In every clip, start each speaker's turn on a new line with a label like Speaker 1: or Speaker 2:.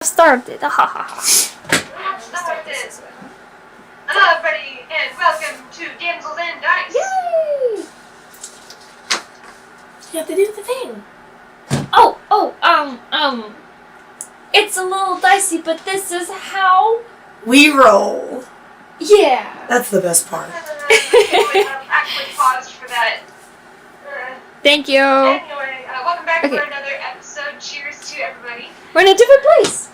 Speaker 1: Started. Ha ha ha.
Speaker 2: Started. Hello, everybody, and welcome to Damsels and Dice.
Speaker 1: Yay!
Speaker 3: You have to do the thing.
Speaker 1: It's a little dicey, but this is how
Speaker 3: We roll.
Speaker 1: Yeah.
Speaker 3: That's the best part.
Speaker 2: I've actually paused for that.
Speaker 1: Thank you.
Speaker 2: Anyway, welcome back
Speaker 1: Okay.
Speaker 2: for another episode. Cheers to everybody.
Speaker 1: We're in a different place.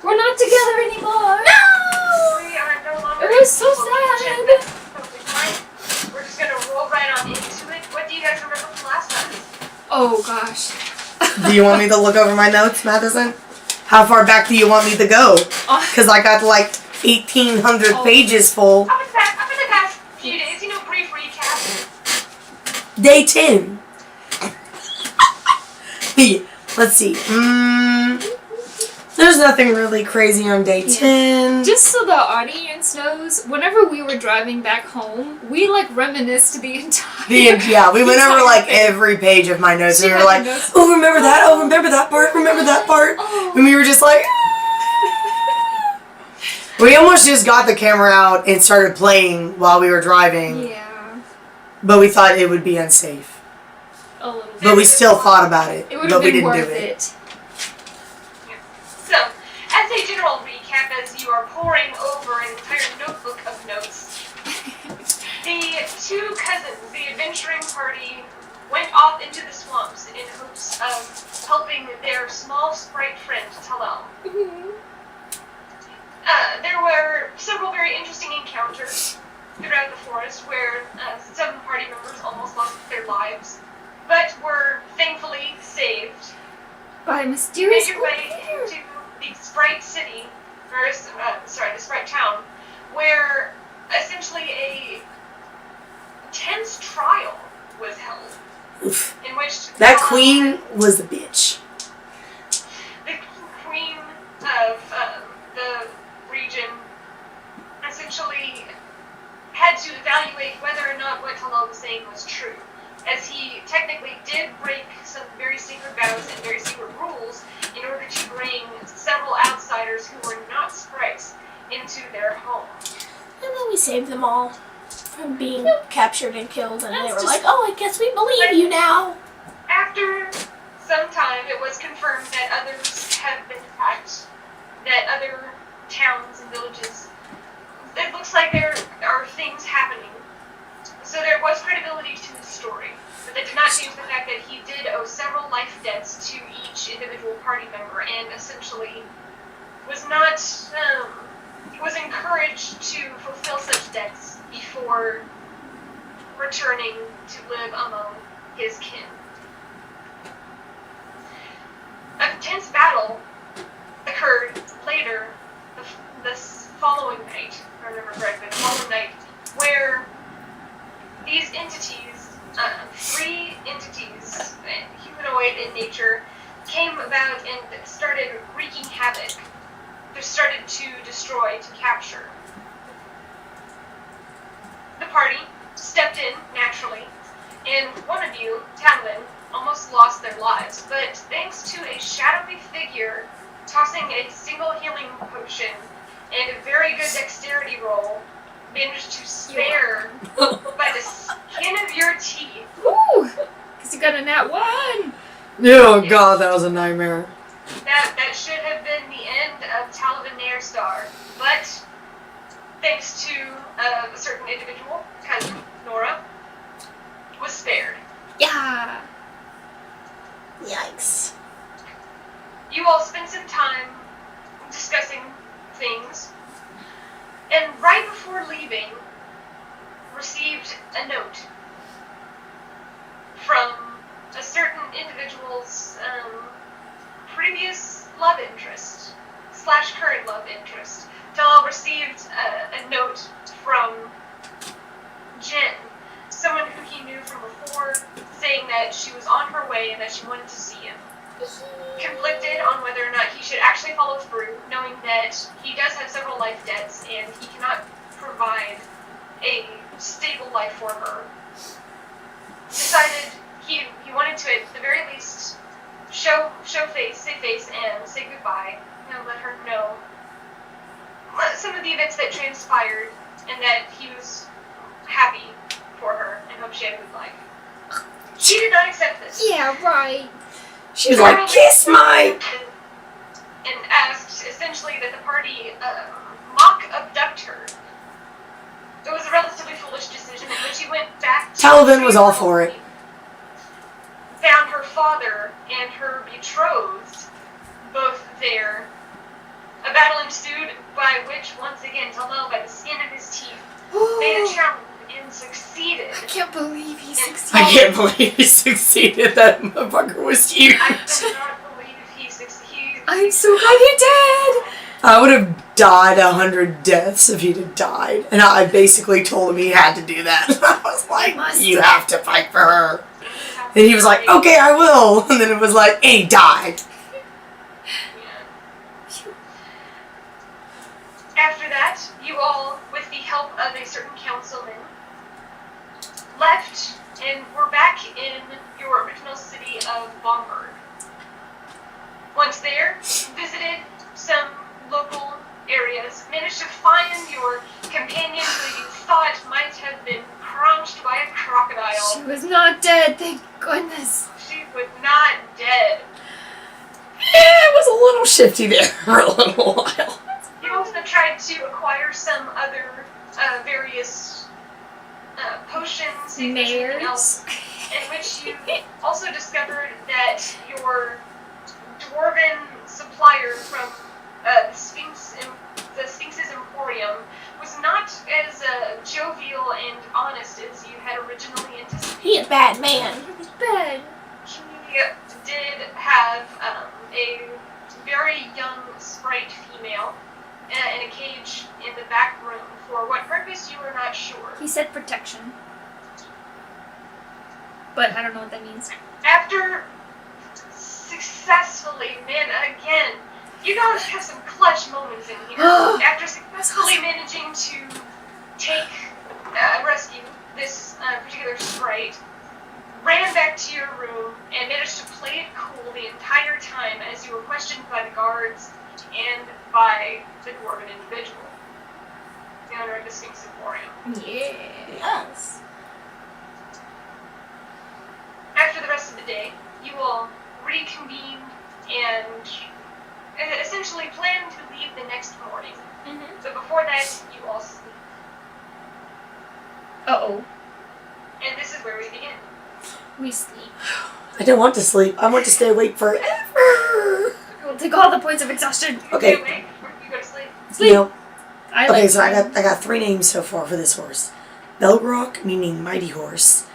Speaker 1: We're not together anymore. No!
Speaker 2: We are no longer.
Speaker 1: It was so
Speaker 2: equal to each
Speaker 1: sad.
Speaker 2: other. Totally fine. We're just gonna roll right on into it. What do you guys remember from last time?
Speaker 1: Oh gosh.
Speaker 3: Do you want me to look over my notes, Madison? How far back do you want me to go? Because I got like 1,800 pages full.
Speaker 2: Up in the past few days, brief recap.
Speaker 3: Day 10. Let's see. There's nothing really crazy on day 10.
Speaker 1: Just so the audience knows, whenever we were driving back home, we reminisced the entire.
Speaker 3: We went over every page of my notes and we were like, oh, remember that? Oh, remember that part? Remember that part?
Speaker 1: Oh.
Speaker 3: And we were just like, we almost just got the camera out and started playing while we were driving.
Speaker 1: Yeah.
Speaker 3: But we thought it would be unsafe.
Speaker 1: A little bit.
Speaker 3: But we still thought about it.
Speaker 1: It would
Speaker 3: But
Speaker 1: have
Speaker 3: we
Speaker 1: been
Speaker 3: didn't
Speaker 1: worth
Speaker 3: do it.
Speaker 1: it.
Speaker 2: So, as a general recap, as you are poring over an entire notebook of notes, the two cousins, the adventuring party, went off into the swamps in hopes of helping their small sprite friend, Tal'el. There were several very interesting encounters throughout the forest where some party members almost lost their lives, but were thankfully saved.
Speaker 1: By mysterious.
Speaker 2: Made your way into the Sprite City, or the Sprite Town, where essentially a tense trial was held,
Speaker 3: Oof.
Speaker 2: in which
Speaker 3: That queen was the bitch.
Speaker 2: the queen of the region essentially had to evaluate whether or not what Tal'el was saying was true, as he technically did break some very secret vows and very secret rules in order to bring several outsiders who were not sprites into their home.
Speaker 4: And then we saved them all from being captured and killed, and they were
Speaker 1: just-
Speaker 4: like, oh, I guess we believe you now.
Speaker 2: After some time, it was confirmed that others have been attacked, that other towns and villages, it looks like there are things happening. So there was credibility to his story, but that did not change the fact that he did owe several life debts to each individual party member, and essentially was not, was encouraged to fulfill such debts before returning to live among his kin. A tense battle occurred later, this following night, if I remember correctly, the following night, where these entities, three entities, humanoid in nature, came about and started wreaking havoc. They started to destroy, to capture. The party stepped in, naturally, and one of you, Talavin, almost lost their lives, but thanks to a shadowy figure tossing a single healing potion and a very good dexterity roll, managed to spare by the skin of your teeth.
Speaker 1: Woo! Because you got a nat 1.
Speaker 3: Oh god, that was a nightmare.
Speaker 2: That should have been the end of Talavin Naerstar, but thanks to a certain individual, cousin Nora, was spared.
Speaker 1: Yeah.
Speaker 4: Yikes.
Speaker 2: You all spent some time discussing things, and right before leaving, received a note from a certain individual's previous love interest / current love interest. Tal'el received a note from Jen, someone who he knew from before, saying that she was on her way and that she wanted to see him. Conflicted on whether or not he should actually follow through, knowing that he does have several life debts and he cannot provide a stable life for her. Decided he wanted to, at the very least, show face, say face, and say goodbye let her know some of the events that transpired, and that he was happy for her and hoped she had a good life. She did not accept this.
Speaker 1: Yeah, right.
Speaker 3: She was like, kiss my...
Speaker 2: And asked, essentially, that the party mock abduct her. It was a relatively foolish decision, and when she went back to...
Speaker 3: Talavin was all for it.
Speaker 2: Found her father and her betrothed both there. A battle ensued, by which, once again, Tal'el, by the skin of his teeth, made a challenge and succeeded.
Speaker 1: I can't believe he succeeded.
Speaker 3: I can't believe he succeeded. That motherfucker was huge.
Speaker 2: I cannot believe he succeeded.
Speaker 1: I'm so glad he did!
Speaker 3: I would have died 100 deaths if he'd have died. And I basically told him he had to do that. I was like, you have to fight for her. And he was like, okay, I will. And then it was like, and he died.
Speaker 2: After that, you all, with the help of a certain councilman, left and were back in your original city of Bomberg. Once there, visited some local areas, managed to find your companion who you thought might have been crunched by a crocodile.
Speaker 1: She was not dead, thank goodness.
Speaker 2: She was not dead.
Speaker 3: It was a little shifty there for a little while.
Speaker 2: You also tried to acquire some other various potions and something else, in which you also discovered that your dwarven supplier from the Sphinx's Emporium was not as jovial and honest as you had originally anticipated.
Speaker 4: He a bad man.
Speaker 1: Bad.
Speaker 2: He did have a very young sprite female in a cage in the back room. For what purpose, you were not sure.
Speaker 1: He said protection. But I don't know what that means.
Speaker 2: After successfully, again, you guys have some clutch moments in here. After successfully managing to rescue this particular sprite, ran back to your room and managed to play it cool the entire time as you were questioned by the guards and by the dwarven individual, the owner of the Sphinx Emporium.
Speaker 1: Yes.
Speaker 2: After the rest of the day, you all reconvened and essentially planned to leave the next morning.
Speaker 1: Mm-hmm.
Speaker 2: So before that, you all sleep.
Speaker 1: Uh-oh.
Speaker 2: And this is where we begin.
Speaker 1: We sleep.
Speaker 3: I don't want to sleep. I want to stay awake forever.
Speaker 1: We'll take all the points of exhaustion.
Speaker 3: Okay.
Speaker 2: You awake or you go to sleep?
Speaker 1: Sleep.
Speaker 3: No.
Speaker 1: I
Speaker 3: Okay,
Speaker 1: like
Speaker 3: so I got 3 names so far for this horse. Belrock, meaning mighty horse.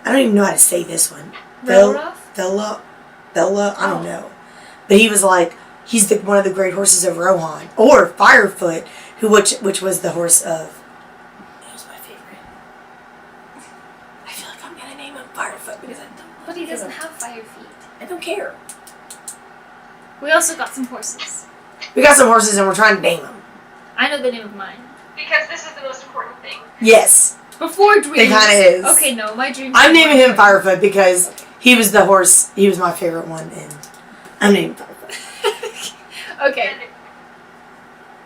Speaker 3: I don't even know how to say this one.
Speaker 1: Belroth?
Speaker 3: Bella, I don't know. But he was like, he's one of the great horses of Rohan. Or Firefoot, which was the horse of... That was my favorite. I feel like I'm going to name him Firefoot because I don't...
Speaker 1: But he doesn't have fire feet.
Speaker 3: I don't care.
Speaker 1: We also got some horses.
Speaker 3: We got some horses and we're trying to name them.
Speaker 1: I know the name of mine.
Speaker 2: Because this is the most important thing.
Speaker 3: Yes.
Speaker 1: Before dreams.
Speaker 3: It kind of is.
Speaker 1: Okay, no, my dreams.
Speaker 3: I'm naming him Firefoot because he was the horse. He was my favorite one, and I'm naming Firefoot.
Speaker 1: Okay.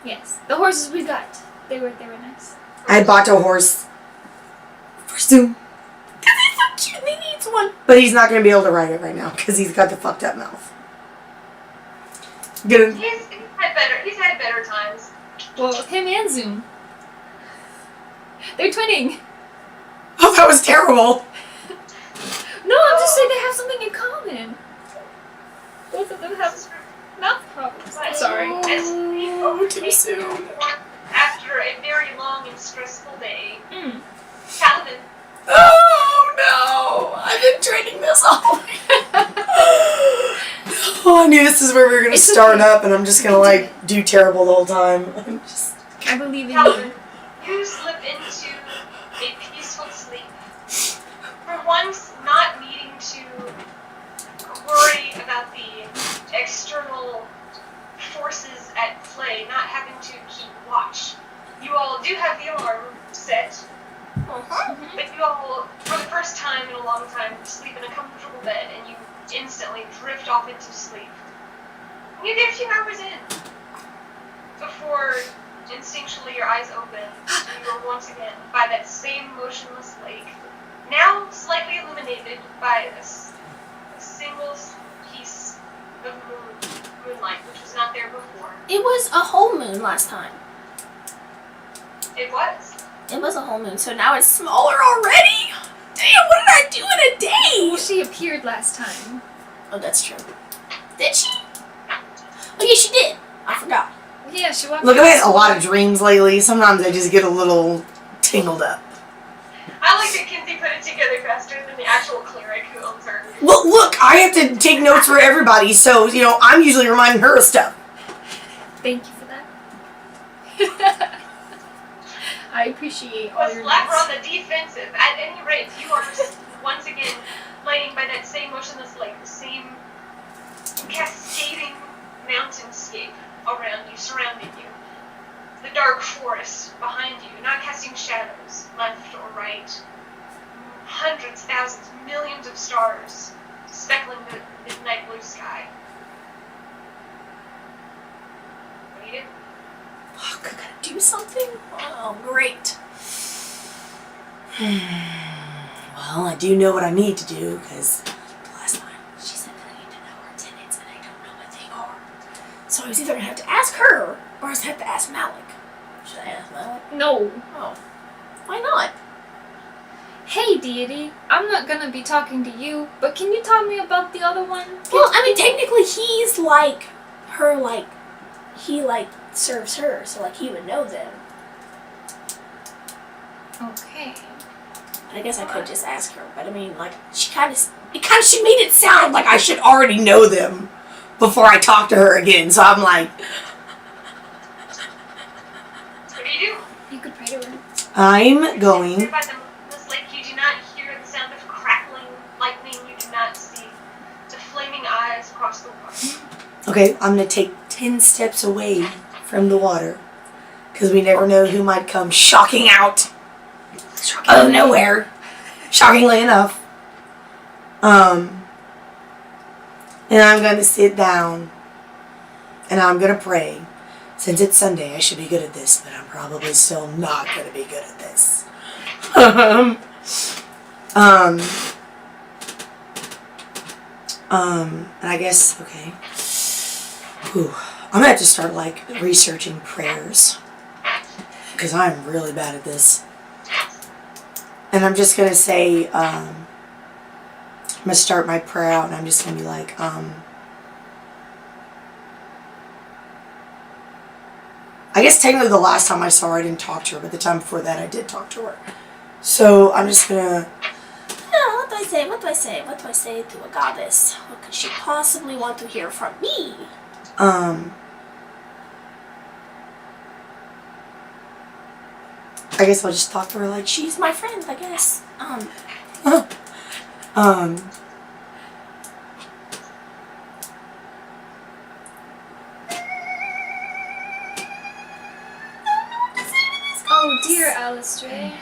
Speaker 1: Yes, the horses we got. They were nice.
Speaker 3: I bought a horse for Zoom. Because he's so cute and he needs one. But he's not going to be able to ride it right now because he's got the fucked up mouth.
Speaker 2: He's had better times.
Speaker 1: Well, him and Zoom. They're twinning.
Speaker 3: Oh, that was terrible.
Speaker 1: No, I'm just saying they have something in common. Both of them have mouth problems. I'm sorry.
Speaker 3: Oh, too soon.
Speaker 2: After a very long and stressful day,
Speaker 1: Mm.
Speaker 2: Talavin.
Speaker 3: Oh, no. I've been training this all week. Oh, I knew this is where we were going to start up, and I'm just going to, like, do terrible the whole time.
Speaker 1: I believe in
Speaker 2: Talavin,
Speaker 1: you.
Speaker 2: you slip into a peaceful sleep. For once, not needing to worry about the external forces at play, not having to keep watch. You all do have the alarm set, but you all, for the first time in a long time, sleep in a comfortable bed, and you instantly drift off into sleep. You get a few hours in. before, instinctually your eyes open, you are once again by that same motionless lake, now slightly illuminated by a single piece of moonlight, which was not there before.
Speaker 4: It was a whole moon last time.
Speaker 2: It was.
Speaker 4: It was a whole moon, so now it's smaller already? Damn, what did I do in a day?
Speaker 1: Well, she appeared last time.
Speaker 4: Oh, that's true. Did she? Oh, yeah, she did. I forgot.
Speaker 1: Yeah, she walked
Speaker 3: Look, I've had
Speaker 1: past
Speaker 3: a lot
Speaker 1: me.
Speaker 3: of dreams lately. Sometimes I just get a little tingled up.
Speaker 2: I like that Kinsey put it together faster than the actual cleric who owns her.
Speaker 3: Well, look, I have to take notes for everybody, so, I'm usually reminding her of stuff.
Speaker 1: Thank you for that. I appreciate all
Speaker 2: Well,
Speaker 1: your
Speaker 2: Slap, we're
Speaker 1: notes.
Speaker 2: on the defensive. At any rate, you are once again lighting by that same motionless lake, the same cascading mountainscape around you, surrounding you. The dark forest behind you, not casting shadows left or right. Hundreds, thousands, millions of stars speckling the midnight blue sky. What do you do?
Speaker 4: Fuck, I gotta do something? Oh, great.
Speaker 3: Well, I do know what I need to do, because last time she said that I need to know her tenants, and I don't know what they are.
Speaker 4: So I was either gonna have to ask her, or I was gonna have to ask Malik. Should I ask Malik?
Speaker 1: No.
Speaker 4: Oh. Why not?
Speaker 1: Hey, deity. I'm not gonna be talking to you, but can you tell me about the other one?
Speaker 4: Well, I mean, technically he's like her, like, he, like, serves her, so, like, he would know them.
Speaker 1: Okay.
Speaker 4: I guess I could just ask her, but I mean, like, she made it
Speaker 3: Sound like I should already know them before I talk to her again, so I'm like,
Speaker 2: What do you do?
Speaker 1: You could pray to her.
Speaker 3: I'm going.
Speaker 2: By this lake, you do not hear the sound of crackling lightning. You do not see the flaming eyes across the water.
Speaker 3: Okay, I'm gonna take 10 steps away from the water, because we never know who might come shocking out out of nowhere, shockingly enough. And I'm gonna sit down, and I'm gonna pray. Since it's Sunday, I should be good at this, but I'm probably still not gonna be good at this. And I guess, okay. Whew. I'm gonna have to start, like, researching prayers, because I'm really bad at this. And I'm just gonna say, I'm gonna start my prayer out, and I'm just gonna be like, I guess technically the last time I saw her I didn't talk to her, but the time before that I did talk to her. So I'm just gonna...
Speaker 4: Oh, what do I say? What do I say? What do I say to a goddess? What could she possibly want to hear from me?
Speaker 3: I guess I'll just talk to her like
Speaker 4: She's my friend, I guess.
Speaker 1: Oh, dear Alistair.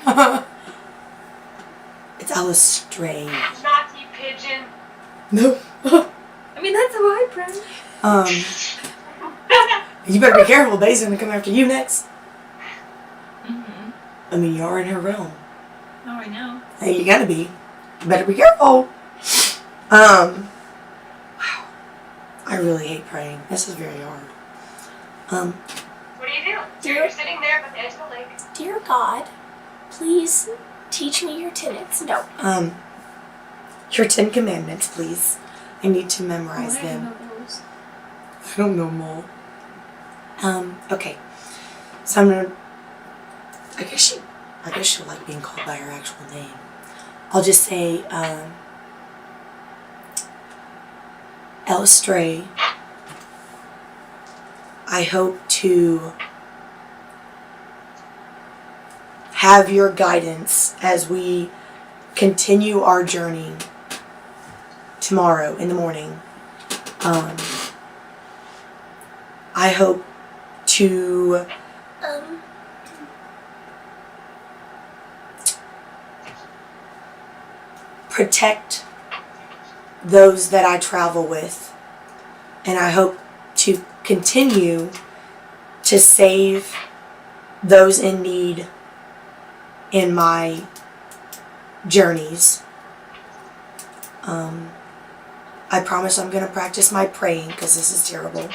Speaker 3: It's Alice Stray.
Speaker 2: Naughty pigeon.
Speaker 3: No.
Speaker 1: I mean, that's how I pray.
Speaker 3: You better be careful, Bay's gonna come after you next.
Speaker 1: Mm-hmm.
Speaker 3: I mean, you're in her realm.
Speaker 1: Oh, I know.
Speaker 3: Hey, you gotta be. You better be careful. Wow. I really hate praying. This is very hard.
Speaker 2: What do you do? You're sitting there by the edge of the lake.
Speaker 4: Dear God, please teach me your tenets. No.
Speaker 3: Your 10 commandments, please. I need to
Speaker 1: Oh,
Speaker 3: memorize
Speaker 1: I
Speaker 3: them.
Speaker 1: know those.
Speaker 3: I don't know more. Okay. So I'm gonna... I guess she'll like being called by her actual name. I'll just say, Alistair, I hope to have your guidance as we continue our journey tomorrow in the morning. I hope to protect those that I travel with, and I hope to continue to save those in need in my journeys. I promise I'm going to practice my praying because this is terrible.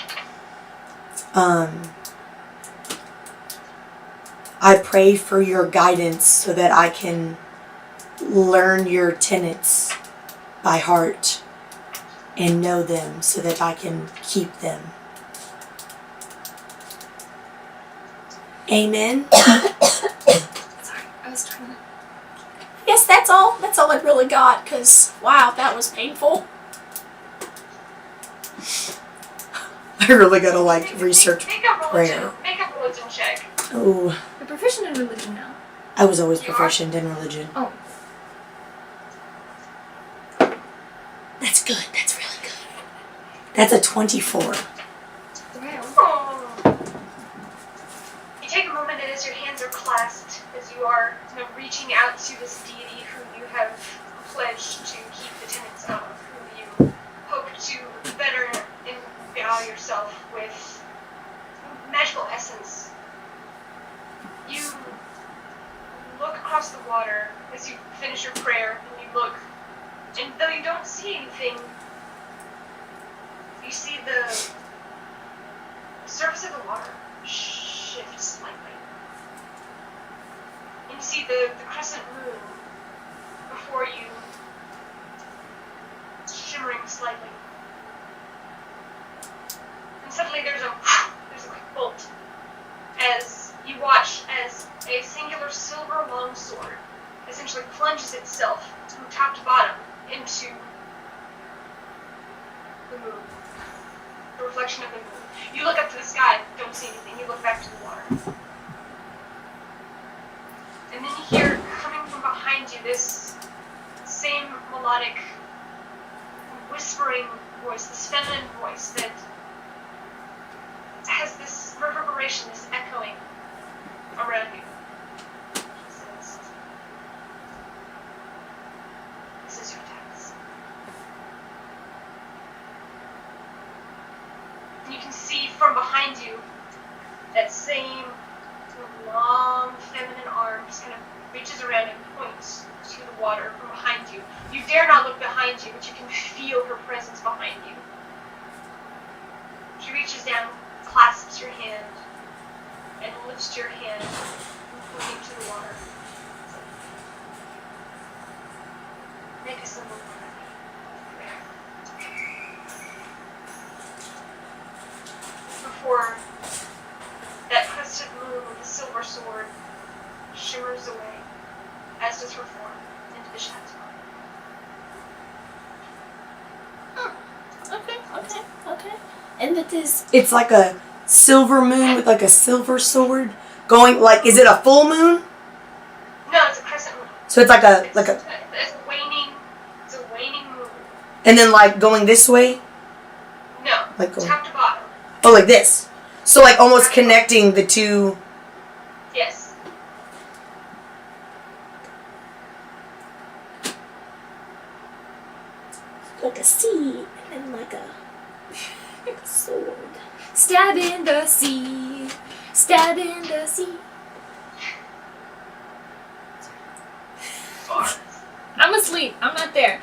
Speaker 3: I pray for your guidance so that I can learn your tenets by heart and know them so that I can keep them. Amen.
Speaker 1: Sorry, I was trying to.
Speaker 4: Yes, that's all. That's all I really got. Because wow, that was painful.
Speaker 3: I really gotta like research
Speaker 2: Make a
Speaker 3: prayer.
Speaker 2: religion check.
Speaker 3: Oh,
Speaker 1: You're proficient in religion now.
Speaker 3: I was always
Speaker 2: You are?
Speaker 3: proficient in religion.
Speaker 1: Oh.
Speaker 3: That's good. That's really good. That's a 24.
Speaker 1: Wow.
Speaker 2: Oh. You take a moment and as your hands are clasped, as you are reaching out to this deity who you have pledged to keep the tenets of, who you hope to better endow yourself with magical essence. You look across the water as you finish your prayer, and you look, and though you don't see anything, you see the surface of the water shift slightly. And you see the crescent moon before you shimmering slightly. And suddenly there's a quick bolt as you watch as a singular silver longsword essentially plunges itself from top to bottom into the moon. The reflection of the moon. You look up to the sky, don't see anything. You look back to the water. And then you hear coming from behind you this same melodic whispering voice, this feminine voice that has this reverberation, this echoing around you. She says, "This is your task." And you can see from behind you that same long feminine arm just kind of reaches around and points to the water from behind you. You dare not look behind you, but you can feel her presence behind you. She reaches down, clasps your hand, and lifts your hand, pointing to the water. Make a symbol for me. Before that crescent moon with the silver sword shimmers away, as does her form, into the shadows.
Speaker 4: Okay. And that is
Speaker 3: It's like a silver moon with like a silver sword going like, is it a full moon?
Speaker 2: No, it's a crescent moon.
Speaker 3: So it's like a
Speaker 2: It's a waning moon.
Speaker 3: and then like going this way?
Speaker 2: No,
Speaker 3: Like going,
Speaker 2: top to bottom.
Speaker 3: oh, like this. So like almost connecting the two.
Speaker 2: Yes.
Speaker 4: like a sea and like a sword.
Speaker 1: Stab in the sea. Stab in the sea. I'm asleep. I'm not there.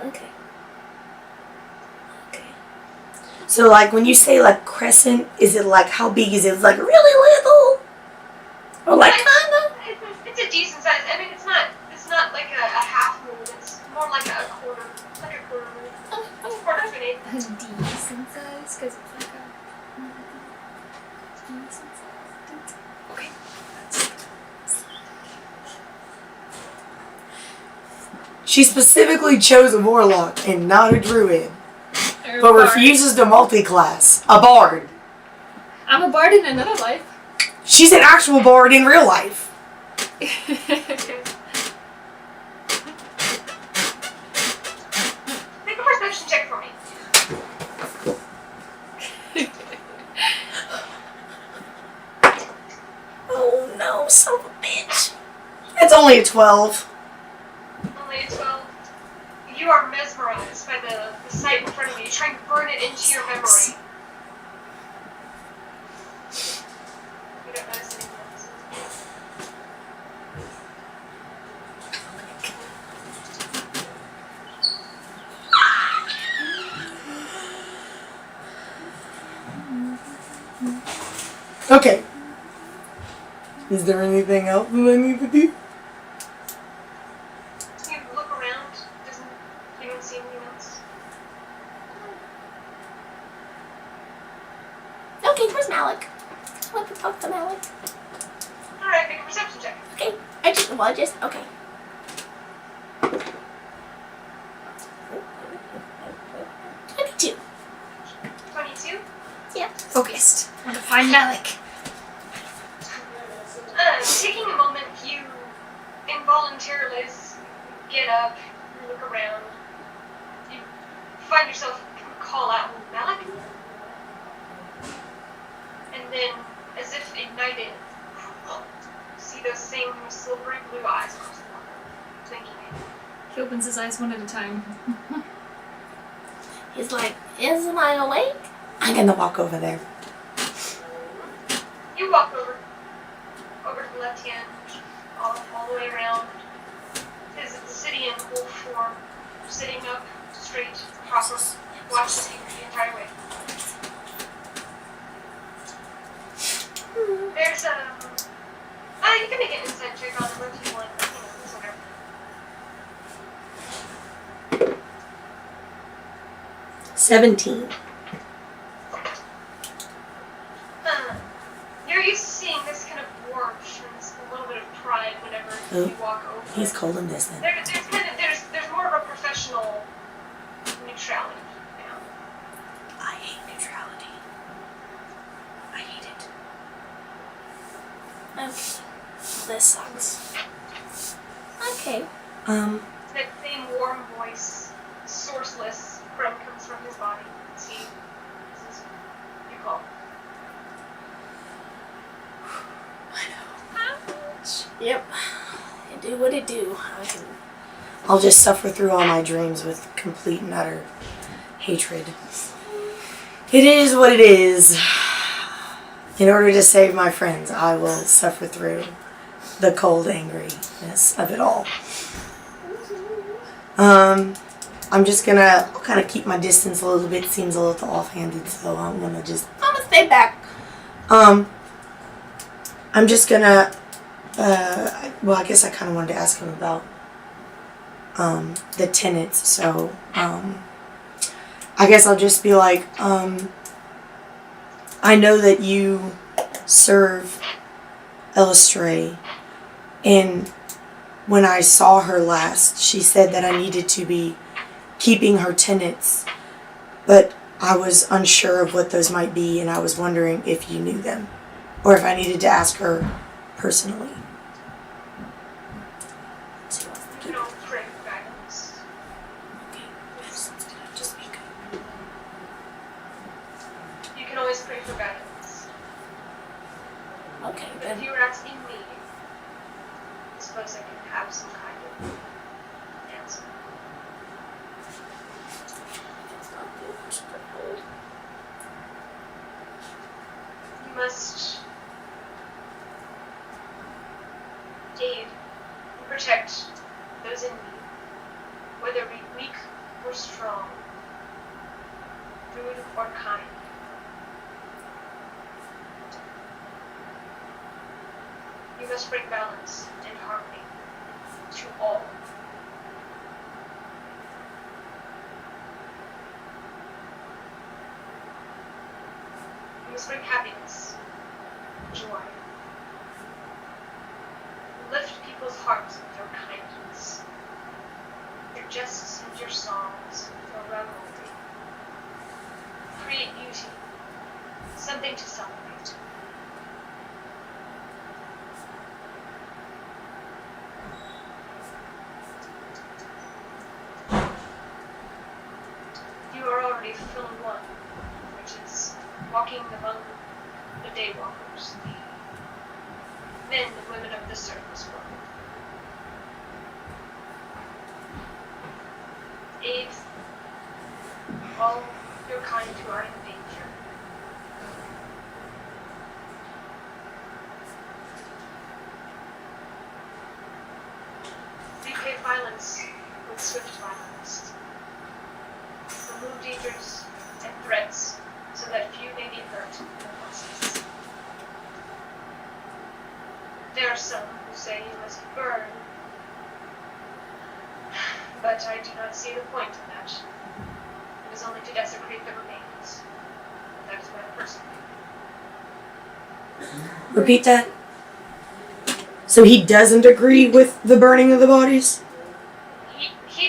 Speaker 4: Okay.
Speaker 3: So like when you say like crescent, is it like how big is it? Like really little? Or like
Speaker 2: It's a decent size. I mean, it's not like a half moon. It's more like a quarter. It's like a quarter moon. Quarter of an eighth.
Speaker 1: A decent size? Because it's like a decent size. Okay.
Speaker 3: she specifically chose a warlock and not a druid,
Speaker 1: Or
Speaker 3: but
Speaker 1: a bard.
Speaker 3: refuses to multi-class. A bard.
Speaker 1: I'm a bard in another life.
Speaker 3: She's an actual bard in real life.
Speaker 2: Make a perception check for me.
Speaker 3: Oh no, son of a bitch. It's only a 12.
Speaker 2: Only a 12. You are mesmerized by the sight right in front of you. Try and burn it into your memory. You don't notice anything else.
Speaker 3: Okay. Is there anything else that I need to do?
Speaker 2: You look around. You don't see anything else.
Speaker 4: Okay, where's Malik? What the fuck's Malik?
Speaker 2: Alright, make a perception check.
Speaker 4: Okay, okay. $22.
Speaker 2: 22.
Speaker 4: Yeah.
Speaker 1: Focused. Want to find Malik.
Speaker 2: Taking a moment, you involuntarily get up, look around. You find yourself call out, Malik? And then, as if ignited, see those same silvery blue eyes across the water, blinking at you.
Speaker 1: He opens his eyes one at a time.
Speaker 4: He's like, isn't I awake?
Speaker 3: I'm gonna walk over there.
Speaker 2: You walk over to the left hand, all the way around. Is the city in full form, sitting up straight, proper, watch the entire way. There's you can make an insight check on them if you want. It's whatever.
Speaker 3: 17.
Speaker 2: You're used to seeing this kind of warmth and this little bit of pride whenever you walk over.
Speaker 3: He's cold and distant.
Speaker 2: There's more of a professional neutrality now.
Speaker 3: I hate neutrality. I hate it.
Speaker 4: Okay. This sucks. Okay.
Speaker 2: That same warm voice, sourceless, comes from his body. See, this is you call.
Speaker 4: Yep. You do what it do.
Speaker 3: I'll just suffer through all my dreams with complete and utter hatred. It is what it is. In order to save my friends, I will suffer through the cold angriness of it all. I'm just gonna kind of keep my distance a little bit. Seems a little offhanded, so I'm gonna
Speaker 4: stay back.
Speaker 3: I'm just gonna, well, I guess I kind of wanted to ask him about, the tenants, so, I guess I'll just be like, I know that you serve Elistray, and when I saw her last, she said that I needed to be keeping her tenants, but I was unsure of what those might be, and I was wondering if you knew them, or if I needed to ask her personally.
Speaker 2: You don't pray for guidance. You can always pray for guidance.
Speaker 4: Okay,
Speaker 2: But if
Speaker 4: then.
Speaker 2: you were asking me, I suppose I can have some kind of answer. You must aid and protect those in need, whether weak or strong, rude or kind. You must bring balance and harmony to all. You must bring happiness, joy. Lift people's hearts with your kindness. Your jests and your songs, your revelry. Create beauty, something to celebrate. You are already fulfilling one, which is walking among the daywalkers, the men and women of the surface world. Aid all your kind who are in danger. Repay violence with swift violence. Remove dangers and threats so that few may be hurt in the process. There are some who say you must burn, but I do not see the point in that. It is only to desecrate the remains. That is my personal opinion.
Speaker 3: Repeat that. So he doesn't agree with the burning of the bodies?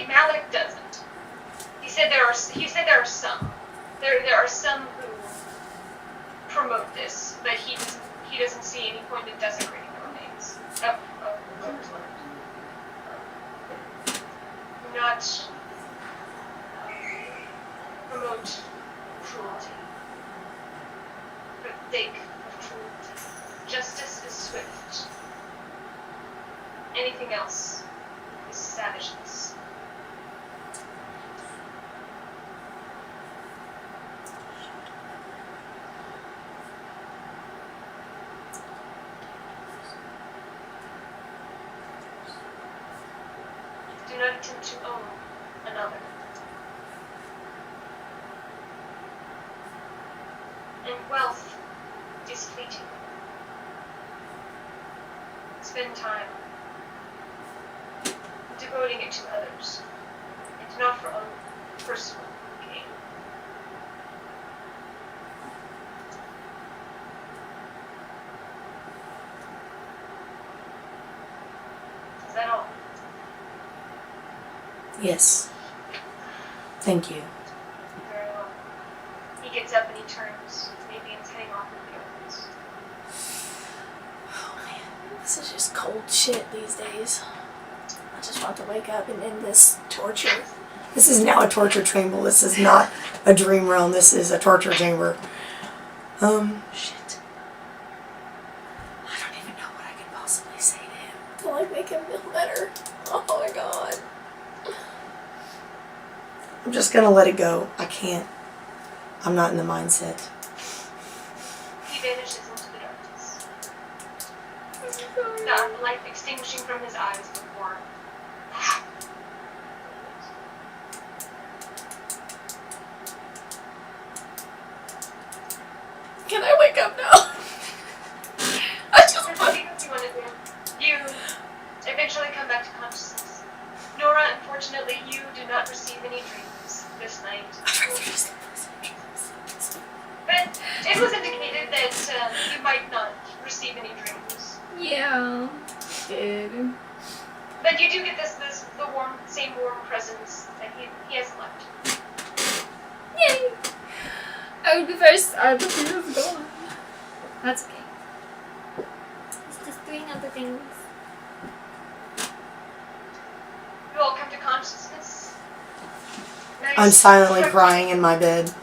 Speaker 2: Malik doesn't. He said there are some. There are some who promote this, but he doesn't see any point in desecrating the remains of whoever's left. Not promote cruelty for the sake of cruelty. Justice is swift. Anything else is savageness. Do not attempt to own another. And wealth is fleeting. Spend time devoting it to others, and not for own personal gain. Is that all?
Speaker 3: Yes. Thank you.
Speaker 2: Very well. He gets up and he turns. Maybe he's heading off with the others.
Speaker 4: Oh man, this is just cold shit these days. I just want to wake up and end this torture.
Speaker 3: This is now a torture chamber. This is not a dream realm. This is a torture chamber. Shit. I don't even know what I could possibly say to him.
Speaker 4: To like make him feel better. Oh my god.
Speaker 3: I'm just gonna let it go. I can't. I'm not in the mindset.
Speaker 2: He vanishes into the darkness. The light extinguishing from his eyes before.
Speaker 4: Can I wake up now? I just
Speaker 2: What
Speaker 4: want
Speaker 2: do you want to do? You eventually come back to consciousness. Nora, unfortunately, you do not receive any dreams this night. But it was indicated that you might not receive any dreams.
Speaker 1: Yeah. Did.
Speaker 2: But you do get the same warm presence that he has left.
Speaker 1: Yay! I would be very sad if he was gone. That's okay. He's just doing other things.
Speaker 2: You all come to consciousness. Nice.
Speaker 3: I'm silently crying in my bed.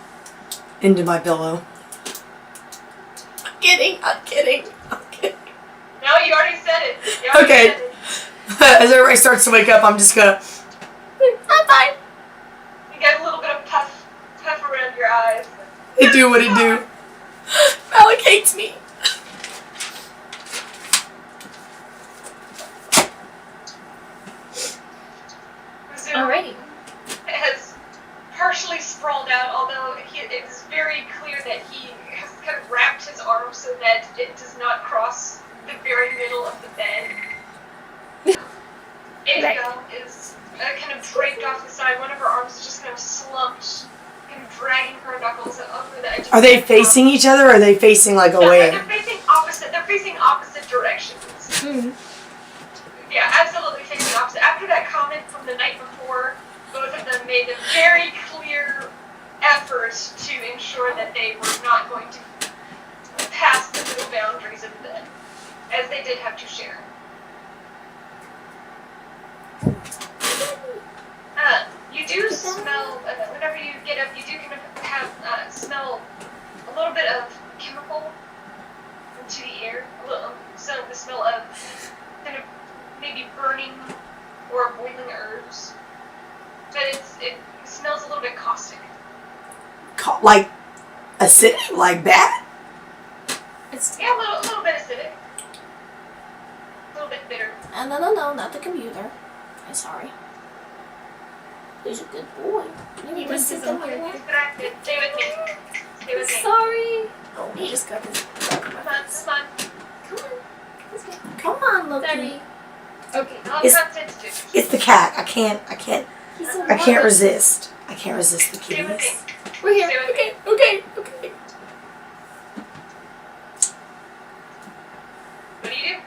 Speaker 3: Into my pillow.
Speaker 4: I'm kidding.
Speaker 2: No, you already said it. You already
Speaker 3: Okay.
Speaker 2: said it.
Speaker 3: As everybody starts to wake up, I'm just gonna...
Speaker 4: I'm fine.
Speaker 2: You get a little bit of puff around your eyes.
Speaker 3: It do what it do.
Speaker 4: Malik hates me.
Speaker 2: Zoom
Speaker 1: Alrighty.
Speaker 2: has partially sprawled out, although it's very clear that he has kind of wrapped his arm so that it does not cross the very middle of the bed. Adriel is kind of draped off the side. One of her arms is just kind of slumped, kind of dragging her knuckles over the edge.
Speaker 3: Are they facing each other or are they facing like away?
Speaker 2: They're facing opposite. They're facing opposite directions.
Speaker 1: Mm.
Speaker 2: Yeah, absolutely facing opposite. After that comment from the night before, both of them made a very clear effort to ensure that they were not going to pass the middle boundaries of the bed, as they did have to share. You do smell, whenever you get up, you do kind of have, smell a little bit of chemical into the air. So the smell of kind of maybe burning or boiling herbs. But it smells a little bit caustic.
Speaker 3: like acidic, like bad?
Speaker 1: It's
Speaker 2: Yeah, a little bit acidic. A little bit bitter.
Speaker 4: No, not the computer. I'm sorry. He's a good boy.
Speaker 1: He
Speaker 4: You
Speaker 1: was
Speaker 4: sit
Speaker 1: his
Speaker 4: down
Speaker 1: own
Speaker 4: here.
Speaker 1: character.
Speaker 2: Distracted. Stay with me. Stay with me.
Speaker 1: sorry.
Speaker 4: Oh, he just got his.
Speaker 2: Come on, come on.
Speaker 1: Come on. Let's go.
Speaker 4: Come on, Loki.
Speaker 1: Sorry. Okay.
Speaker 2: I'm
Speaker 3: It's-
Speaker 2: not sensitive.
Speaker 3: It's the cat. I can't
Speaker 1: He's so
Speaker 3: I can't
Speaker 1: lovely.
Speaker 3: resist. I can't resist the
Speaker 2: Stay with me.
Speaker 3: kitties.
Speaker 1: We're here.
Speaker 2: Stay with
Speaker 1: Okay. Okay. Okay.
Speaker 2: What do you do?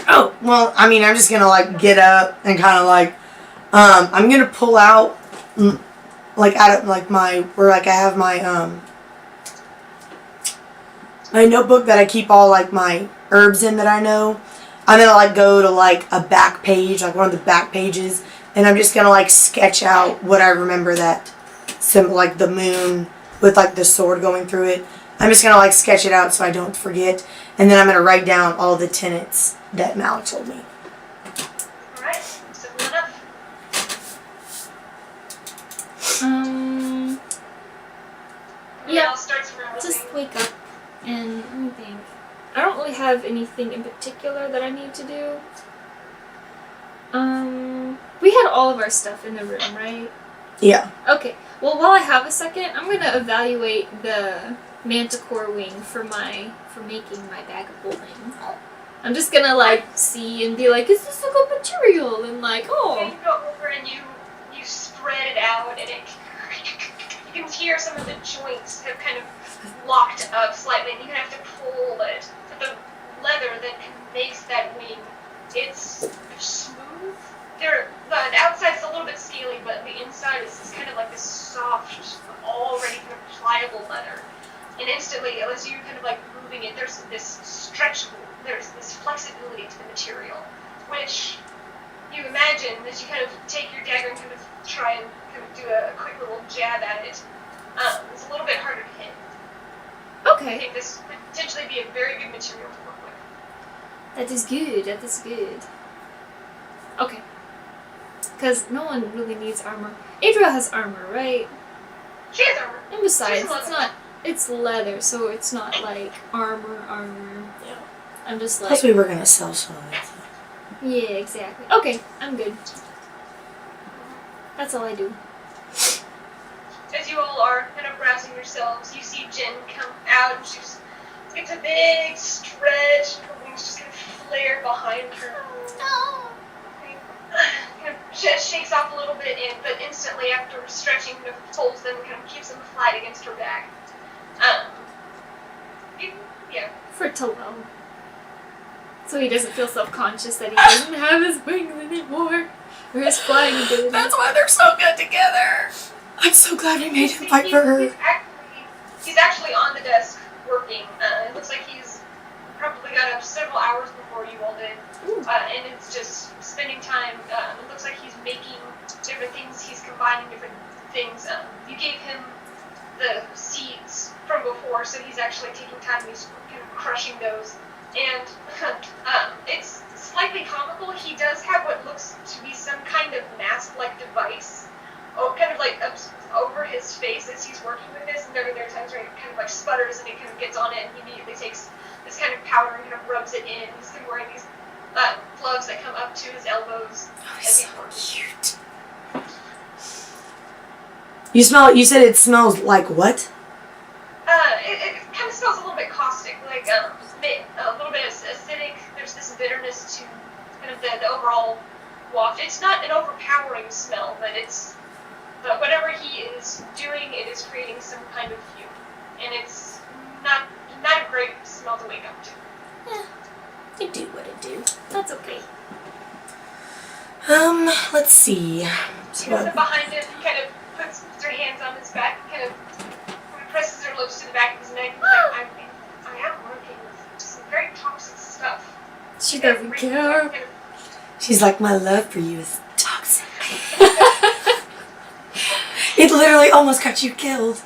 Speaker 3: Oh, well, I mean, I'm just gonna like get up and kind of like, I'm gonna pull out, like out of like my, where like I have my, my notebook that I keep all like my herbs in that I know. I'm gonna like go to like a back page, like one of the back pages, and I'm just gonna like sketch out what I remember that symbol, like the moon with like the sword going through it. I'm just gonna like sketch it out so I don't forget, and then I'm gonna write down all the tenets that Malik told me.
Speaker 2: Alright, simple enough.
Speaker 1: Yeah.
Speaker 2: All starts from
Speaker 1: Just wake up and let me think. I don't really have anything in particular that I need to do. We had all of our stuff in the room, right?
Speaker 3: Yeah.
Speaker 1: Okay. Well, while I have a second, I'm gonna evaluate the manticore wing for making my bag of holding. I'm just gonna like see and be like, is this a good material? And like,
Speaker 2: Then
Speaker 1: oh,
Speaker 2: you go over and you spread it out, and you can hear some of the joints have kind of locked up slightly, and you have to pull it. But the leather that makes that wing, it's smooth. The outside's a little bit scaly, but the inside is kind of like this soft, already kind of pliable leather. And instantly, as you kind of like moving it, there's this stretchable, there's this flexibility to the material, which you imagine as you kind of take your dagger and kind of try and kind of do a quick little jab at it. It's a little bit harder to hit. I
Speaker 1: okay,
Speaker 2: think this could potentially be a very good material to work with.
Speaker 1: that is good. That is good. Okay, because no one really needs armor. Adriel has armor, right?
Speaker 2: She has armor.
Speaker 1: And besides,
Speaker 2: She's
Speaker 1: it's not. It's leather, so it's not like armor.
Speaker 3: Yeah.
Speaker 1: I'm just like.
Speaker 3: Plus, we were gonna sell some of it.
Speaker 1: Yeah, exactly. Okay, I'm good. That's all I do.
Speaker 2: As you all are kind of browsing yourselves, you see Jen come out, and she just gets a big stretch, and her wings just kind of flare behind her. Kind of just shakes off a little bit, but instantly after stretching, kind of folds them and kind of keeps them flat against her back. Yeah.
Speaker 1: For Tal'el. So he doesn't feel self-conscious that he doesn't have his wings anymore. Or his flying ability.
Speaker 3: That's why they're so good together. I'm so glad we made him fight for her.
Speaker 2: He's actually on the desk working. It looks like he's probably got up several hours before you all did. And it's just spending time. It looks like he's making different things. He's combining different things. You gave him the seeds from before, so he's actually taking time. He's kind of crushing those. And it's slightly comical. He does have what looks to be some kind of mask-like device, kind of like over his face as he's working with this. And there are times where he kind of like sputters and he kind of gets on it, and he immediately takes this kind of powder and kind of rubs it in. He's kind of wearing these gloves that come up to his elbows as he works.
Speaker 3: Cute. You said it smells like what?
Speaker 2: It kind of smells a little bit caustic, like a little bit acidic. There's this bitterness to kind of the overall waft. It's not an overpowering smell, but whatever he is doing, it is creating some kind of fume, and it's not a great smell to wake up to.
Speaker 4: It do what it do.
Speaker 1: That's okay.
Speaker 3: Let's see.
Speaker 2: She goes up behind him, kind of puts her hands on his back, kind of presses her lips to the back of his neck, and like, I am working with some very toxic stuff.
Speaker 1: She doesn't care.
Speaker 3: She's like, my love for you is toxic. It literally almost got you killed.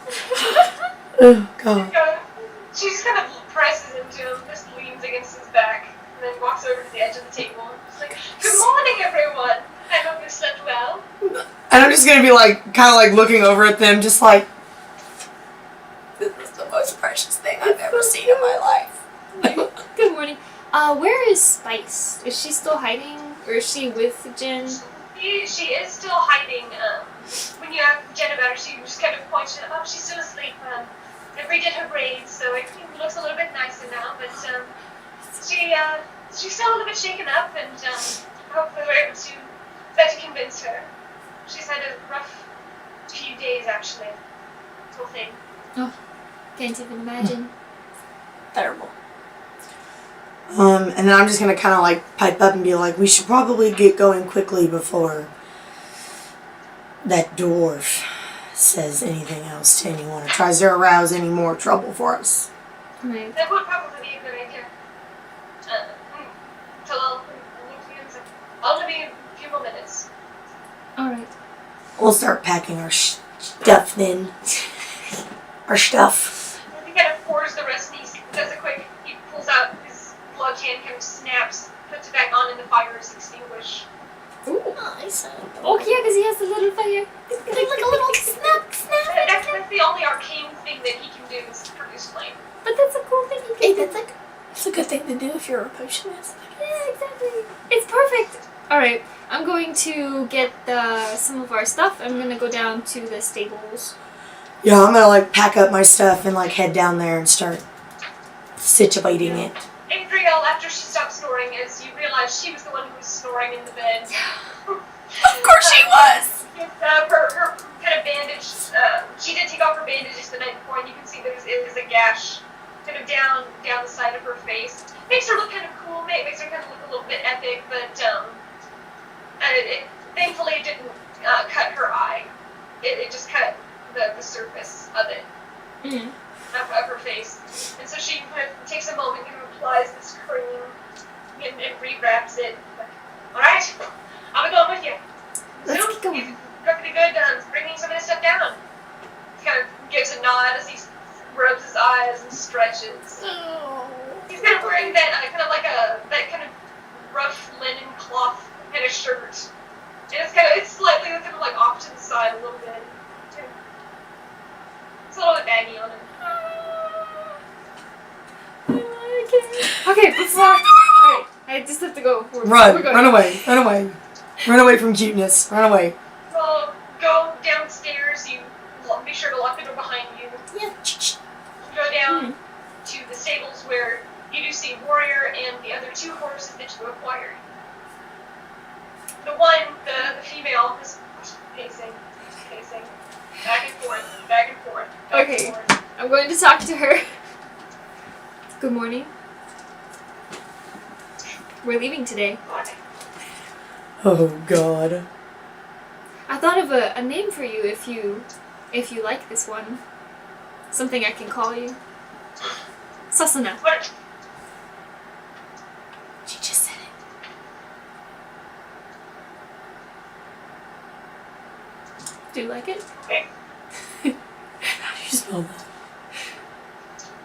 Speaker 3: Oh, God.
Speaker 2: She just kind of presses into him, just leans against his back, and then walks over to the edge of the table and just like, good morning, everyone. I hope you slept well.
Speaker 3: And I'm just gonna be like, kind of like looking over at them, just like, seen in my life.
Speaker 1: Good morning. Where is Spice? Is she still hiding? Or is she with Jen?
Speaker 2: She is still hiding. When you ask Jen about her, she just kind of points to, oh, she's still asleep. I redid her braids, so it looks a little bit nicer now, but she's still a little bit shaken up, and hopefully we're able to better convince her. She's had a rough few days, actually. This whole thing.
Speaker 1: Oh, can't even imagine.
Speaker 3: Terrible. And then I'm just gonna kind of like pipe up and be like, we should probably get going quickly before that dwarf says anything else to anyone or tries to arouse any more trouble for us.
Speaker 1: Right.
Speaker 2: That would probably be a good idea. Tal'el, I'll give you a few more minutes.
Speaker 1: Alright.
Speaker 3: We'll start packing our stuff then. Our stuff.
Speaker 2: He kind of pours the rest, and he does a quick, he pulls out his glove hand, kind of snaps, puts it back on, and the fire is extinguished.
Speaker 1: Ooh.
Speaker 4: Nice.
Speaker 1: Oh, yeah, because he has the little fire.
Speaker 4: It's like a little snap.
Speaker 2: That's the only arcane thing that he can do is produce flame.
Speaker 1: But that's a cool thing you
Speaker 4: Hey,
Speaker 1: can
Speaker 4: that's like, it's a good thing to do if you're a potionist.
Speaker 1: Yeah, exactly. It's perfect. Alright, I'm going to get some of our stuff. I'm going to go down to the stables.
Speaker 3: Yeah, I'm gonna like pack up my stuff and like head down there and start situating it.
Speaker 2: Adriel, after she stopped snoring, as you realize she was the one who was snoring in the bed.
Speaker 3: Of course she was!
Speaker 2: Her kind of bandage, she did take off her bandages the night before, and you can see there is a gash kind of down the side of her face. Makes her look kind of cool, makes her kind of look a little bit epic, but thankfully it didn't cut her eye. It just cut the surface of it, of her face. And so she kind of takes a moment and applies this cream and rewraps it. Alright, I'll be going with you.
Speaker 1: Let's get going.
Speaker 2: He's pretty good bringing some of this stuff down. He kind of gives a nod as he rubs his eyes and stretches.
Speaker 4: Oh.
Speaker 2: He's kind of wearing that that kind of rough linen cloth kind of shirt. And it's slightly kind of like off to the side a little bit. It's a little bit baggy on him.
Speaker 1: Okay, before... Alright, I just have to go.
Speaker 3: Run away from cuteness. Run away.
Speaker 2: So go downstairs. You be sure to lock the door behind you.
Speaker 4: Yeah.
Speaker 2: Go down to the stables where you do see Warrior and the other two horses that you acquired. The one, the female, is pacing, back and forth, back and forth.
Speaker 1: Okay, I'm going to talk to her. Good morning. We're leaving today.
Speaker 3: Oh God.
Speaker 1: I thought of a name for you if you like this one. Something I can call you. Sasana.
Speaker 2: What?
Speaker 3: She just said it.
Speaker 1: Do you like it?
Speaker 2: Okay.
Speaker 3: How do you spell that?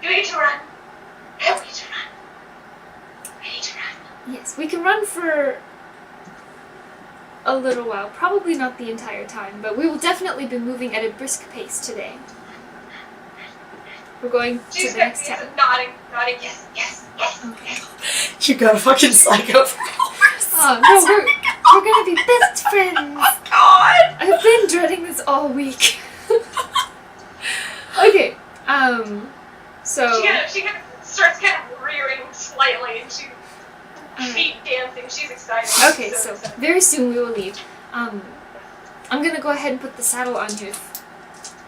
Speaker 2: You need to run. I need to run. I need to run.
Speaker 1: Yes, we can run for a little while. Probably not the entire time, but we will definitely be moving at a brisk pace today. We're going to
Speaker 2: She's
Speaker 1: the next town.
Speaker 2: nodding, yes.
Speaker 1: Okay.
Speaker 3: You got a fucking psycho for horse.
Speaker 1: Oh no, we're gonna be best friends.
Speaker 3: Oh God.
Speaker 1: I've been dreading this all week. Okay. So.
Speaker 2: She kind of starts kind of rearing slightly, and feet dancing. She's excited.
Speaker 1: Okay, so very soon we will leave. I'm gonna go ahead and put the saddle on you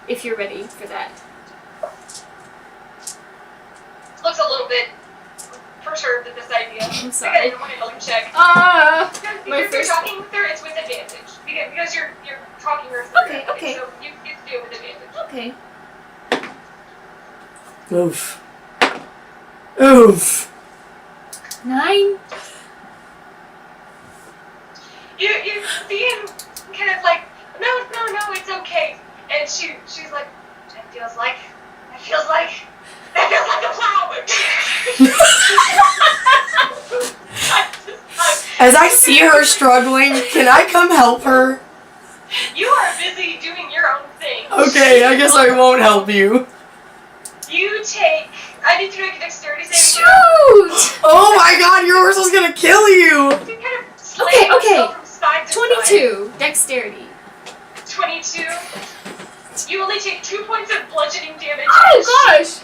Speaker 1: if you're ready for that.
Speaker 2: Looks a little bit perturbed at this idea.
Speaker 1: I'm sorry.
Speaker 2: I want to check.
Speaker 1: My
Speaker 2: If you're
Speaker 1: first.
Speaker 2: talking with her, it's with advantage. Because you're talking her through it.
Speaker 1: Okay.
Speaker 2: So you get to do it with advantage.
Speaker 1: Okay.
Speaker 3: Oof. Oof.
Speaker 1: 9.
Speaker 2: You see him kind of like, no, it's okay. And she's like, that feels like a plow.
Speaker 3: As I see her struggling, can I come help her?
Speaker 2: You are busy doing your own thing.
Speaker 3: Okay, I guess I won't help you.
Speaker 2: You take I need to make a dexterity saving throw.
Speaker 1: Shoot!
Speaker 3: Oh my god, your horse was gonna kill you!
Speaker 2: You kind of slam
Speaker 1: Okay.
Speaker 2: yourself from side to
Speaker 1: 22 dexterity.
Speaker 2: side. 22. You only take 2 points of bludgeoning damage.
Speaker 1: Oh gosh!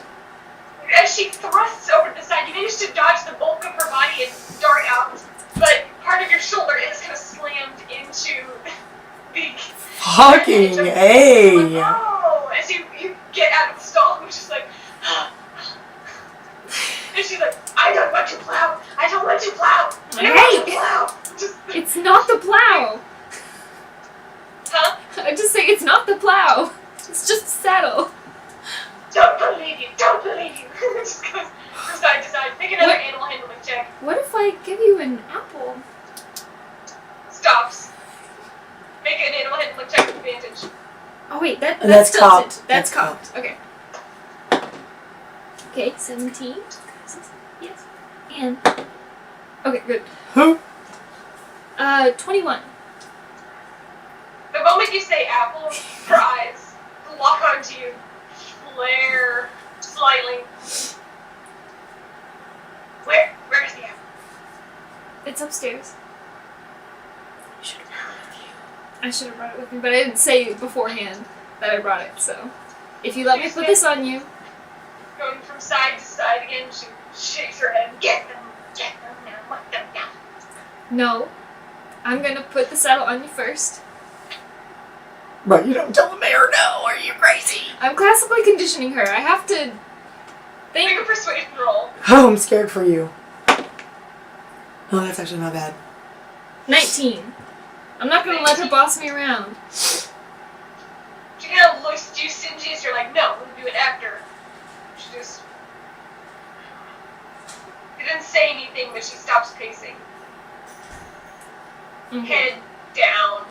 Speaker 2: As she thrusts over to the side, you manage to dodge the bulk of her body and dart out, but part of your shoulder is kind of slammed into the...
Speaker 3: Fucking A!
Speaker 2: Like, oh! As you get out of the stall, which is like... and she's like, I don't want to plow! I don't want to plow! I don't want to plow! Just,
Speaker 1: It's not the plow.
Speaker 2: huh?
Speaker 1: I just say it's not the plow. It's just a saddle.
Speaker 2: Don't believe you! Don't believe you! Just goes from side to side. Make another
Speaker 1: What?
Speaker 2: animal handling check.
Speaker 1: What if I give you an apple?
Speaker 2: Stops. Make an animal handling check with advantage.
Speaker 1: Oh wait, that's
Speaker 3: That's
Speaker 1: tilted.
Speaker 3: cocked.
Speaker 1: That's
Speaker 3: That's
Speaker 1: cocked. Okay. Okay, 17. Yes. And okay, good.
Speaker 3: Who?
Speaker 1: 21.
Speaker 2: The moment you say apple, her eyes lock onto you, flare slightly. Where's the apple?
Speaker 1: It's upstairs. I should have brought it with me, but I didn't say beforehand that I brought it, so. If you let me put this on you.
Speaker 2: Going from side to side again, she shakes her head. Get them now, let them now.
Speaker 1: No. I'm gonna put the saddle on you first.
Speaker 3: But you don't tell the mayor no, are you crazy?
Speaker 1: I'm classically conditioning her. I have to
Speaker 2: Make a
Speaker 1: think.
Speaker 2: persuasion roll.
Speaker 3: Oh, I'm scared for you. Oh, that's actually not bad.
Speaker 1: 19. I'm not gonna let her boss me around.
Speaker 2: She kind of looks at you stingy as you're like, no, we'll do it after. She just... She doesn't say anything, but she stops pacing.
Speaker 1: Okay.
Speaker 2: Head down.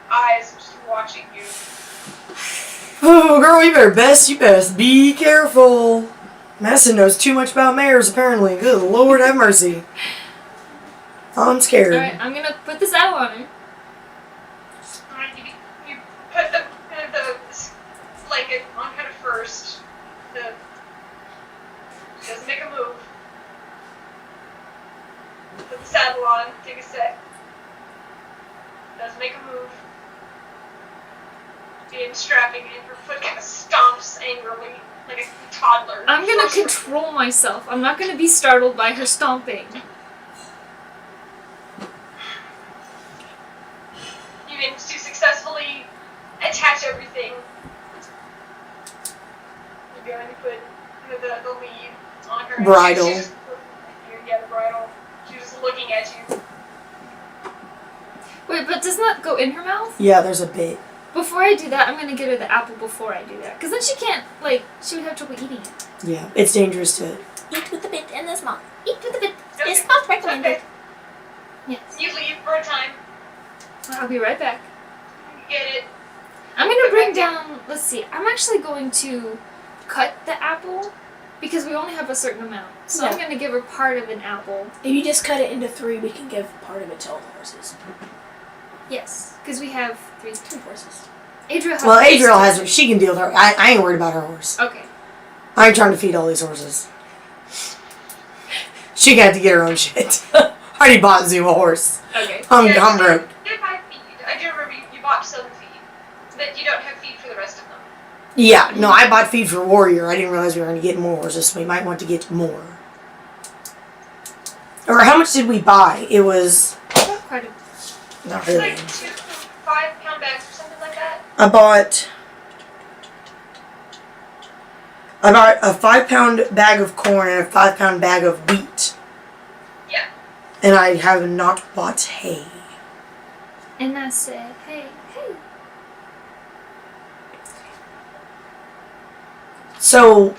Speaker 2: Eyes just watching you.
Speaker 3: Oh, girl, you best be careful. Madison knows too much about mayors, apparently. Good Lord have mercy. I'm scared.
Speaker 1: Alright, I'm gonna put the saddle on her.
Speaker 2: You put the blanket on her first. She doesn't make a move. Put the saddle on, take a sec. Doesn't make a move. Begin strapping in, her foot kind of stomps angrily, like a toddler.
Speaker 1: I'm gonna control myself. I'm not gonna be startled by her stomping.
Speaker 2: You manage to successfully attach everything. You're going to put the lead on her.
Speaker 3: Bridle.
Speaker 2: She's just looking at you. Yeah, the bridle. She's just looking at you.
Speaker 1: Wait, but doesn't that go in her mouth?
Speaker 3: Yeah, there's a bit.
Speaker 1: Before I do that, I'm gonna get her the apple before I do that. Because then she can't, like, she would have trouble eating it.
Speaker 3: Yeah, it's dangerous to...
Speaker 4: Eat with the bit and the small. Eat with the bit.
Speaker 2: Okay.
Speaker 4: It's not recommended.
Speaker 2: Okay.
Speaker 1: Yes.
Speaker 2: You leave for a time.
Speaker 1: I'll be right back.
Speaker 2: You get it.
Speaker 1: I'm gonna bring down, let's see, I'm actually going to cut the apple because we only have a certain amount. So I'm
Speaker 4: Yeah.
Speaker 1: gonna give her part of an apple.
Speaker 4: If you just cut it into 3, we can give part of it to all the horses.
Speaker 1: Yes, because we have 3
Speaker 4: horses.
Speaker 1: Adriel has
Speaker 3: Well,
Speaker 1: three
Speaker 3: Adriel
Speaker 1: horses.
Speaker 3: has... She can deal with her. I ain't worried about her horse.
Speaker 1: Okay.
Speaker 3: I ain't trying to feed all these horses. She got to get her own shit. I already bought Zoom a horse.
Speaker 1: Okay.
Speaker 3: I'm broke.
Speaker 2: If I feed, I do remember you bought some feed, but you don't have feed for the rest of them.
Speaker 3: Yeah, no, I bought feed for Warrior. I didn't realize we were going to get more horses, so we might want to get more. Or how much did we buy? It was...
Speaker 1: Quite a
Speaker 3: Not
Speaker 2: It's
Speaker 3: really.
Speaker 2: like 2 5-pound bags or something like that.
Speaker 3: I bought a 5-pound bag of corn and a 5-pound bag of wheat.
Speaker 2: Yeah.
Speaker 3: And I have not bought hay.
Speaker 1: And I said, hey.
Speaker 3: So,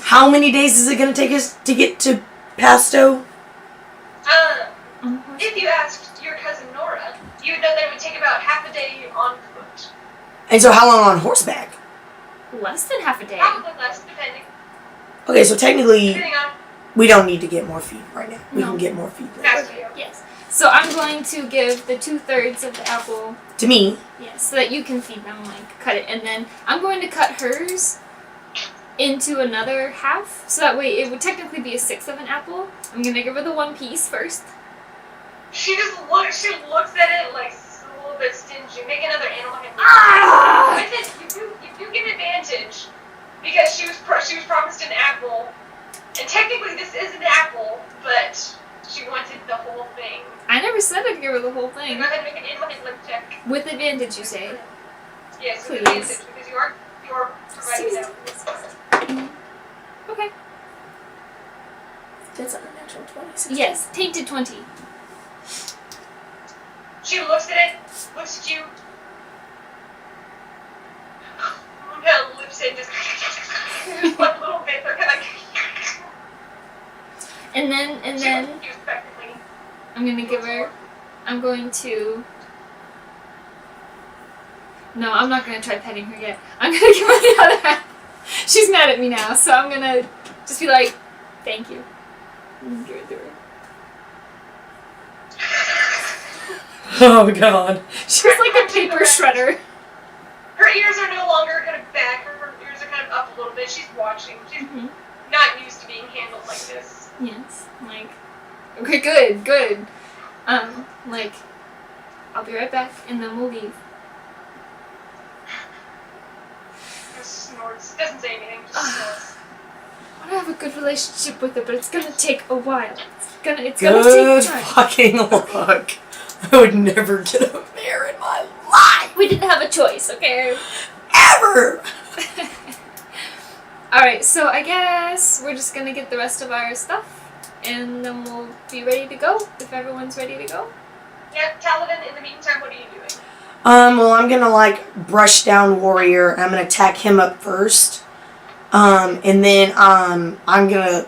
Speaker 3: how many days is it going to take us to get to Pathstow?
Speaker 2: If you asked your cousin Nora, you would know that it would take about half a day on foot.
Speaker 3: And so how long on horseback?
Speaker 1: Less than half a day.
Speaker 2: Probably less, depending.
Speaker 3: Okay, so technically,
Speaker 2: Depending on
Speaker 3: we don't need to get more feed right now. We
Speaker 1: No.
Speaker 3: can get more feed later.
Speaker 2: Pathstow.
Speaker 1: Yes. So I'm going to give the 2/3 of the apple,
Speaker 3: To me,
Speaker 1: yes, so that you can feed them, like, cut it. And then I'm going to cut hers into another half. So that way it would technically be a sixth of an apple. I'm gonna give her the one piece first.
Speaker 2: She looks at it like a little bit stingy. Make another animal handling.
Speaker 1: Ah!
Speaker 2: With it, you do get advantage because she was promised an apple, and technically this is an apple, but she wanted the whole thing.
Speaker 1: I never said I'd give her the whole
Speaker 2: So
Speaker 1: thing.
Speaker 2: go ahead and make an animal handling check.
Speaker 1: With advantage, you say?
Speaker 2: Yes, with
Speaker 1: Please.
Speaker 2: advantage because you are providing that.
Speaker 1: Okay.
Speaker 4: That's an unnatural 20.
Speaker 1: Yes, tainted 20.
Speaker 2: She looks at it, looks at you. Her lips in just one little bit. They're kind of like.
Speaker 1: And then
Speaker 2: She respectfully.
Speaker 1: I'm gonna give her. I'm going to. No, I'm not gonna try petting her yet. I'm gonna give her the other half. She's mad at me now, so I'm gonna just be like, thank you. And give it to her.
Speaker 3: Oh God.
Speaker 1: She's like a paper shredder.
Speaker 2: Her ears are no longer kind of back. Her ears are kind of up a little bit. She's watching. She's
Speaker 1: Mhm.
Speaker 2: not used to being handled like this.
Speaker 1: Yes. Like, okay, good. Like, I'll be right back, and then we'll leave.
Speaker 2: Just snorts. Doesn't say anything. Just snorts.
Speaker 1: I want to have a good relationship with her, but it's gonna take a while. It's gonna
Speaker 3: Good
Speaker 1: take time.
Speaker 3: fucking luck. I would never get a mare in my life.
Speaker 1: We didn't have a choice, okay?
Speaker 3: Ever.
Speaker 1: Alright, so I guess we're just gonna get the rest of our stuff, and then we'll be ready to go, if everyone's ready to go.
Speaker 2: Yeah, Talavin, in the meantime, what are you doing?
Speaker 3: Well, I'm gonna like brush down Warrior. And I'm gonna attack him up first. And then I'm gonna.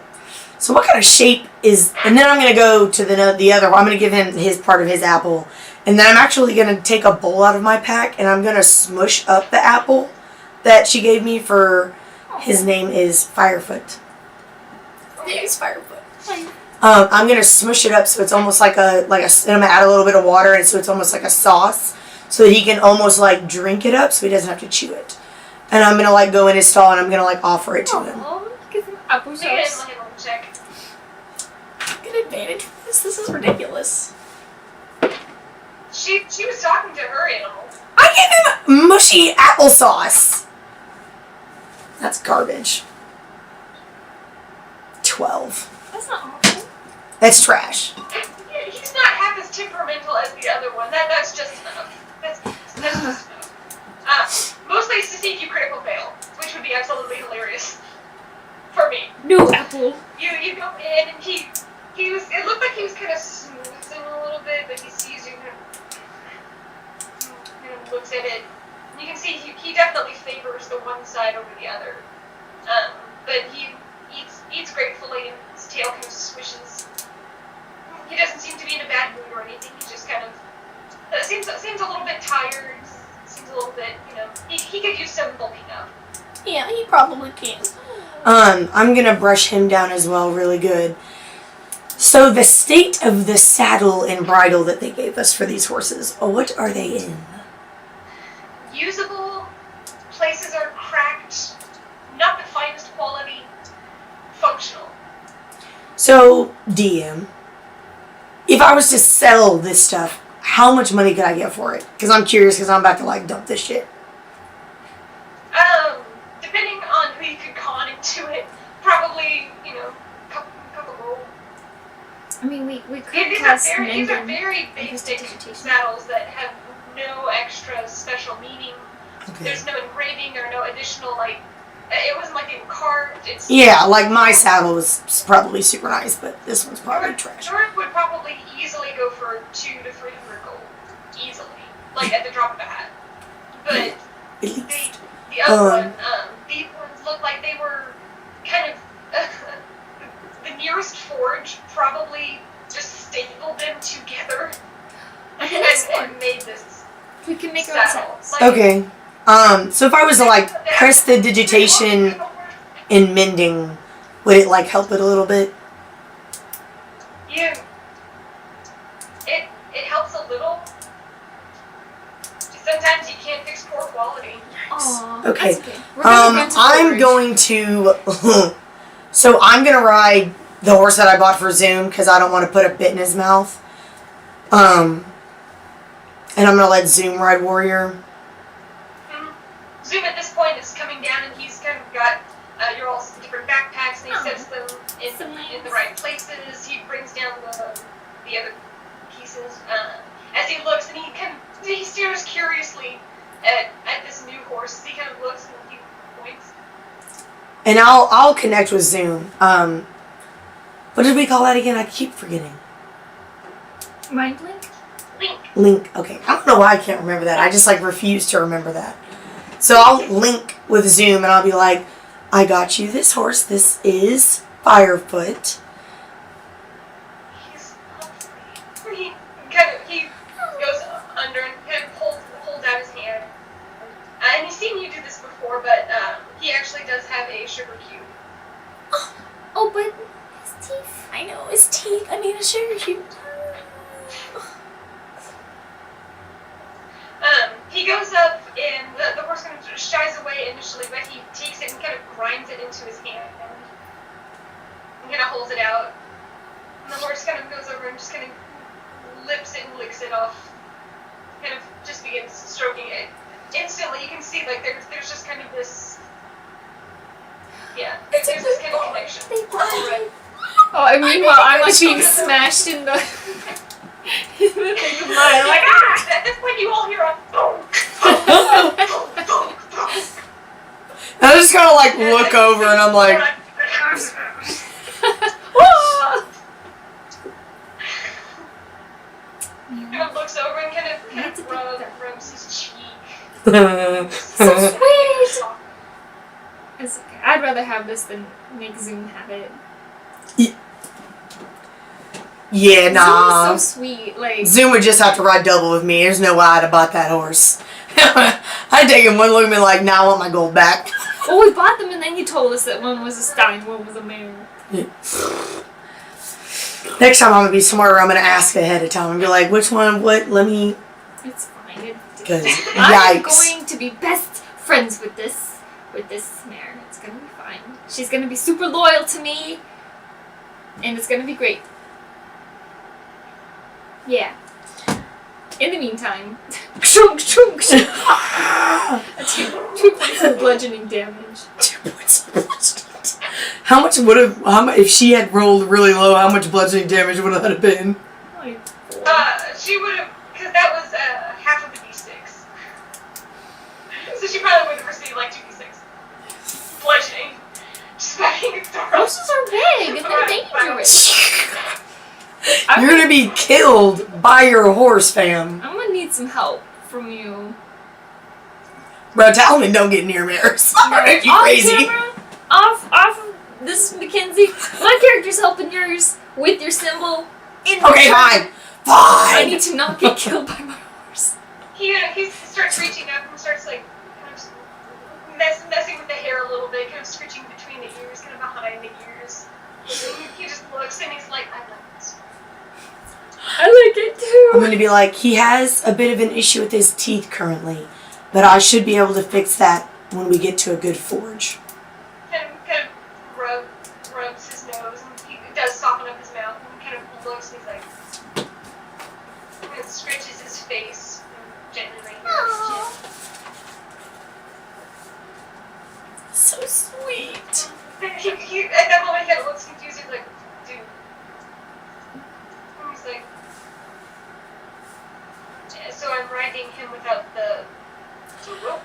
Speaker 3: So what kind of shape is? And then I'm gonna go to the other. I'm gonna give him his part of his apple, and then I'm actually gonna take a bowl out of my pack and I'm gonna smush up the apple that she gave me for. His name is Firefoot.
Speaker 4: His name is Firefoot.
Speaker 3: I'm gonna smush it up so it's almost like and I'm gonna add a little bit of water and so it's almost like a sauce, so that he can almost like drink it up so he doesn't have to chew it. And I'm gonna like go in his stall and I'm gonna like offer it to him.
Speaker 1: Oh, give him apple
Speaker 2: Make an
Speaker 1: sauce.
Speaker 2: animal handling check.
Speaker 4: Good advantage for this. This is ridiculous.
Speaker 2: She was talking to her animal.
Speaker 3: I gave him mushy applesauce. That's garbage. 12.
Speaker 1: That's not awful.
Speaker 3: That's trash.
Speaker 2: He's not half as temperamental as the other one. That's just enough. That's just enough. Mostly it's to see if you critical fail, which would be absolutely hilarious for me.
Speaker 1: No apple.
Speaker 2: You go in and he was. It looked like he was kind of snoozing a little bit, but he sees you and looks at it. You can see he definitely favors the one side over the other. But he eats gratefully and his tail kind of swishes. He doesn't seem to be in a bad mood or anything. He just kind of seems a little bit tired. Seems a little bit, he could use some bulking up.
Speaker 4: Yeah, he probably can.
Speaker 3: I'm gonna brush him down as well really good. So the state of the saddle and bridle that they gave us for these horses, what are they in?
Speaker 2: Usable, places are cracked, not the finest quality, functional.
Speaker 3: So, DM, if I was to sell this stuff, how much money could I get for it? Because I'm curious, because I'm about to like dump this shit.
Speaker 2: Depending on who you could con into it, probably, couple gold.
Speaker 1: I mean, we could
Speaker 2: These
Speaker 1: cast
Speaker 2: are
Speaker 1: Mending.
Speaker 2: very basic saddles that have no extra special meaning.
Speaker 3: Okay.
Speaker 2: There's no engraving or no additional, it wasn't like it carved. It's
Speaker 3: Yeah, like my saddle was probably super nice, but this one's probably trash.
Speaker 2: Nora would probably easily go for 200 to 300 gold. Easily. Like at the drop of a hat. But
Speaker 3: At least.
Speaker 2: the other these ones look like they were kind of the nearest forge probably just stapled them together and made this
Speaker 1: We can make our own
Speaker 2: saddle.
Speaker 1: saddles.
Speaker 3: Okay. So if I was to like press the digitation in mending, would it like help it a little bit?
Speaker 2: It helps a little. Sometimes you can't fix poor quality.
Speaker 1: Aw,
Speaker 3: Okay.
Speaker 1: That's okay. We're gonna rent a
Speaker 3: I'm
Speaker 1: forge.
Speaker 3: going to. So I'm gonna ride the horse that I bought for Zoom because I don't want to put a bit in his mouth. And I'm gonna let Zoom ride Warrior.
Speaker 2: Zoom at this point is coming down, and he's kind of got your all different backpacks, and he sets them in the right places. He brings down the other pieces as he looks, and he stares curiously at this new horse. He kind of looks and he points.
Speaker 3: And I'll connect with Zoom. What did we call that again? I keep forgetting.
Speaker 1: Mind link?
Speaker 3: Link. Okay. I don't know why I can't remember that. I just refuse to remember that. So I'll link with Zoom and I'll be like, I got you this horse. This is Firefoot.
Speaker 2: He's lovely. He goes under and kind of holds out his hand. And he's seen you do this before, but he actually does have a sugar cube.
Speaker 1: Oh, but his teeth.
Speaker 4: I know, his teeth. I mean, a sugar cube.
Speaker 2: He goes up, and the horse kind of shies away initially, but he takes it and kind of grinds it into his hand and kind of holds it out. And the horse kind of goes over and just kind of lips it and licks it off. Kind of just begins stroking it. Instantly, you can see there's just kind of this. Yeah, there's this kind of connection. Right.
Speaker 1: Oh, and meanwhile, I'm being smashed in the. in the thing of mine. I'm like, ah!
Speaker 2: At this point, you all hear a.
Speaker 3: I just kind of look over and I'm like,
Speaker 2: Kind of looks over and kind of rubs his cheek.
Speaker 1: So sweet! It's okay. I'd rather have this than make Zoom have it.
Speaker 3: yeah, nah.
Speaker 1: Zoom is so sweet.
Speaker 3: Zoom would just have to ride double with me. There's no way I'd have bought that horse. I'd take him one look at me like, now I want my gold back.
Speaker 1: Well, we bought them and then you told us that one was a stein, one was a mare.
Speaker 3: Yeah. Next time I'm going to be smart, I'm going to ask ahead of time and be like, which one, what, let me...
Speaker 1: It's fine.
Speaker 3: Because,
Speaker 1: I'm
Speaker 3: yikes.
Speaker 1: going to be best friends with this mare. It's going to be fine. She's going to be super loyal to me. And it's going to be great. Yeah. In the meantime, 2 points of bludgeoning damage.
Speaker 3: 2 points of bludgeoning. How much if she had rolled really low, how much bludgeoning damage would that have been?
Speaker 1: Like 4.
Speaker 2: She would have, because that was half of the d6. So she probably would have received 2d6. Bludgeoning. Just by being thrown.
Speaker 1: Horses are big and they're dangerous.
Speaker 3: You're going to be killed by your horse, fam.
Speaker 1: I'm going to need some help from you.
Speaker 3: Bro, Talavin don't get near mares. Are you crazy?
Speaker 1: Camera, off. This is Mackenzie. My character's helping yours with your symbol.
Speaker 3: Okay, fine.
Speaker 1: I need to not get killed by my horse.
Speaker 2: He starts reaching up and starts kind of messing with the hair a little bit, kind of scratching between the ears, kind of behind the ears. He just looks and he's like, I like this.
Speaker 1: I like it too.
Speaker 3: I'm going to be like, he has a bit of an issue with his teeth currently, but I should be able to fix that when we get to a good forge.
Speaker 2: Kind of rubs his nose, and he does soften up his mouth, and kind of looks, and he's like, and scratches his face, and gently laying on his chin.
Speaker 3: So sweet.
Speaker 2: He at that moment, he kind of looks confused, he's like, dude. And he's like, yeah, so I'm riding him without the rope.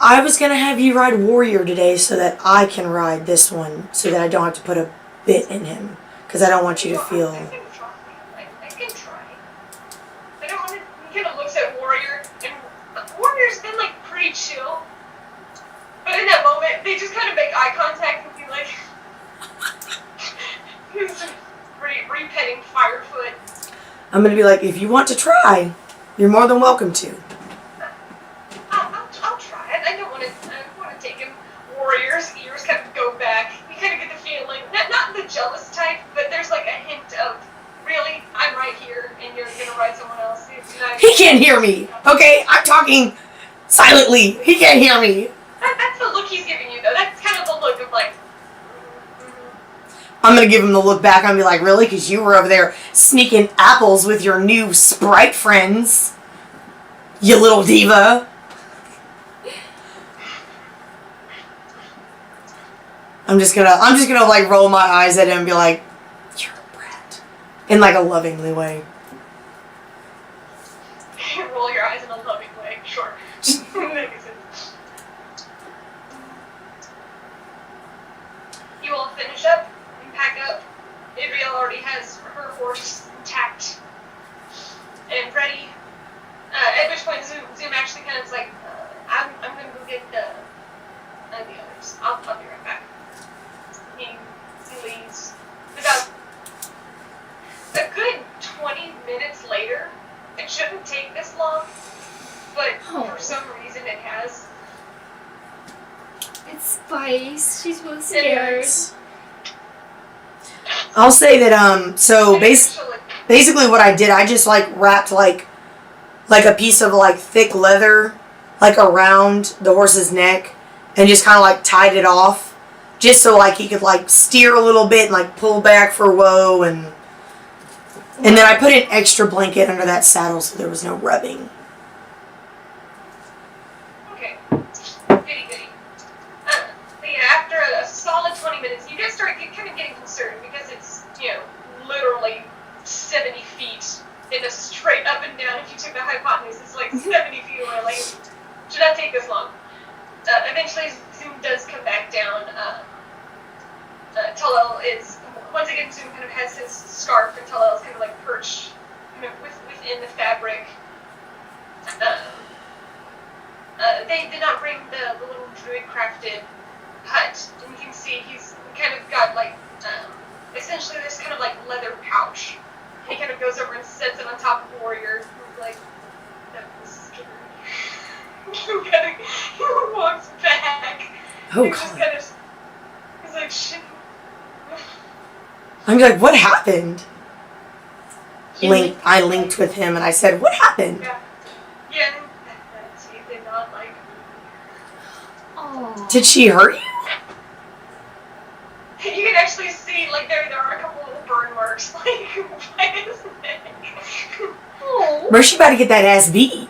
Speaker 3: I was gonna have you ride Warrior today so that I can ride this one, so that I don't have to put a bit in him, because I don't want you to feel...
Speaker 2: I can try. I don't want to... He kind of looks at Warrior, and Warrior's been, pretty chill. But in that moment, they just kind of make eye contact and be like... He's re-petting Firefoot.
Speaker 3: I'm gonna be like, if you want to try, you're more than welcome to.
Speaker 2: I'll try. I don't want to take him. Warrior's ears kind of go back. You kind of get the feeling, not the jealous type, but there's a hint of, really, I'm right here, and you're gonna ride someone else.
Speaker 3: He can't hear me. Okay, I'm talking silently. He can't hear me.
Speaker 2: That's the look he's giving you, though. That's kind of the look of like.
Speaker 3: I'm gonna give him the look back and be like, really? Because you were over there sneaking apples with your new sprite friends. You little diva. I'm just gonna like roll my eyes at him and be like, you're a brat. In like a lovingly way.
Speaker 2: Roll your eyes in a loving way. Sure. That makes sense. You all finish up and pack up. Adriel already has her horse tacked and ready. At which point Zoom actually kind of is like, I'm gonna go get the others. I'll be right back. He leaves. About a good 20 minutes later, it shouldn't take this long, but for some reason it has.
Speaker 1: It's Spice. She's really scared.
Speaker 3: I'll say that so basically what I did, I just like wrapped like a piece of like thick leather like around the horse's neck and just kind of like tied it off just so like he could like steer a little bit and like pull back for whoa, and then I put an extra blanket under that saddle so there was no rubbing.
Speaker 2: Okay. Goody. But yeah, after a solid 20 minutes, you guys start kind of getting concerned because it's, literally 70 feet in a straight up and down. If you took the hypotenuse, it's like 70 feet away. Like, should not take this long. Eventually, Zoom does come back down. Tal'el is, once again, Zoom kind of has his scarf, and Tal'el is kind of like perched within the fabric. They did not bring the little druid-crafted hut, and you can see he's kind of got like, essentially this kind of like leather pouch. And he kind of goes over and sets it on top of Warrior, who's like, that was scary. He walks back.
Speaker 3: Oh,
Speaker 2: he's just kind of, he's like, shit.
Speaker 3: I'm like, what happened? I linked with him and I said, what happened?
Speaker 2: Yeah, he did not like.
Speaker 1: Oh.
Speaker 3: Did she hurt you?
Speaker 2: You can actually see, like, there are a couple little burn marks, like, by his neck.
Speaker 1: Oh.
Speaker 3: Bro, she about to get that ass beat.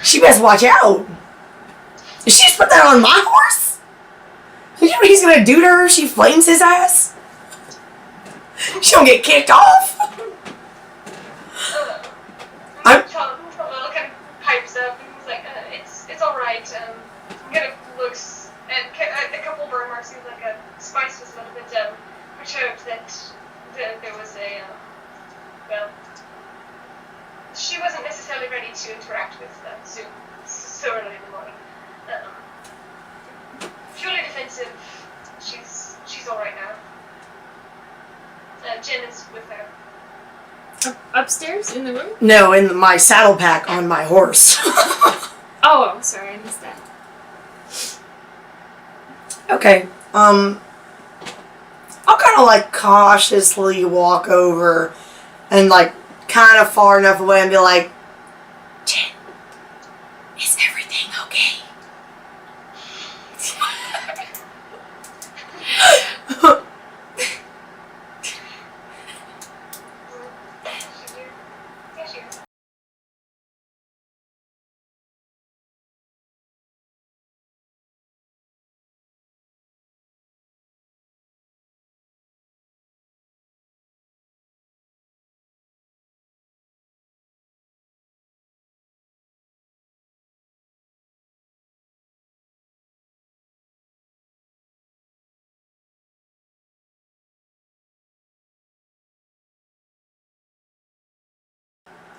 Speaker 3: She best watch out. Did she just put that on my horse? You know what he's gonna do to her if she flames his ass? She gonna get kicked off.
Speaker 2: Tal'el kind of pipes up and he's like, it's alright. He kind of looks at a couple burn marks. He's like, Spice was a little bit perturbed that there was a, well, she wasn't necessarily ready to interact with Zoom so early in the morning. Purely defensive. She's alright now. Jen is with her.
Speaker 1: Upstairs in the room?
Speaker 3: No, in my saddle pack on my horse.
Speaker 1: Oh, sorry, I missed that.
Speaker 3: Okay. I'll kind of like cautiously walk over and like kind of far enough away and be like, Jen, is everything okay?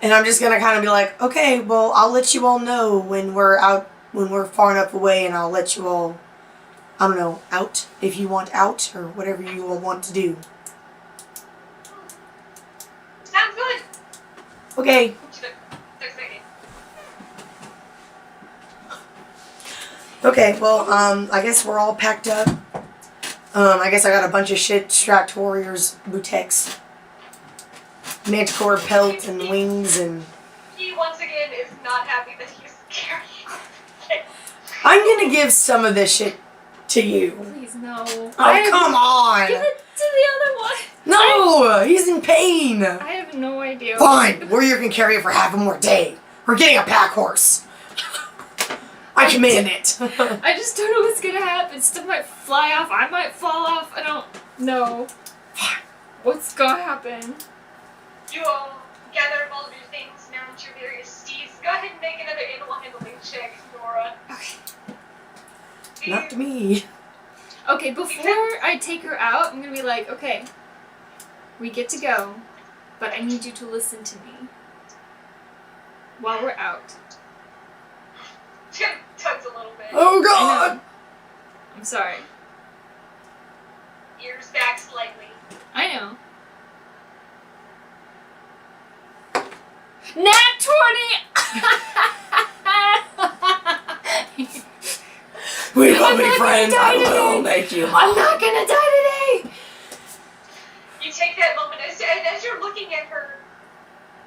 Speaker 3: And I'm just gonna kind of be like, okay, well, I'll let you all know when we're far enough away, and I'll let you all, I don't know, out if you want out, or whatever you all want to do.
Speaker 2: Sounds good.
Speaker 3: Okay. Okay, well, I guess we're all packed up. I guess I got a bunch of shit strapped to Warrior's Butex. Manticore pelt and wings and...
Speaker 2: He once again is not happy
Speaker 3: I'm gonna give some of this shit to you.
Speaker 1: Please, no.
Speaker 3: Oh, come on!
Speaker 1: Give it to the other one.
Speaker 3: No! He's in pain!
Speaker 1: I have no idea.
Speaker 3: Fine! Warrior can carry it for half a more day. We're getting a pack horse. I command it.
Speaker 1: I just don't know what's gonna happen. Stuff might fly off. I might fall off. I don't know. What's gonna happen?
Speaker 2: You all gather up all of your things, mount your various steeds. Go ahead and make another animal handling check, Nora.
Speaker 1: Okay.
Speaker 3: Not to me.
Speaker 1: Okay, before I take her out, I'm gonna be like, okay, we get to go, but I need you to listen to me while we're out.
Speaker 2: She kind of tugs a little bit.
Speaker 3: Oh
Speaker 1: I
Speaker 3: god!
Speaker 1: know. I'm sorry.
Speaker 2: Ears back slightly.
Speaker 1: I know. Nat 20!
Speaker 3: We will
Speaker 1: I'm
Speaker 3: be
Speaker 1: not gonna
Speaker 3: friends.
Speaker 1: die
Speaker 3: I will
Speaker 1: today.
Speaker 3: make you
Speaker 1: I'm
Speaker 3: mine.
Speaker 1: not gonna die today!
Speaker 2: You take that moment as you're looking at her.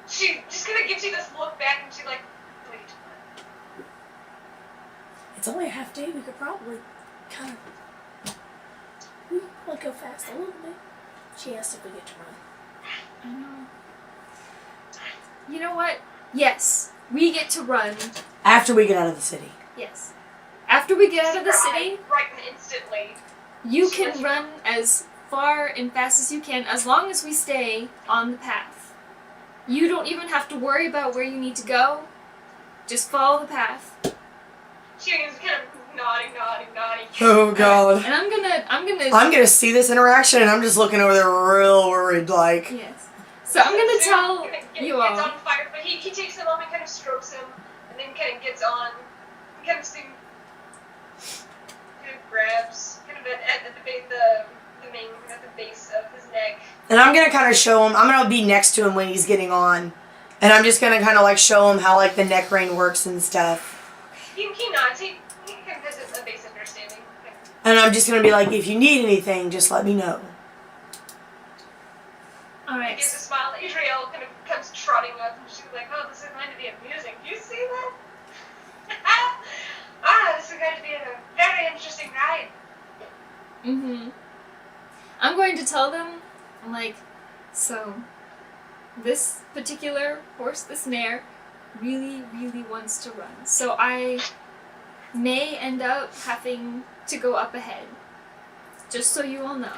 Speaker 2: She just kind of gives you this look back, and she's like, "Wait."
Speaker 4: It's only a half day. We could probably kind of go fast a little bit. She asked if we get to run.
Speaker 1: I know. You know what? Yes, we get to run.
Speaker 3: After we get out of the city.
Speaker 1: Yes. After we get out of the city,
Speaker 2: Brighten instantly.
Speaker 1: you can run as far and fast as you can as long as we stay on the path. You don't even have to worry about where you need to go. Just follow the path.
Speaker 2: She is kind of nodding.
Speaker 3: Oh god.
Speaker 1: And I'm gonna
Speaker 3: I'm gonna see this interaction and I'm just looking over there real worried like.
Speaker 1: Yes. So I'm gonna tell you
Speaker 2: Gets
Speaker 1: all.
Speaker 2: on fire, but he takes a moment, kind of strokes him, and then kind of gets on, kind of grabs, kind of at the base of his neck.
Speaker 3: And I'm gonna kind of show him, I'm gonna be next to him when he's getting on. And I'm just gonna kind of like show him how like the neck rein works and stuff.
Speaker 2: He nods, he kind of has a base understanding.
Speaker 3: And I'm just gonna be like, if you need anything, just let me know.
Speaker 2: He
Speaker 1: Alright.
Speaker 2: gives a smile. Adriel kind of comes trotting up, and she's like, "Oh, this is going to be amusing. Do you see that? This is going to be a very interesting ride."
Speaker 1: Mm-hmm. I'm going to tell them, I'm like, so, this particular horse, this mare, really, really wants to run. So I may end up having to go up ahead. Just so you all know.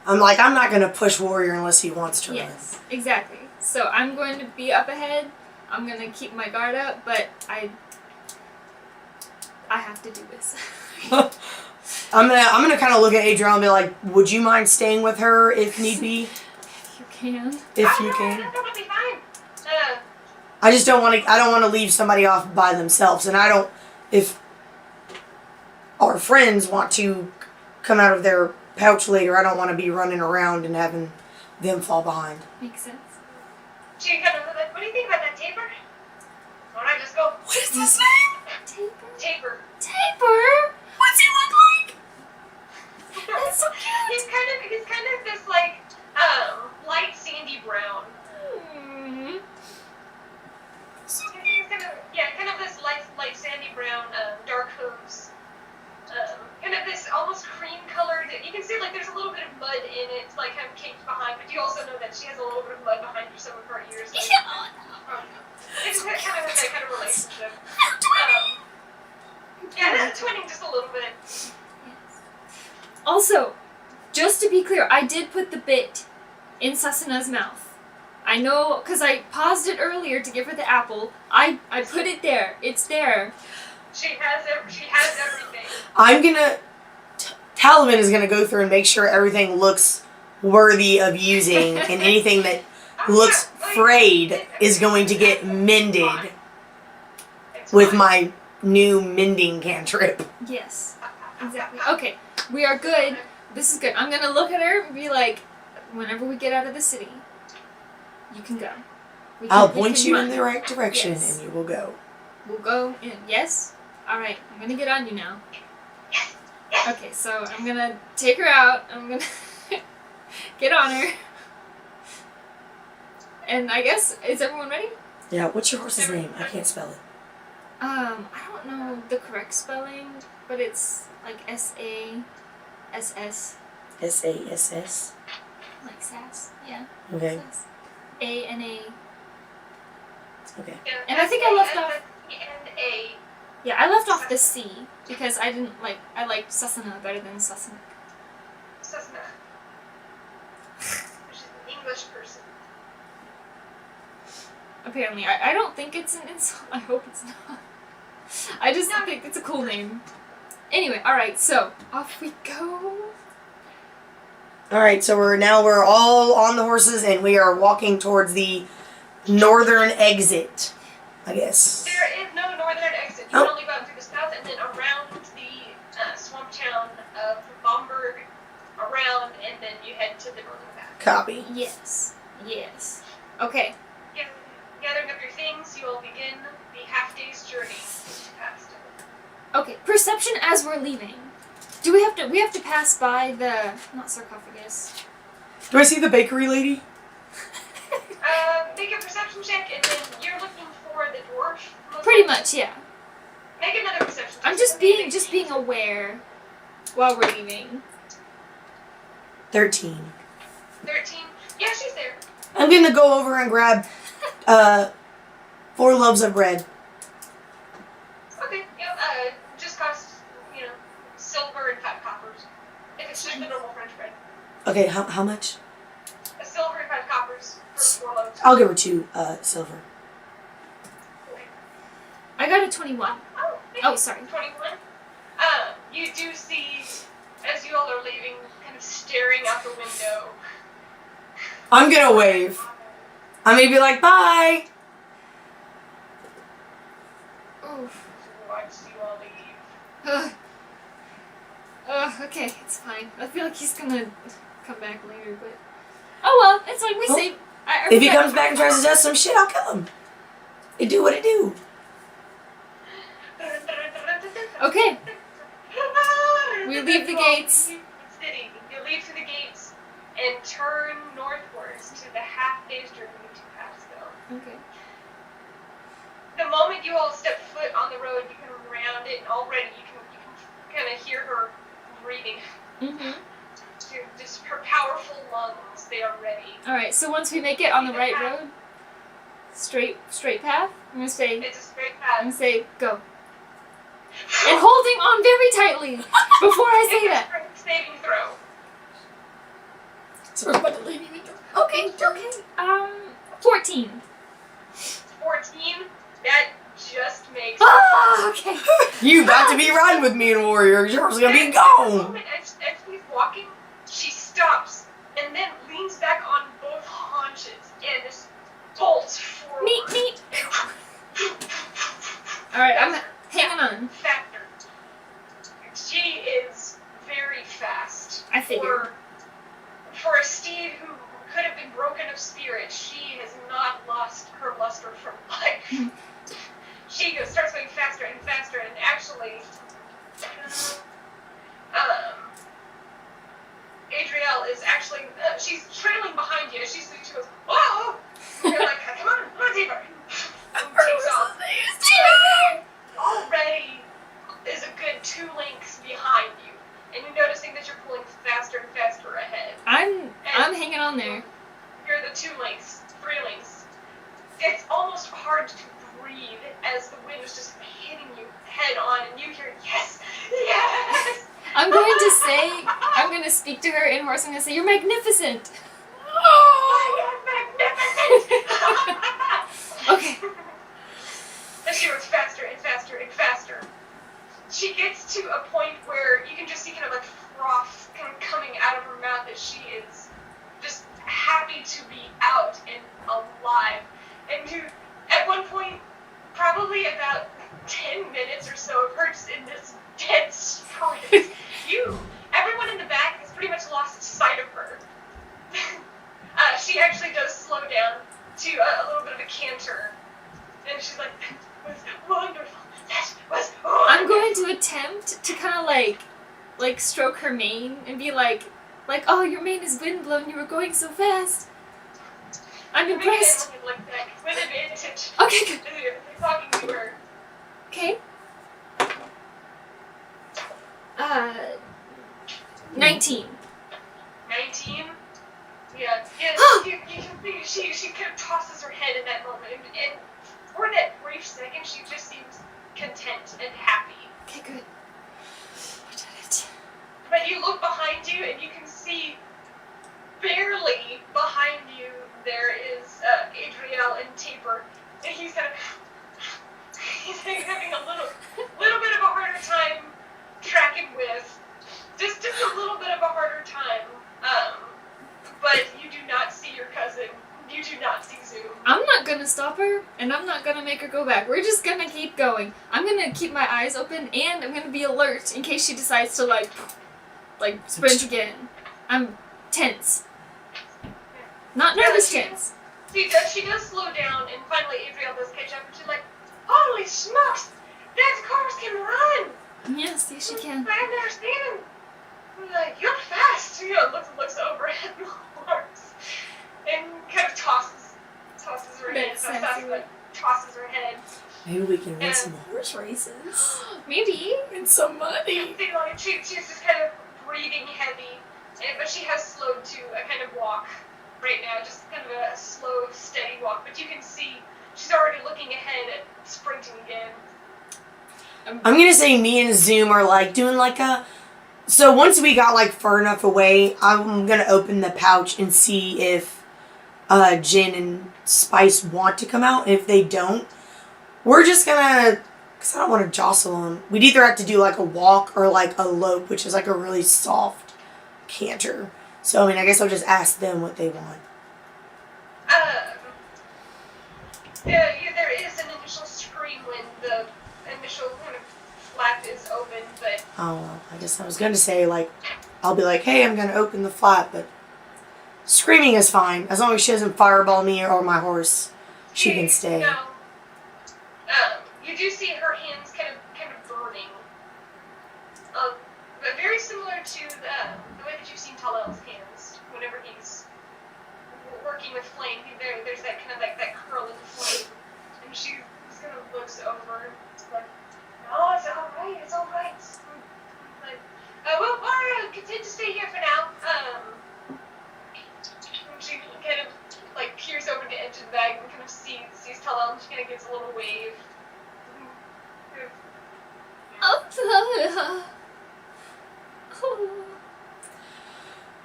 Speaker 3: I'm like, I'm not gonna push Warrior unless he wants to
Speaker 1: Yes, exactly. So I'm going to be up ahead. I'm going to keep my guard up, but I have to do this.
Speaker 3: run. I'm gonna kind of look at Adriel and be like, would you mind staying with her if need be?
Speaker 1: If you can.
Speaker 3: If you can.
Speaker 2: That would be fine.
Speaker 3: I just don't want to. I don't want to leave somebody off by themselves, and I don't. If our friends want to come out of their pouch later, I don't want to be running around and having them fall behind.
Speaker 1: Makes sense.
Speaker 2: She kind of like, "What do you think about that taper?" Why don't I just go?
Speaker 3: What is his name?
Speaker 1: Taper?
Speaker 2: Taper.
Speaker 1: Taper?
Speaker 3: What's he look like?
Speaker 1: That's so cute.
Speaker 2: He's kind of this like light sandy brown.
Speaker 1: Hmm.
Speaker 2: He's kind of this light sandy brown, dark hooves. Kind of this almost cream colored. You can see like there's a little bit of mud in it, like kind of caked behind. But you also know that she has a little bit of mud behind some of her ears. Like, it's kind of that kind of relationship. That's twinning just a little bit.
Speaker 1: Yes. Also, just to be clear, I did put the bit in Sasana's mouth. I know, because I paused it earlier to give her the apple. I put it there. It's there.
Speaker 2: She has everything.
Speaker 3: I'm gonna. Talavin is gonna go through and make sure everything looks worthy of using, and anything that looks frayed is going to get mended
Speaker 2: It's
Speaker 3: with
Speaker 2: fine.
Speaker 3: my new mending cantrip.
Speaker 1: Yes. Exactly. Okay, we are good. This is good. I'm gonna look at her and be like, whenever we get out of the city, you can go. We
Speaker 3: I'll
Speaker 1: we
Speaker 3: point
Speaker 1: can
Speaker 3: you
Speaker 1: run.
Speaker 3: in the right direction,
Speaker 1: Yes.
Speaker 3: and you will go.
Speaker 1: We'll go in. Yes? Alright, I'm gonna get on you now. Okay, so I'm gonna take her out. I'm gonna get on her. And I guess, is everyone ready?
Speaker 3: Yeah. What's your horse's name? I can't spell it.
Speaker 1: I don't know the correct spelling, but it's like S-A-S-S.
Speaker 3: S-A-S-S.
Speaker 1: Like sass, yeah.
Speaker 3: Okay.
Speaker 1: Sass. A-N-A.
Speaker 3: Okay.
Speaker 2: Yeah,
Speaker 1: And I think I left off.
Speaker 2: S-A-N-A.
Speaker 1: Yeah, I left off the C because I liked Sasana better than Sasana.
Speaker 2: Cessna. Which is an English person.
Speaker 1: Apparently, I don't think it's an insult. I hope it's not. I just think it's a cool name. Anyway, alright, so off we go.
Speaker 3: Alright, so we're all on the horses and we are walking towards the northern exit, I guess.
Speaker 2: There is no northern exit. You can only go out through the south and then around the swamp town of Bomberg, around, and then you head to the northern path.
Speaker 3: Copy.
Speaker 1: Yes. Okay.
Speaker 2: Gathering up your things, you will begin the half-day's journey to Pathstow.
Speaker 1: Okay, perception as we're leaving. Do we have to pass by the, not sarcophagus.
Speaker 3: Do I see the bakery lady?
Speaker 2: Make a perception check, and then you're looking for the dwarf.
Speaker 1: Pretty much, yeah.
Speaker 2: Make another perception check.
Speaker 1: I'm just being aware while we're leaving.
Speaker 3: 13.
Speaker 2: 13. Yeah, she's there.
Speaker 3: I'm gonna go over and grab 4 loaves of bread.
Speaker 2: Okay. Yep. Just costs silver and 5 coppers. If it's just the normal French bread.
Speaker 3: Okay, how much?
Speaker 2: A silver and 5 coppers for 4 loaves.
Speaker 3: I'll give her 2 silver.
Speaker 2: Okay.
Speaker 1: I got a 21. Oh, sorry.
Speaker 2: 21. You do see, as you all are leaving, kind of staring out the window.
Speaker 3: I'm gonna wave. I'm gonna be like, bye!
Speaker 1: Oof.
Speaker 2: Watch you all leave.
Speaker 1: Okay, it's fine. I feel like he's gonna come back later, but... Oh well, it's like we saved...
Speaker 3: If he comes back and tries to do some shit, I'll kill him. It do what it do.
Speaker 1: Okay. We leave the gates.
Speaker 2: You leave to the gates and turn northwards to the half-day's journey to Pathstow.
Speaker 1: Okay.
Speaker 2: The moment you all step foot on the road, you can round it, and already you can kind of hear her breathing.
Speaker 1: Mm-hmm.
Speaker 2: Just her powerful lungs, they are ready.
Speaker 1: Alright, so once we make it on the right road, straight path, I'm gonna say,
Speaker 2: It's a straight
Speaker 1: I'm
Speaker 2: path.
Speaker 1: gonna say, go. And holding on very tightly before I say that.
Speaker 2: It's a strength saving throw.
Speaker 3: So we're about to leave you.
Speaker 1: Okay. 14.
Speaker 2: 14. That just makes.
Speaker 1: Ah, okay.
Speaker 3: You about to be riding with me in Warrior. Yours gonna be
Speaker 2: At
Speaker 3: gone.
Speaker 2: the moment, as she's walking, she stops and then leans back on both haunches and just bolts forward.
Speaker 1: Meet. Alright, I'm hanging on.
Speaker 2: Factor. She is very fast.
Speaker 1: I figured.
Speaker 2: For a steed who could have been broken of spirit, she has not lost her luster for life. She starts going faster and faster, and actually, Adriel is actually, she's trailing behind you. She goes, whoa! And you're like, come on, deeper. And takes off. Already is a good 2 lengths behind you, and you're noticing that you're pulling faster and faster ahead.
Speaker 1: I'm hanging on there.
Speaker 2: You're the 2 lengths, 3 lengths. It's almost hard to breathe as the wind is just hitting you head on, and you hear yes.
Speaker 1: I'm going to speak to her in horse. I'm going to say, you're magnificent. Okay.
Speaker 2: And she goes faster and faster and faster. She gets to a point where you can just see kind of like froth kind of coming out of her mouth as she is just happy to be out and alive. And at one point, probably about 10 minutes or so of her just in this dead sprint, everyone in the back has pretty much lost sight of her. She actually does slow down to a little bit of a canter. And she's like, that was wonderful. That was wonderful.
Speaker 1: I'm going to attempt to kind of like stroke her mane and be like, oh, your mane is windblown. You were going so fast. I'm impressed.
Speaker 2: Like that with advantage.
Speaker 1: Okay, good.
Speaker 2: You're talking to her.
Speaker 1: Okay. 19.
Speaker 2: 19? Yeah. You can see she kind of tosses her head in that moment, and for that brief second, she just seems content and happy.
Speaker 1: Okay, good. I did it.
Speaker 2: But you look behind you, and you can see barely behind you there is Adriel and Taper, and he's having a little bit of a harder time tracking with. Just a little bit of a harder time. But you do not see your cousin. You do not see Zoom.
Speaker 1: I'm not gonna stop her, and I'm not gonna make her go back. We're just gonna keep going. I'm gonna keep my eyes open, and I'm gonna be alert in case she decides to, like sprint again. I'm tense. Not nervous tense.
Speaker 2: She does slow down, and finally Adriel does catch up, and she's like, holy smokes! That cars can run!
Speaker 1: Yes, she can.
Speaker 2: I understand. I'm like, you're fast! Looks over at Lars, and kind of tosses her head. So fast, but tosses her head.
Speaker 3: Maybe we can win some
Speaker 4: Horse races.
Speaker 1: Maybe.
Speaker 4: And some money.
Speaker 2: She's just kind of breathing heavy, but she has slowed to a kind of walk right now, just kind of a slow, steady walk. But you can see she's already looking ahead at sprinting again.
Speaker 3: I'm gonna say me and Zoom are like doing like a. So once we got like far enough away, I'm gonna open the pouch and see if Jin and Spice want to come out. If they don't, we're just gonna. Cause I don't want to jostle them. We'd either have to do like a walk or like a lope, which is like a really soft canter. So I mean, I guess I'll just ask them what they want.
Speaker 2: There is an initial scream when the initial kind of flap is open, but...
Speaker 3: Oh, well, I guess I was going to say, like, I'll be like, hey, I'm going to open the flap, but screaming is fine. As long as she doesn't fireball me or my horse, she can stay.
Speaker 2: No. You do see her hands kind of burning. But very similar to the way that you've seen Tal'el's hands whenever he's working with flame. There's that kind of like that curling flame, and she just kind of looks over. Like, no, it's all right. It's all right. Like, well, we're content to stay here for now. And she kind of like peers over to enter the bag and kind of sees Tal'el, and she kind of gives a little wave.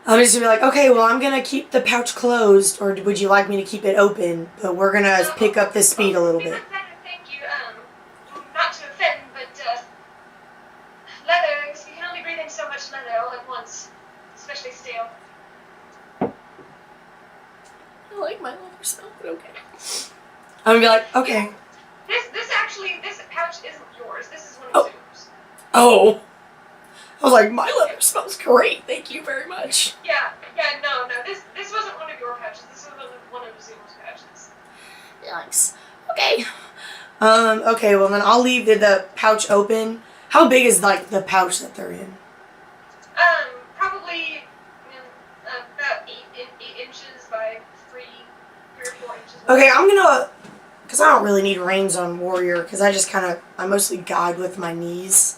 Speaker 3: I'm just gonna be like, okay, well, I'm gonna keep the pouch closed, or would you like me to keep it open? But we're gonna pick up the speed a little bit.
Speaker 2: Thank you. Not to offend, but leather, you can only breathe in so much leather all at once, especially steel.
Speaker 4: I like my leather smell, but okay.
Speaker 3: I'm gonna be like, okay.
Speaker 2: This pouch isn't yours. This is one of Zoom's.
Speaker 3: Oh. I was like, my leather smells great. Thank you very much.
Speaker 2: Yeah, no. This wasn't one of your pouches. This was one of Zoom's pouches.
Speaker 4: Yikes.
Speaker 3: Okay. Okay, well then I'll leave the pouch open. How big is like the pouch that they're in?
Speaker 2: Probably about 8 inches by 3 or 4 inches.
Speaker 3: Okay, I'm gonna, because I don't really need reins on Warrior, because I mostly guide with my knees.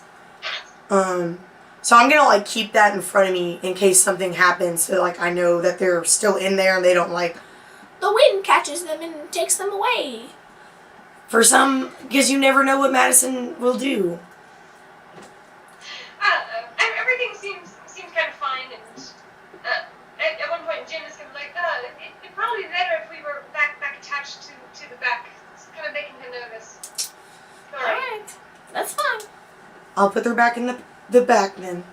Speaker 3: So I'm gonna like keep that in front of me in case something happens, so like I know that they're still in there and they don't like.
Speaker 4: The wind catches them and takes them away.
Speaker 3: For some, because you never know what Madison will do.
Speaker 2: Everything seems kind of fine, and at one point Jim is kind of like, it'd probably be better if we were back attached to the back. It's kind of making him nervous.
Speaker 4: Alright. That's fine.
Speaker 3: I'll put her back in the back then.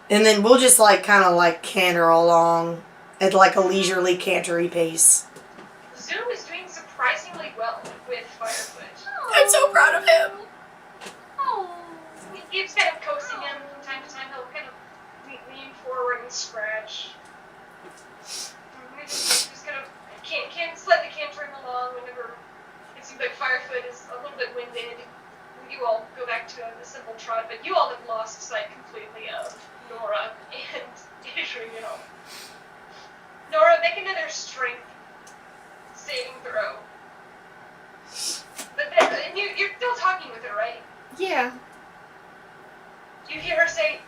Speaker 3: And then we'll just like kind of like canter along at like a leisurely cantery pace.
Speaker 2: Zoom is doing surprisingly well with Firefoot.
Speaker 4: I'm so proud of him.
Speaker 2: He keeps kind of coaxing him from time to time. He'll kind of lean forward and scratch. Just kind of can slightly cantering along whenever it seems like Firefoot is a little bit winded. You all go back to a simple trot, but you all have lost sight completely of Nora and Adriel. Nora, make another strength saving throw. But then, and you're still talking talking with her, right?
Speaker 1: Yeah.
Speaker 2: You hear her say,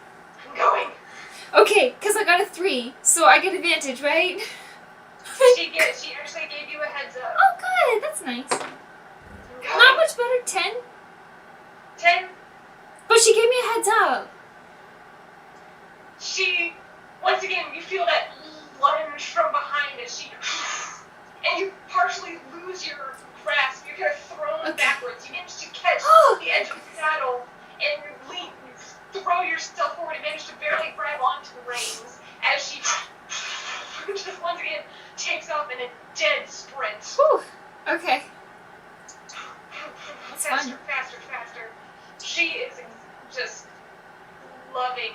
Speaker 2: "I'm going."
Speaker 1: Okay, because I got a 3, so I get advantage, right?
Speaker 2: She actually gave you a heads up.
Speaker 1: Oh, good. That's nice.
Speaker 2: I'm
Speaker 1: Not
Speaker 2: going.
Speaker 1: much better. 10.
Speaker 2: 10.
Speaker 1: But she gave me a heads up.
Speaker 2: She, once again, you feel that lunge from behind as she, and you partially lose your grasp. You're kind of thrown backwards. You manage to catch the edge of the saddle, and you throw yourself forward and manage to barely grab onto the reins as she just once again takes off in a dead sprint.
Speaker 1: Whew. Okay. That's
Speaker 2: Faster,
Speaker 1: fun.
Speaker 2: faster, faster. She is just loving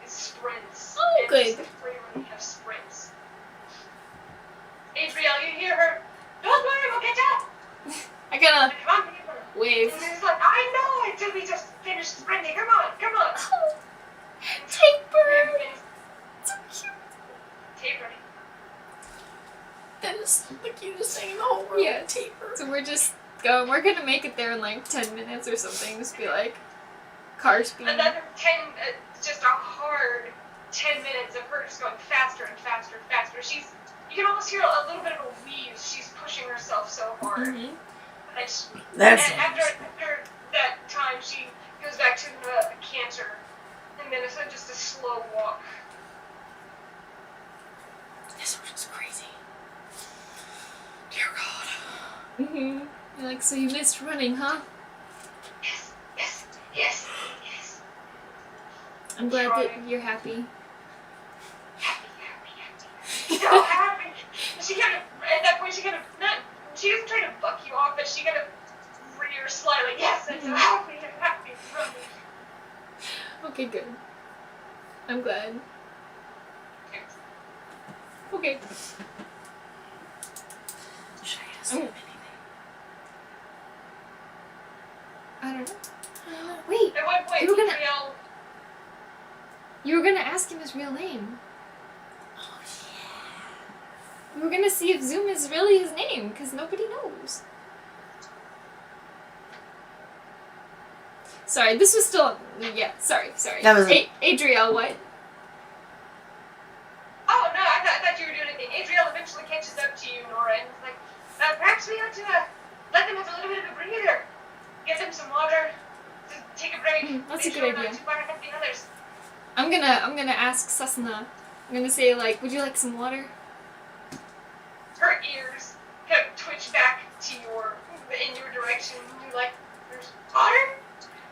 Speaker 2: sprints.
Speaker 1: Oh,
Speaker 2: and
Speaker 1: good.
Speaker 2: just the freedom of sprints. Adriel, you hear her. Don't worry, we'll get up.
Speaker 1: I gotta
Speaker 2: Come on, people.
Speaker 1: wave.
Speaker 2: And she's like, I know it till we just finished sprinting. Come on, come on.
Speaker 1: Oh, Taper. So cute.
Speaker 2: Taper.
Speaker 4: That is the cutest thing in the whole world.
Speaker 1: Yeah.
Speaker 4: Taper.
Speaker 1: So we're just going. We're gonna make it there in like 10 minutes or something. Just be like car speed.
Speaker 2: Another 10, just a hard 10 minutes of her just going faster and faster and faster. You can almost hear a little bit of a wheeze. She's pushing herself so hard.
Speaker 1: Mm-hmm.
Speaker 2: And after that time, she goes back to the canter, and then it's just a slow walk.
Speaker 4: This was just crazy. Dear God.
Speaker 1: Mm-hmm. You're like, so you missed running, huh?
Speaker 2: Yes, yes, yes, yes.
Speaker 1: I'm glad that you're happy.
Speaker 2: Happy. So happy. She kind of, at that point, she doesn't try to buck you off, but she kind of rears slightly. Yes, I'm so happy, I'm happy.
Speaker 1: Okay, good. I'm glad. Okay.
Speaker 4: Should I ask him anything?
Speaker 1: I don't know. Wait,
Speaker 2: At one point,
Speaker 1: You were gonna-
Speaker 2: Adriel,
Speaker 1: you were gonna ask him his real name.
Speaker 4: Oh, yeah.
Speaker 1: We were gonna see if Zoom is really his name, because nobody knows. Sorry, this was still... Yeah, sorry.
Speaker 3: That was
Speaker 1: Adriel, what?
Speaker 2: oh no, I thought you were doing anything. Adriel eventually catches up to you, Nora, and is like, perhaps we ought to let them have a little bit of a breather. Get them some water, to take a break.
Speaker 1: That's
Speaker 2: make
Speaker 1: a good
Speaker 2: sure we're
Speaker 1: idea.
Speaker 2: not too far ahead of the others.
Speaker 1: I'm gonna ask Susana. I'm gonna say, like, would you like some water?
Speaker 2: Her ears kind of twitch back to in your direction. You're like, there's water?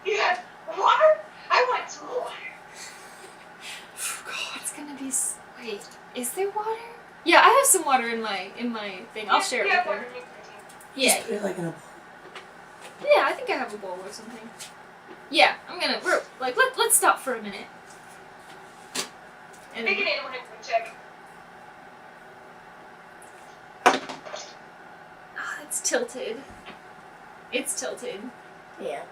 Speaker 2: You have water? I want some water.
Speaker 1: God, it's gonna be... Wait, is there water? Yeah, I have some water in my thing. I'll share it
Speaker 2: Yeah,
Speaker 1: with
Speaker 2: water
Speaker 1: her.
Speaker 2: in your canteen.
Speaker 1: Yeah,
Speaker 3: Just put it like in a bowl.
Speaker 1: yeah, I think I have a bowl or something. Yeah, let's stop for a minute. And
Speaker 2: Make an animal handling check.
Speaker 1: it's tilted. It's tilted.
Speaker 4: Yeah.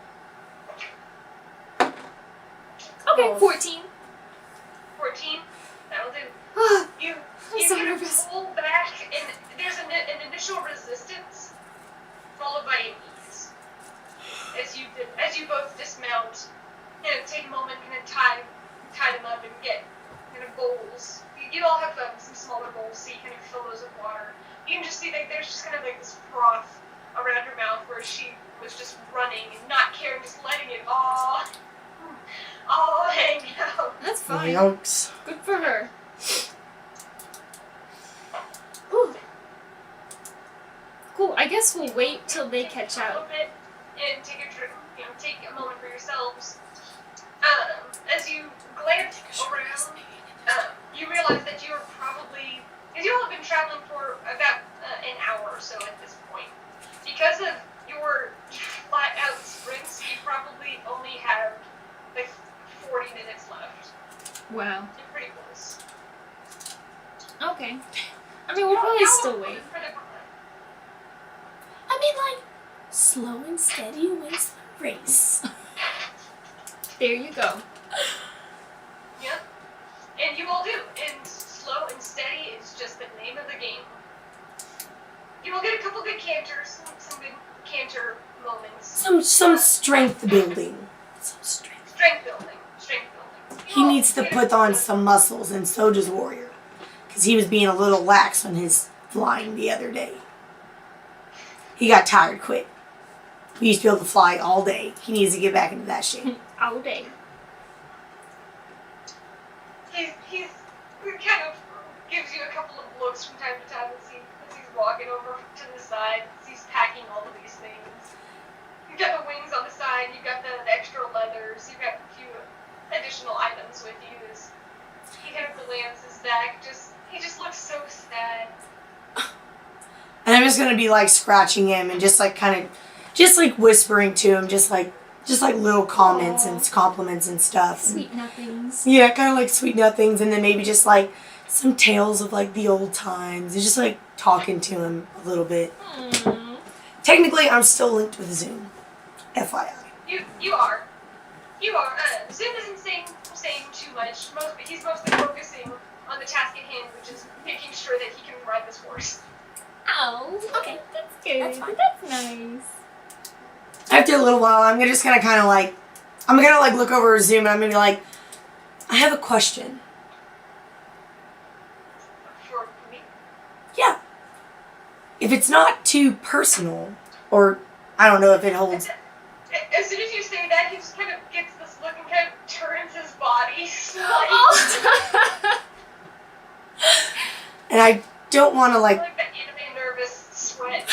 Speaker 1: Okay,
Speaker 4: Oh.
Speaker 1: 14.
Speaker 2: 14. That'll do.
Speaker 1: Ah,
Speaker 2: You
Speaker 1: I'm so
Speaker 2: kind of
Speaker 1: nervous.
Speaker 2: pull back, and there's an initial resistance, followed by an ease. As you both dismount, take a moment, kind of tie them up, and get kind of bowls. You all have some smaller bowls, so you kind of fill those with water. You can just see that there's just kind of like this froth around her mouth, where she was just running and not caring, just letting it all hang out.
Speaker 1: That's fine.
Speaker 3: Yikes.
Speaker 1: Good for her. Ooh. Cool. I guess we'll wait till they catch
Speaker 2: A
Speaker 1: up.
Speaker 2: little bit and take a trip. Take a moment for yourselves. As you glance around, you realize that you are probably, because you all have been traveling for about an hour or so at this point. Because of your flat out sprints, you probably only have like 40 minutes left.
Speaker 1: Wow.
Speaker 2: You're pretty close.
Speaker 1: Okay. I mean, we'll probably still wait.
Speaker 4: I mean, like, slow and steady wins the race.
Speaker 1: There you go.
Speaker 2: Yeah. And you all do. And slow and steady is just the name of the game. You will get a couple good canters, some good canter moments.
Speaker 3: Some strength building. Some strength.
Speaker 2: Strength building.
Speaker 3: He needs to put on some muscles, and so does Warrior. Because he was being a little lax on his flying the other day. He got tired quick. He used to be able to fly all day. He needs to get back into that shape.
Speaker 1: All day.
Speaker 2: He kind of gives you a couple of looks from time to time as he's walking over to the side, as he's packing all of these things. You've got the wings on the side, you've got the extra leathers, you've got a few additional items with you. As he kind of glances back, he just looks so sad.
Speaker 3: And I'm just gonna be like scratching him and just like kind of, just like whispering to him, just like little comments and compliments and stuff.
Speaker 1: Sweet nothings.
Speaker 3: Yeah, kind of like sweet nothings, and then maybe just like some tales of like the old times, and just like talking to him a little bit. Technically, I'm still linked with Zoom. FYI.
Speaker 2: You are. Zoom isn't saying too much. He's mostly focusing on the task at hand, which is making sure that he can ride this horse.
Speaker 1: Oh, okay, that's good.
Speaker 4: That's fine.
Speaker 1: That's nice.
Speaker 3: After a little while, I'm just gonna kind of like, I'm gonna like look over Zoom, and I'm gonna be like, I have a question.
Speaker 2: For me?
Speaker 3: Yeah. If it's not too personal, or I don't know if it holds.
Speaker 2: As soon as you say that, he just kind of gets this look and kind of turns his body slightly.
Speaker 3: And I don't want to like
Speaker 2: Like that anime nervous sweat.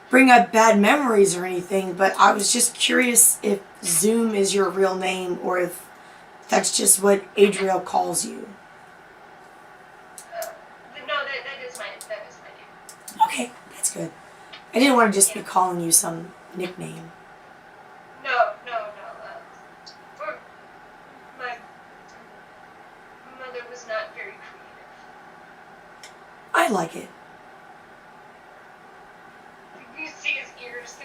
Speaker 3: bring up bad memories or anything, but I was just curious if Zoom is your real name or if that's just what Adriel calls you.
Speaker 2: No, that is my name.
Speaker 3: Okay, that's good. I didn't want to just be calling you some nickname.
Speaker 2: No. My mother was not very creative.
Speaker 3: I like it.
Speaker 2: You see his ears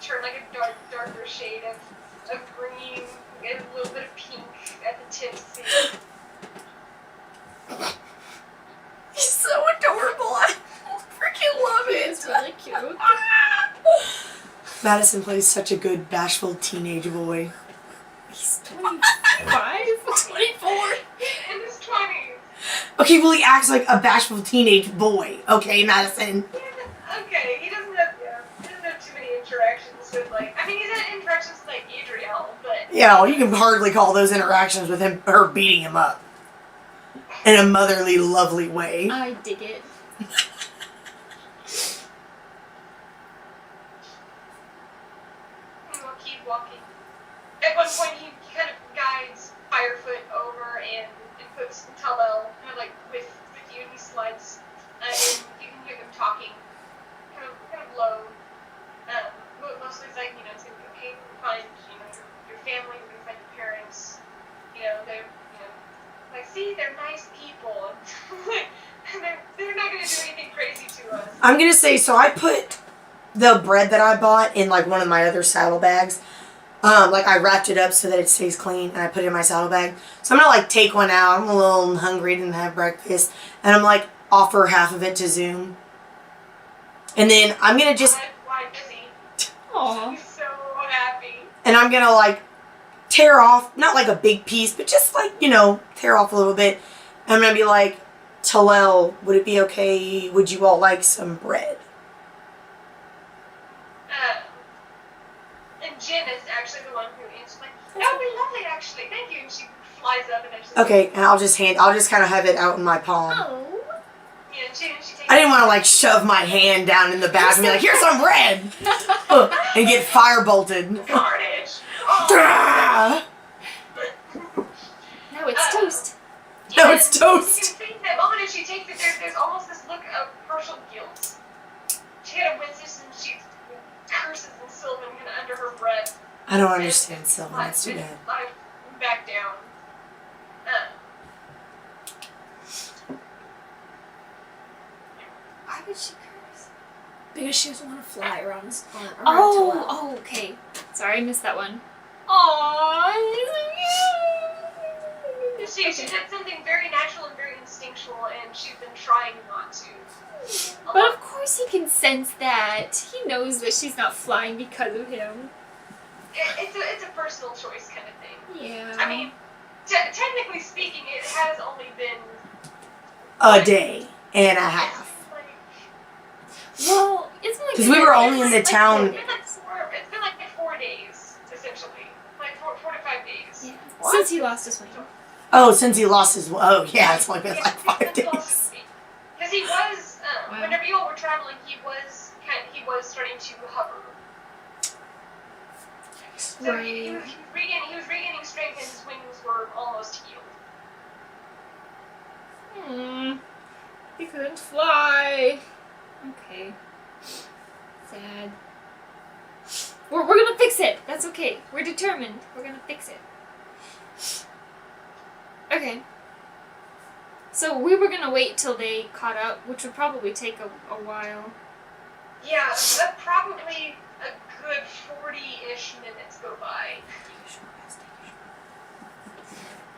Speaker 2: turn like a darker shade of green, and a little bit of pink at the tips.
Speaker 3: He's so adorable. I freaking love it.
Speaker 1: It's really cute.
Speaker 3: Madison plays such a good bashful teenage boy.
Speaker 1: He's 25?
Speaker 3: 24.
Speaker 2: In his 20s.
Speaker 3: Okay, well he acts like a bashful teenage boy. Okay, Madison.
Speaker 2: Okay, he doesn't have too many interactions with he's had interactions with Adriel, but
Speaker 3: Yeah, well, you can hardly call those interactions with her beating him up. In a motherly, lovely way.
Speaker 1: I dig it.
Speaker 2: we'll keep walking. At one point, he kind of guides Firefoot over and puts Tal'el kind of with you, and he slides, and you can hear them talking, kind of low. Mostly it's it's gonna be okay. We're gonna find your family. We're gonna find your parents. They're see, they're nice people. they're not gonna do anything crazy to us.
Speaker 3: I'm gonna say, so I put the bread that I bought in one of my other saddlebags. I wrapped it up so that it stays clean, and I put it in my saddlebag. So I'm gonna take one out. I'm a little hungry, didn't have breakfast, and I'm offer half of it to Zoom. And then I'm gonna just.
Speaker 2: Why does he?
Speaker 1: Aww.
Speaker 2: He's so happy.
Speaker 3: And I'm gonna tear off, not a big piece, but just tear off a little bit. And I'm gonna be like, Tal'el, would it be okay? Would you all like some bread?
Speaker 2: And Jen is actually the one who answers that would be lovely actually, thank you. And she flies up and actually.
Speaker 3: Okay, and I'll just kind of have it out in my palm.
Speaker 1: Oh.
Speaker 2: Yeah, she takes.
Speaker 3: I didn't want to shove my hand down in the bag and be like, here's some bread! And get fire bolted.
Speaker 2: Carnage.
Speaker 3: Ah!
Speaker 1: Now it's toast.
Speaker 3: No, it's toast.
Speaker 2: You can see that moment as she takes it, there's almost this look of partial guilt. She kind of winces and she curses in Sylvan kind of under her breath.
Speaker 3: I don't understand Sylvan, that's too bad.
Speaker 2: Back down.
Speaker 1: Why would she curse?
Speaker 4: Because she doesn't want to fly around Tal'el.
Speaker 1: Oh, okay. Sorry, I missed that one. Aww.
Speaker 2: Just She did something very natural and very instinctual, and she's been trying not to.
Speaker 1: But of course he can sense that. He knows that she's not flying because of him.
Speaker 2: It's a personal choice kind of thing.
Speaker 1: Yeah.
Speaker 2: I mean, technically speaking, it has only been
Speaker 3: A day and a half.
Speaker 1: Well, it's been like...
Speaker 3: Because we were only in the town...
Speaker 2: It's been like 4 days, essentially. Like 4 to 5 days.
Speaker 1: Yeah. Since he lost his wing.
Speaker 3: Oh, since he lost his... Oh, yeah, it's only been like 5 days.
Speaker 2: Because he was, whenever you all were traveling, he was starting to hover. So
Speaker 1: Right.
Speaker 2: he was regaining strength, and his wings were almost healed.
Speaker 1: He couldn't fly. Okay. Sad. We're gonna fix it. That's okay. We're determined. We're gonna fix it. Okay. So we were gonna wait till they caught up, which would probably take a while.
Speaker 2: Yeah, probably a good 40-ish minutes go by.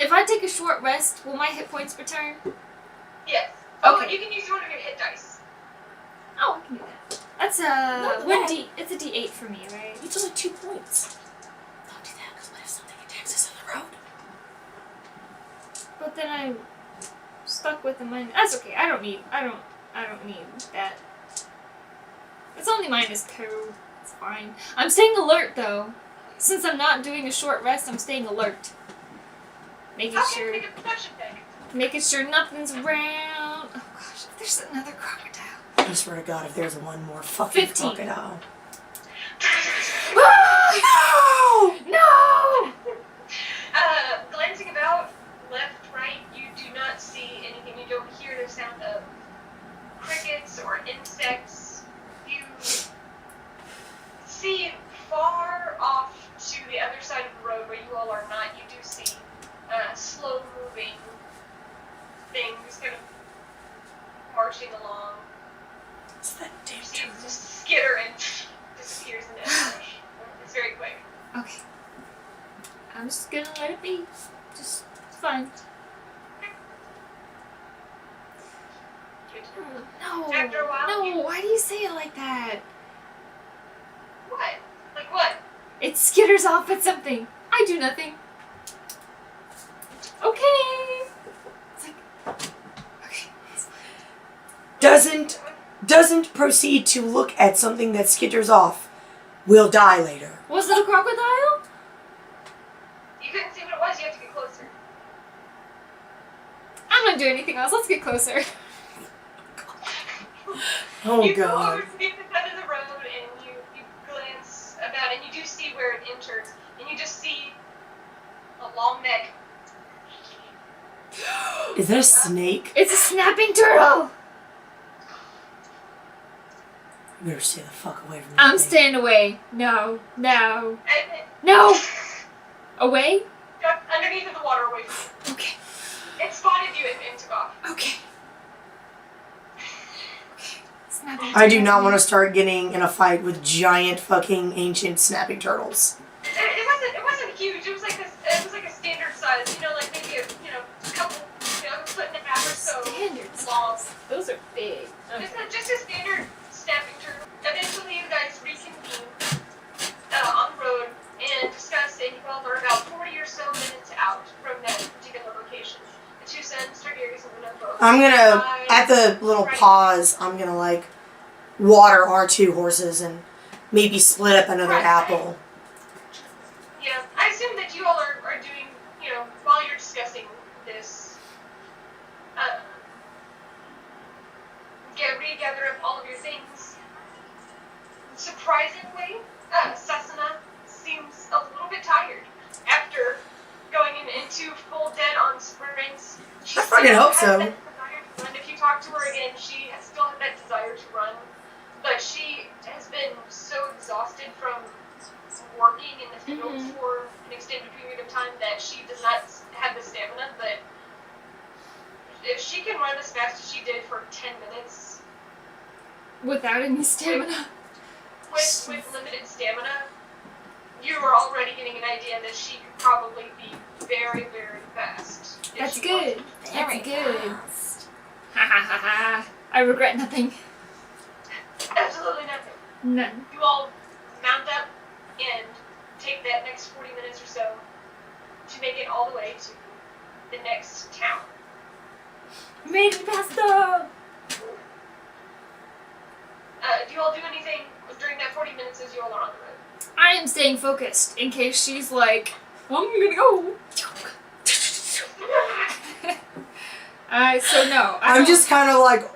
Speaker 1: If I take a short rest, will my hit points return?
Speaker 2: Yes. Oh,
Speaker 1: Okay.
Speaker 2: you can use one of your hit dice.
Speaker 1: Oh, I can do that. That's
Speaker 4: Not bad.
Speaker 1: It's a D8 for me, right?
Speaker 4: It's only 2 points.
Speaker 3: Don't do that, because what if something attacks us on the road?
Speaker 1: But then I'm stuck with the minus. That's okay. I don't need that. It's only -2. It's fine. I'm staying alert though. Since I'm not doing a short rest, I'm staying alert. Making sure
Speaker 2: Make a perception check.
Speaker 1: making sure nothing's around. Oh gosh, if there's another crocodile.
Speaker 3: I swear to God, if there's one more fucking
Speaker 1: 15.
Speaker 3: crocodile.
Speaker 1: No!
Speaker 2: Glancing about, left, right, you do not see anything. You don't hear the sound of crickets or insects. You see far off to the other side of the road where you all are not, you do see slow-moving things kind of marching along.
Speaker 3: What's that damn
Speaker 2: You see it just skitter and disappears in the brush. It's very quick.
Speaker 1: Okay. I'm just gonna let it be. Just it's fine. No.
Speaker 2: After a while,
Speaker 1: No,
Speaker 2: you-
Speaker 1: why do you say it like that?
Speaker 2: What? Like what?
Speaker 1: It skitters off at something. I do nothing. Okay. It's like okay. It's fine.
Speaker 3: Doesn't proceed to look at something that skitters off. Will die later.
Speaker 1: Was it a crocodile?
Speaker 2: You couldn't see what it was, you have to get closer.
Speaker 1: I'm not doing anything else. Let's get closer.
Speaker 3: Oh
Speaker 2: you go
Speaker 3: God.
Speaker 2: over to the side of the road and you glance about and you do see where it enters and you just see a long neck.
Speaker 3: Is that a snake?
Speaker 1: It's a snapping turtle.
Speaker 3: You better stay the fuck away from that
Speaker 1: I'm
Speaker 3: thing.
Speaker 1: staying away. No. No.
Speaker 2: And
Speaker 1: No. Away?
Speaker 2: got underneath of the water away from you.
Speaker 1: Okay.
Speaker 2: It spotted you and took off.
Speaker 1: Okay. Snapping
Speaker 3: I do not
Speaker 1: turtle.
Speaker 3: want to start getting in a fight with giant fucking ancient snapping turtles.
Speaker 2: It wasn't huge. It was like a standard size. You know, like maybe a couple a foot and a half or so
Speaker 1: Standard
Speaker 2: long.
Speaker 1: size. Those are big.
Speaker 2: Just a standard snapping turtle. Eventually, you guys reconvene on the road and discuss, and you all are about 40 or so minutes out from that particular location. The two sons, Targaryens, and the both.
Speaker 3: I'm gonna, at the little pause, I'm gonna like water our 2 horses and maybe split up another
Speaker 2: Right.
Speaker 3: apple.
Speaker 2: Yeah, I assume that you all are doing, while you're discussing this, regather up all of your things. Surprisingly, Sasana seems a little bit tired after going into full dead on sprints. She
Speaker 3: I fucking
Speaker 2: still
Speaker 3: hope
Speaker 2: has
Speaker 3: so.
Speaker 2: that desire to run. If you talk to her again, she still has that desire to run, but she has been so exhausted from working in the fields for an extended period of time that she does not have the stamina. But if she can run as fast as she did for 10 minutes
Speaker 1: Without any stamina.
Speaker 2: with limited stamina, you are already getting an idea that she could probably be very, very fast. if
Speaker 1: That's
Speaker 2: she
Speaker 1: good.
Speaker 2: wanted.
Speaker 1: That's good. Ha ha ha ha. I regret nothing.
Speaker 2: Absolutely nothing.
Speaker 1: None.
Speaker 2: You all mount up and take that next 40 minutes or so to make it all the way to the next town.
Speaker 1: Made it, Pathstow!
Speaker 2: Do you all do anything during that 40 minutes as you all are on the road?
Speaker 1: I am staying focused in case she's like, I'm gonna go. So no.
Speaker 3: I'm just kind of like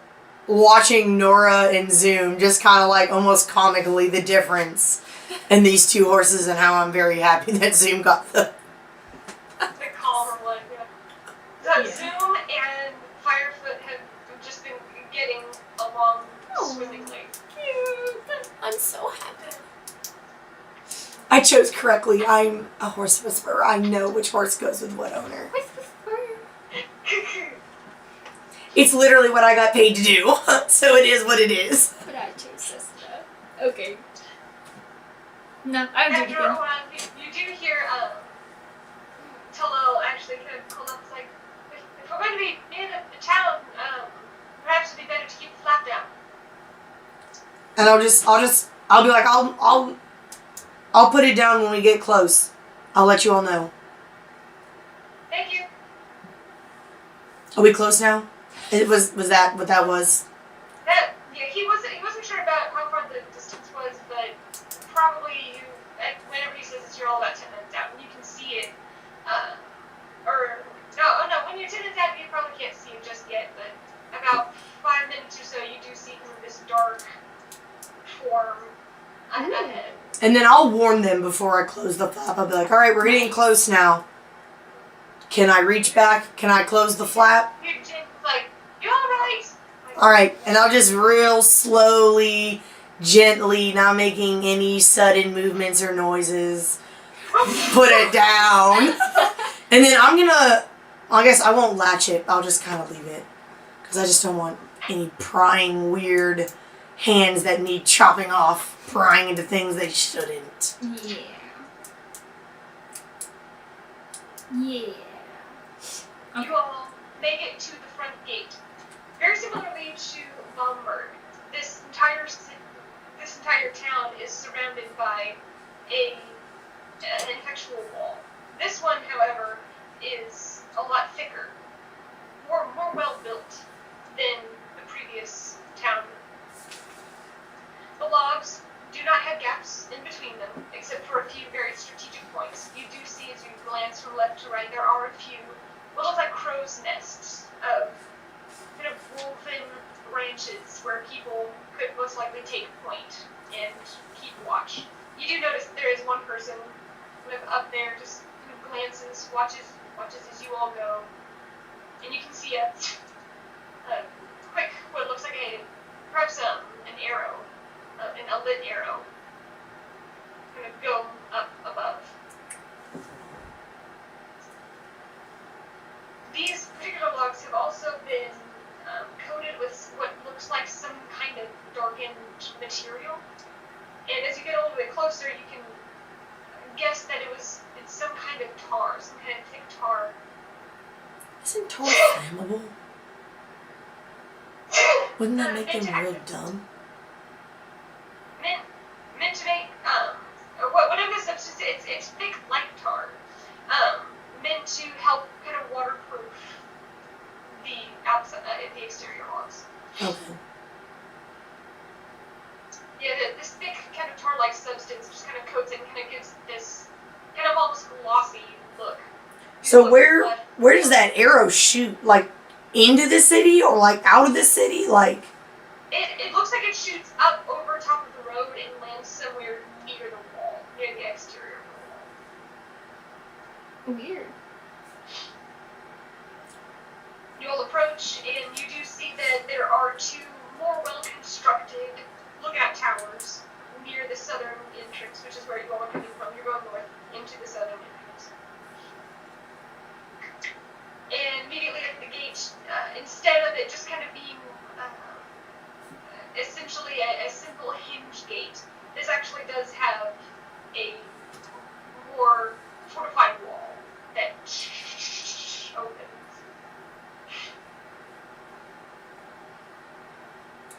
Speaker 3: watching Nora and Zoom, just kind of like almost comically the difference in these two horses and how I'm very happy that Zoom got the.
Speaker 2: The calmer one, yeah. So Zoom and Firefoot have just been getting along swimmingly.
Speaker 4: I'm so happy.
Speaker 3: I chose correctly. I'm a horse whisperer. I know which horse goes with what owner. It's literally what I got paid to do, so it is what it is.
Speaker 1: But I chose this stuff. Okay. No, I don't do
Speaker 2: After a
Speaker 1: anything.
Speaker 2: while, you do hear Tal'el actually kind of pull up. It's like, if we're going to be near the town, perhaps it'd be better to keep the flap down.
Speaker 3: And I'll be like, I'll put it down when we get close. I'll let you all know.
Speaker 2: Thank you.
Speaker 3: Are we close now? Was that what that was?
Speaker 2: He wasn't sure about how far the distance was, but probably whenever he says this, you're all about 10 minutes out, and you can see it. When you're 10 minutes out, you probably can't see it just yet, but about 5 minutes or so, you do see this dark form ahead.
Speaker 3: And then I'll warn them before I close the flap. I'll be like, all right, we're getting close now. Can I reach back? Can I close the flap?
Speaker 2: You're like, you're all right.
Speaker 3: All right, and I'll just real slowly, gently, not making any sudden movements or noises, put it down. And then I guess I won't latch it. I'll just kind of leave it. Because I just don't want any prying, weird hands that need chopping off, prying into things they shouldn't.
Speaker 1: Yeah. Yeah.
Speaker 2: You all make it to the front gate. Very similarly to Bamberg, this entire town is surrounded by an effectual wall. This one, however, is a lot thicker, more well built than the previous town. The logs do not have gaps in between them, except for a few very strategic points. You do see, as you glance from left to right, there are a few what look like crow's nests of kind of woven branches where people could most likely take point and keep watch. You do notice that there is one person kind of up there, just kind of glances, watches as you all go, and you can see a quick, what looks like perhaps an arrow, a lit arrow, kind of go up above. These particular logs have also been coated with what looks like some kind of darkened material. And as you get a little bit closer, you can guess that it's some kind of tar, some kind of thick tar.
Speaker 3: Isn't tar flammable? Wouldn't that make them real dumb?
Speaker 2: Meant to make, whatever the substance is, it's thick like tar. Meant to help kind of waterproof the outside, the exterior logs.
Speaker 3: Okay.
Speaker 2: Yeah, this thick kind of tar-like substance just kind of coats it and kind of gives this kind of almost glossy look.
Speaker 3: So where does that arrow shoot? Like into the city or like out of the city? Like
Speaker 2: it looks like it shoots up over top of the road and lands somewhere near the wall, near the exterior of the wall.
Speaker 1: Weird.
Speaker 2: You all approach, and you do see that there are two more well-constructed lookout towers near the southern entrance, which is where you all are coming from. You're going north into the southern entrance. And immediately at the gate, instead of it just kind of being essentially a simple hinge gate, this actually does have a or fortified wall that opens.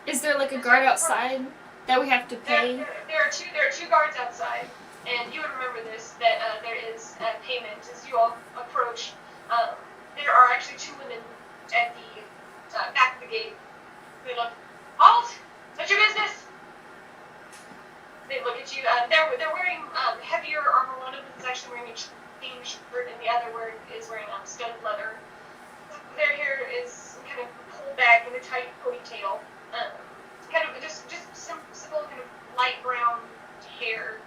Speaker 1: Is there like a guard outside that we have to pay?
Speaker 2: There are two guards outside, and you would remember this, that there is payment as you all approach. There are actually two women at the back of the gate. They look, halt! What's your business? They look at you. They're wearing heavier armor. One of them is actually wearing a clean shirt, and the other is wearing studded leather. Their hair is kind of pulled back in a tight ponytail. Kind of just simple kind of light brown hair.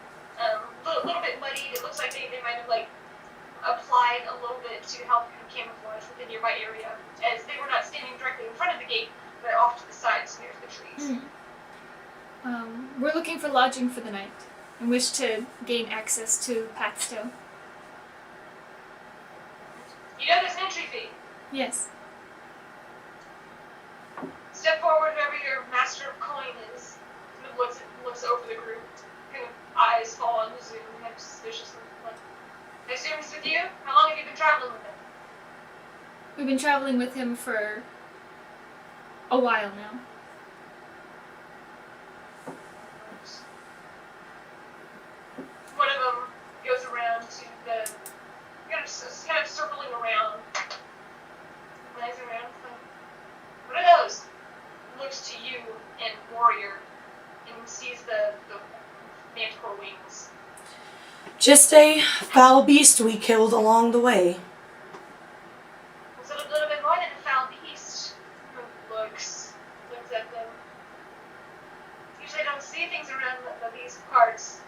Speaker 2: Little bit muddied. It looks like they might have like applied a little bit to help kind of camouflage with the nearby area, as they were not standing directly in front of the gate, but off to the sides near the trees.
Speaker 1: We're looking for lodging for the night and wish to gain access to Pathstow.
Speaker 2: You know there's an entry fee.
Speaker 1: Yes.
Speaker 2: Step forward, whoever your master of coin is. Kind of looks over the group. Kind of eyes fall on the Zoom, kind of suspiciously. I assume he's with you? How long have you been traveling with him?
Speaker 1: We've been traveling with him for a while now.
Speaker 2: One of them goes around to the, kind of circling around. Lays around. What are those? Looks to you and Warrior and sees the manticore wings.
Speaker 3: Just a foul beast we killed along the way.
Speaker 2: It's a little bit more than a foul beast. Looks at them. Usually don't see things around these parts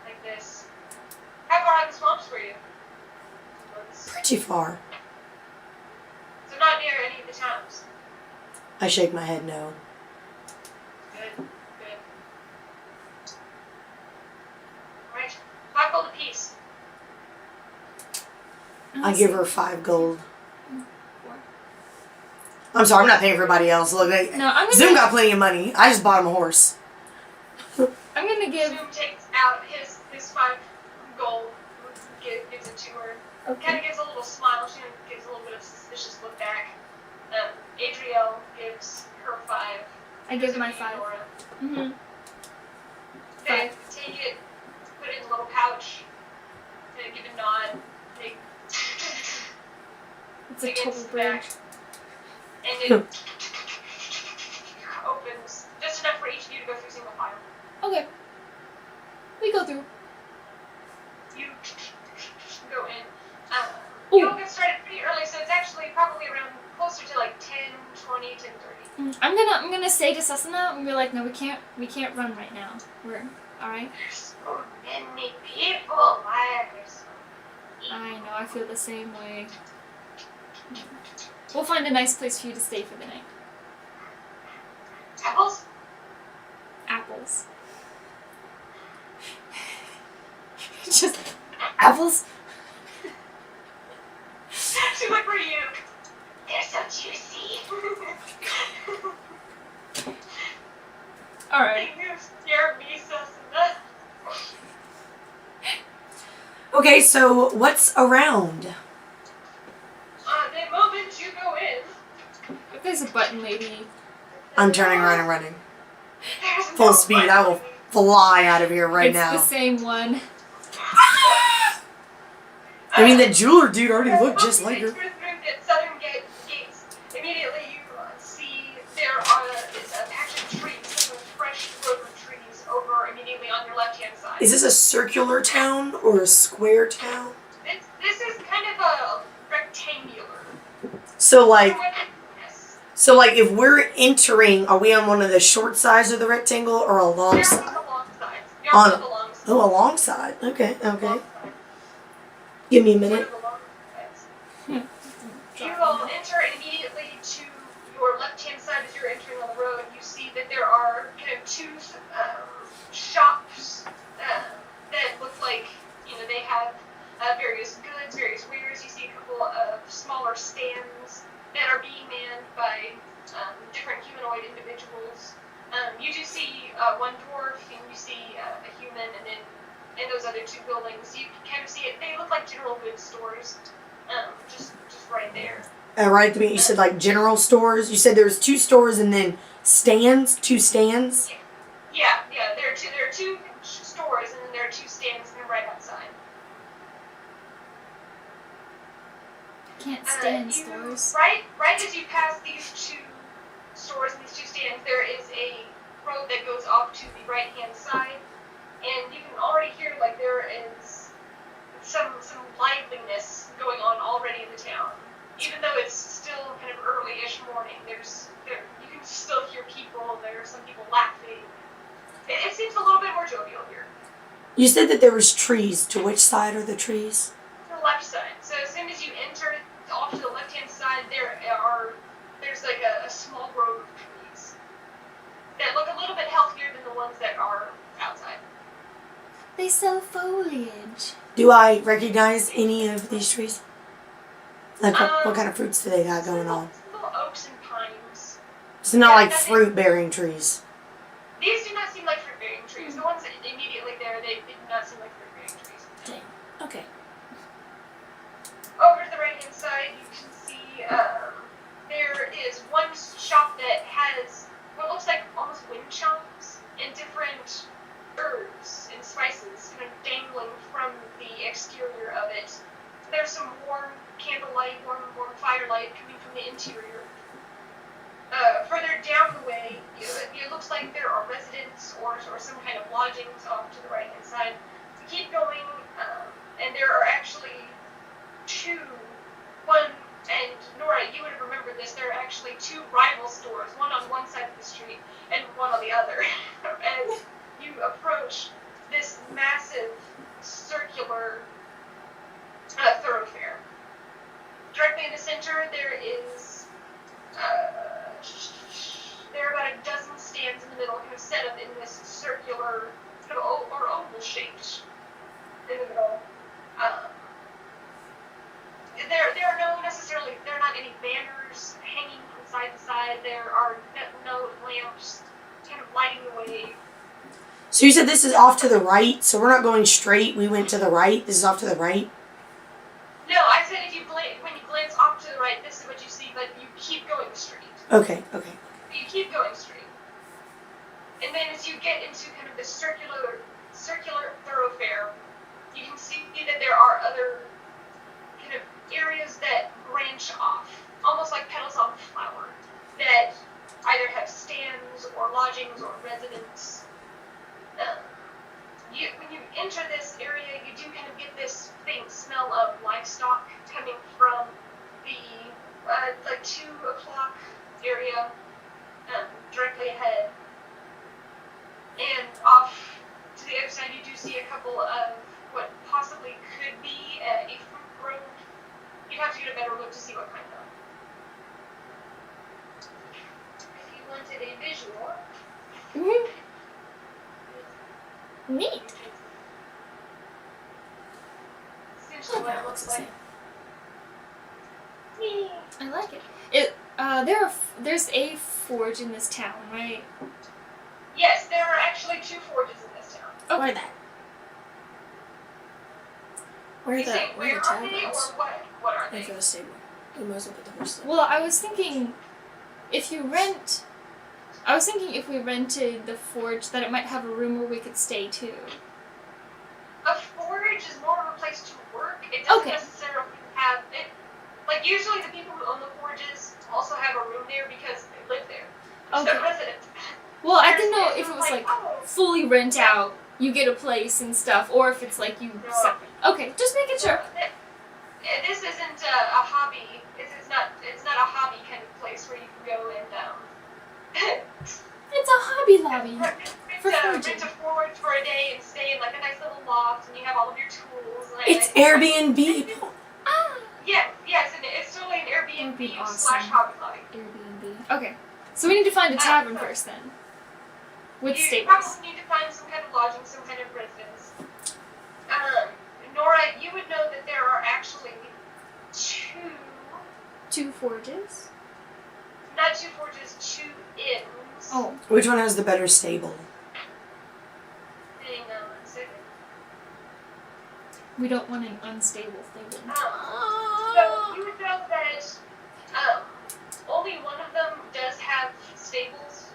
Speaker 2: like this. How far out of the swamps were you?
Speaker 3: Pretty far.
Speaker 2: So not near any of the towns.
Speaker 3: I shake my head no.
Speaker 2: Good. Alright. 5 gold apiece.
Speaker 3: I give her 5 gold.
Speaker 1: 4.
Speaker 3: I'm sorry, I'm not paying for everybody else. Look,
Speaker 1: No, I'm
Speaker 3: Zoom
Speaker 1: gonna.
Speaker 3: got plenty of money. I just bought him a horse.
Speaker 1: I'm gonna give.
Speaker 2: Zoom takes out his 5 gold, gives it to her.
Speaker 1: Okay.
Speaker 2: Kind of gives a little smile. She gives a little bit of suspicious look back. Adriel gives her 5.
Speaker 1: I give my 5.
Speaker 2: Nora.
Speaker 1: Mm-hmm.
Speaker 2: They take it, put it in a little pouch, and give a nod. They
Speaker 1: It's a
Speaker 2: dig
Speaker 1: total
Speaker 2: into the
Speaker 1: bridge.
Speaker 2: back, and it opens just enough for each of you to go through single file.
Speaker 1: Okay. We go through.
Speaker 2: You go in.
Speaker 1: Ooh.
Speaker 2: You'll get started pretty early, so it's actually probably around closer to like 10:20, 10:30.
Speaker 1: I'm gonna say to Susana, and be like, no, we can't run right now. We're alright.
Speaker 2: There's so many people. Why are there so many?
Speaker 1: I know, I feel the same way. We'll find a nice place for you to stay for the night.
Speaker 2: Apples?
Speaker 1: Apples. Just apples?
Speaker 2: Too much for you. They're so juicy.
Speaker 1: Alright.
Speaker 2: You scare me, Susana.
Speaker 3: Okay, so what's around?
Speaker 2: The moment you go in,
Speaker 1: If there's a button, maybe.
Speaker 3: I'm turning around and running.
Speaker 2: there's
Speaker 3: Full
Speaker 2: no
Speaker 3: speed. I will
Speaker 2: button.
Speaker 3: fly out of here right
Speaker 1: it's
Speaker 3: now.
Speaker 1: the same one.
Speaker 3: I mean, that jeweler dude already looked just like her.
Speaker 2: Through the southern gates, immediately you see there is a patch of trees, some of fresh growth of trees over immediately on your left-hand side.
Speaker 3: Is this a circular town or a square town?
Speaker 2: This is kind of a rectangular.
Speaker 3: So like,
Speaker 2: Yes.
Speaker 3: if we're entering, are we on one of the short sides of the rectangle or a long
Speaker 2: You're on
Speaker 3: side?
Speaker 2: the long side. You're
Speaker 3: On-
Speaker 2: on the long side.
Speaker 3: Oh, a long side. Okay, okay.
Speaker 2: Long side.
Speaker 3: Give me a
Speaker 2: One
Speaker 3: minute.
Speaker 2: of the long sides. You will enter immediately to your left-hand side as you're entering on the road. You see that there are kind of 2 shops that look like, they have various goods, various wares. You see a couple of smaller stands that are being manned by different humanoid individuals. You do see one dwarf, and you see a human, and then and those other two buildings. You can kind of see it. They look like general goods stores, just right there.
Speaker 3: Right at the beginning, you said like general stores. You said there was 2 stores and then stands. 2 stands.
Speaker 2: Yeah. There are two stores, and then there are 2 stands kind of right outside.
Speaker 1: Can't stand stores.
Speaker 2: Right as you pass these 2 stores and these 2 stands, there is a road that goes off to the right-hand side, and you can already hear like there is some liveliness going on already in the town. Even though it's still kind of early-ish morning, you can still hear people. There are some people laughing. It seems a little bit more jovial here.
Speaker 3: You said that there was trees. To which side are the trees?
Speaker 2: To the left side. So as soon as you enter off to the left-hand side, there's like a small grove of trees that look a little bit healthier than the ones that are outside.
Speaker 1: They sell foliage.
Speaker 3: Do I recognize any of these trees? Like what kind of fruits do they got going on?
Speaker 2: Little oaks and pines.
Speaker 3: It's not like fruit-bearing trees.
Speaker 2: These do not seem like fruit-bearing trees. The ones immediately there, they do not seem like fruit-bearing trees.
Speaker 4: Dang. Okay.
Speaker 2: Over to the right-hand side, you can see there is one shop that has what looks like almost wind chimes and different herbs and spices kind of dangling from the exterior of it. There's some warm candlelight, warm firelight coming from the interior. Further down the way, it looks like there are residents or some kind of lodgings off to the right-hand side. You keep going, and there are actually 2. And Nora, you would have remembered this, there are actually 2 rival stores, one on one side of the street and one on the other. As you approach this massive circular thoroughfare. Directly in the center, there are about a dozen stands in the middle, kind of set up in this circular, kind of oval shaped in the middle. There are not any banners hanging from side to side. There are no lamps kind of lighting the way.
Speaker 3: So you said this is off to the right, so we're not going straight. We went to the right. This is off to the right.
Speaker 2: No, I said when you glance off to the right, this is what you see, but you keep going straight.
Speaker 3: Okay.
Speaker 2: You keep going straight. And then as you get into kind of this circular thoroughfare, you can see that there are other kind of areas that branch off, almost like petals on a flower, that either have stands or lodgings or residents. When you enter this area, you do kind of get this faint smell of livestock coming from the like 2 o'clock area directly ahead. And off to the other side, you do see a couple of what possibly could be a fruit grove. You'd have to get a better look to see what kind of. If you wanted a visual.
Speaker 1: Mm-hmm. Neat.
Speaker 2: Essentially what it looks like.
Speaker 1: I like it. There's a forge in this town, right?
Speaker 2: Yes, there are actually 2 forges in this town.
Speaker 1: Okay.
Speaker 4: Where that? Where
Speaker 2: You say,
Speaker 4: where
Speaker 2: where
Speaker 4: the
Speaker 2: are they, or
Speaker 4: taverns?
Speaker 2: what are they?
Speaker 4: Info the stable. We might as well get the horse.
Speaker 1: Well, I was thinking if we rented the forge, that it might have a room where we could stay too.
Speaker 2: A forge is more of a place to work. It doesn't
Speaker 1: Okay.
Speaker 2: necessarily have it. Like usually, the people who own the forges also have a room there because they live there.
Speaker 1: Okay.
Speaker 2: So residents.
Speaker 1: Well, I
Speaker 2: There's-
Speaker 1: didn't know
Speaker 2: it's
Speaker 1: if it
Speaker 2: not
Speaker 1: was like
Speaker 2: oh,
Speaker 1: fully rent out, you get a place and stuff, or if it's like you
Speaker 2: No.
Speaker 1: separate. Okay, just making sure.
Speaker 2: This isn't a hobby. It's not a hobby kind of place where you can go and
Speaker 1: It's a Hobby Lobby. For
Speaker 2: rent
Speaker 1: forging.
Speaker 2: a forge for a day and stay in like a nice little loft, and you have all of your tools. And
Speaker 3: It's Airbnb.
Speaker 2: Yes, and it's totally an Airbnb
Speaker 1: That'd be
Speaker 2: /
Speaker 1: awesome.
Speaker 2: Hobby Lobby.
Speaker 1: Airbnb. Okay, so we need to find a tavern first then. With
Speaker 2: You
Speaker 1: stables.
Speaker 2: probably need to find some kind of lodging, some kind of residence. Nora, you would know that there are actually
Speaker 1: 2 forges.
Speaker 2: not 2 forges, 2 inns.
Speaker 1: Oh.
Speaker 3: Which one has the better stable?
Speaker 2: Hang on a second.
Speaker 1: We don't want an unstable thing.
Speaker 2: So you would know that only one of them does have stables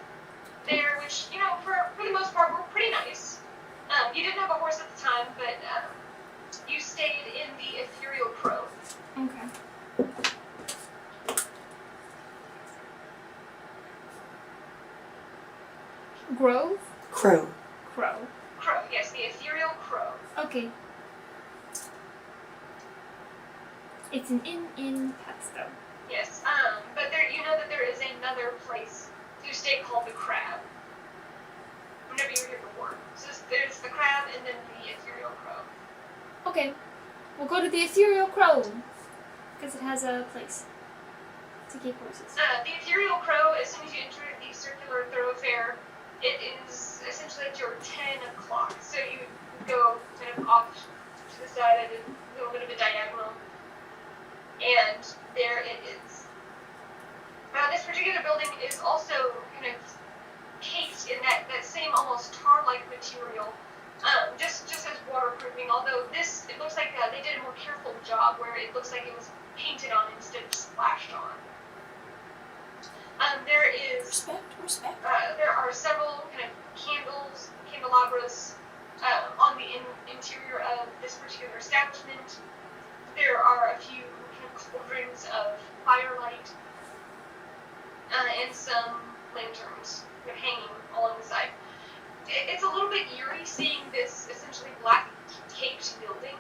Speaker 2: there, which, you know, for the most part, were pretty nice. You didn't have a horse at the time, but you stayed in the Ethereal Crow.
Speaker 1: Okay. Grove?
Speaker 3: Crow.
Speaker 1: Crow.
Speaker 2: Crow, yes, the Ethereal Crow.
Speaker 1: Okay. It's an inn in Pathstow.
Speaker 2: Yes, but there, you know that there is another place to stay called the Crab. Whenever you were here before. So there's the Crab and then the Ethereal Crow.
Speaker 1: Okay. We'll go to the Ethereal Crow. Because it has a place to keep horses.
Speaker 2: The Ethereal Crow, as soon as you enter the circular thoroughfare, it is essentially at your 10 o'clock. So you go kind of off to the side at a little bit of a diagonal. And there it is. This particular building is also kind of cased in that same almost tar-like material, just as waterproofing, although this, it looks like they did a more careful job where it looks like it was painted on instead of splashed on. There is...
Speaker 4: Respect.
Speaker 2: There are several kind of candelabras on the interior of this particular establishment. There are a few kind of cauldrons of firelight and some lanterns kind of hanging along the side. It's a little bit eerie seeing this essentially black taped building,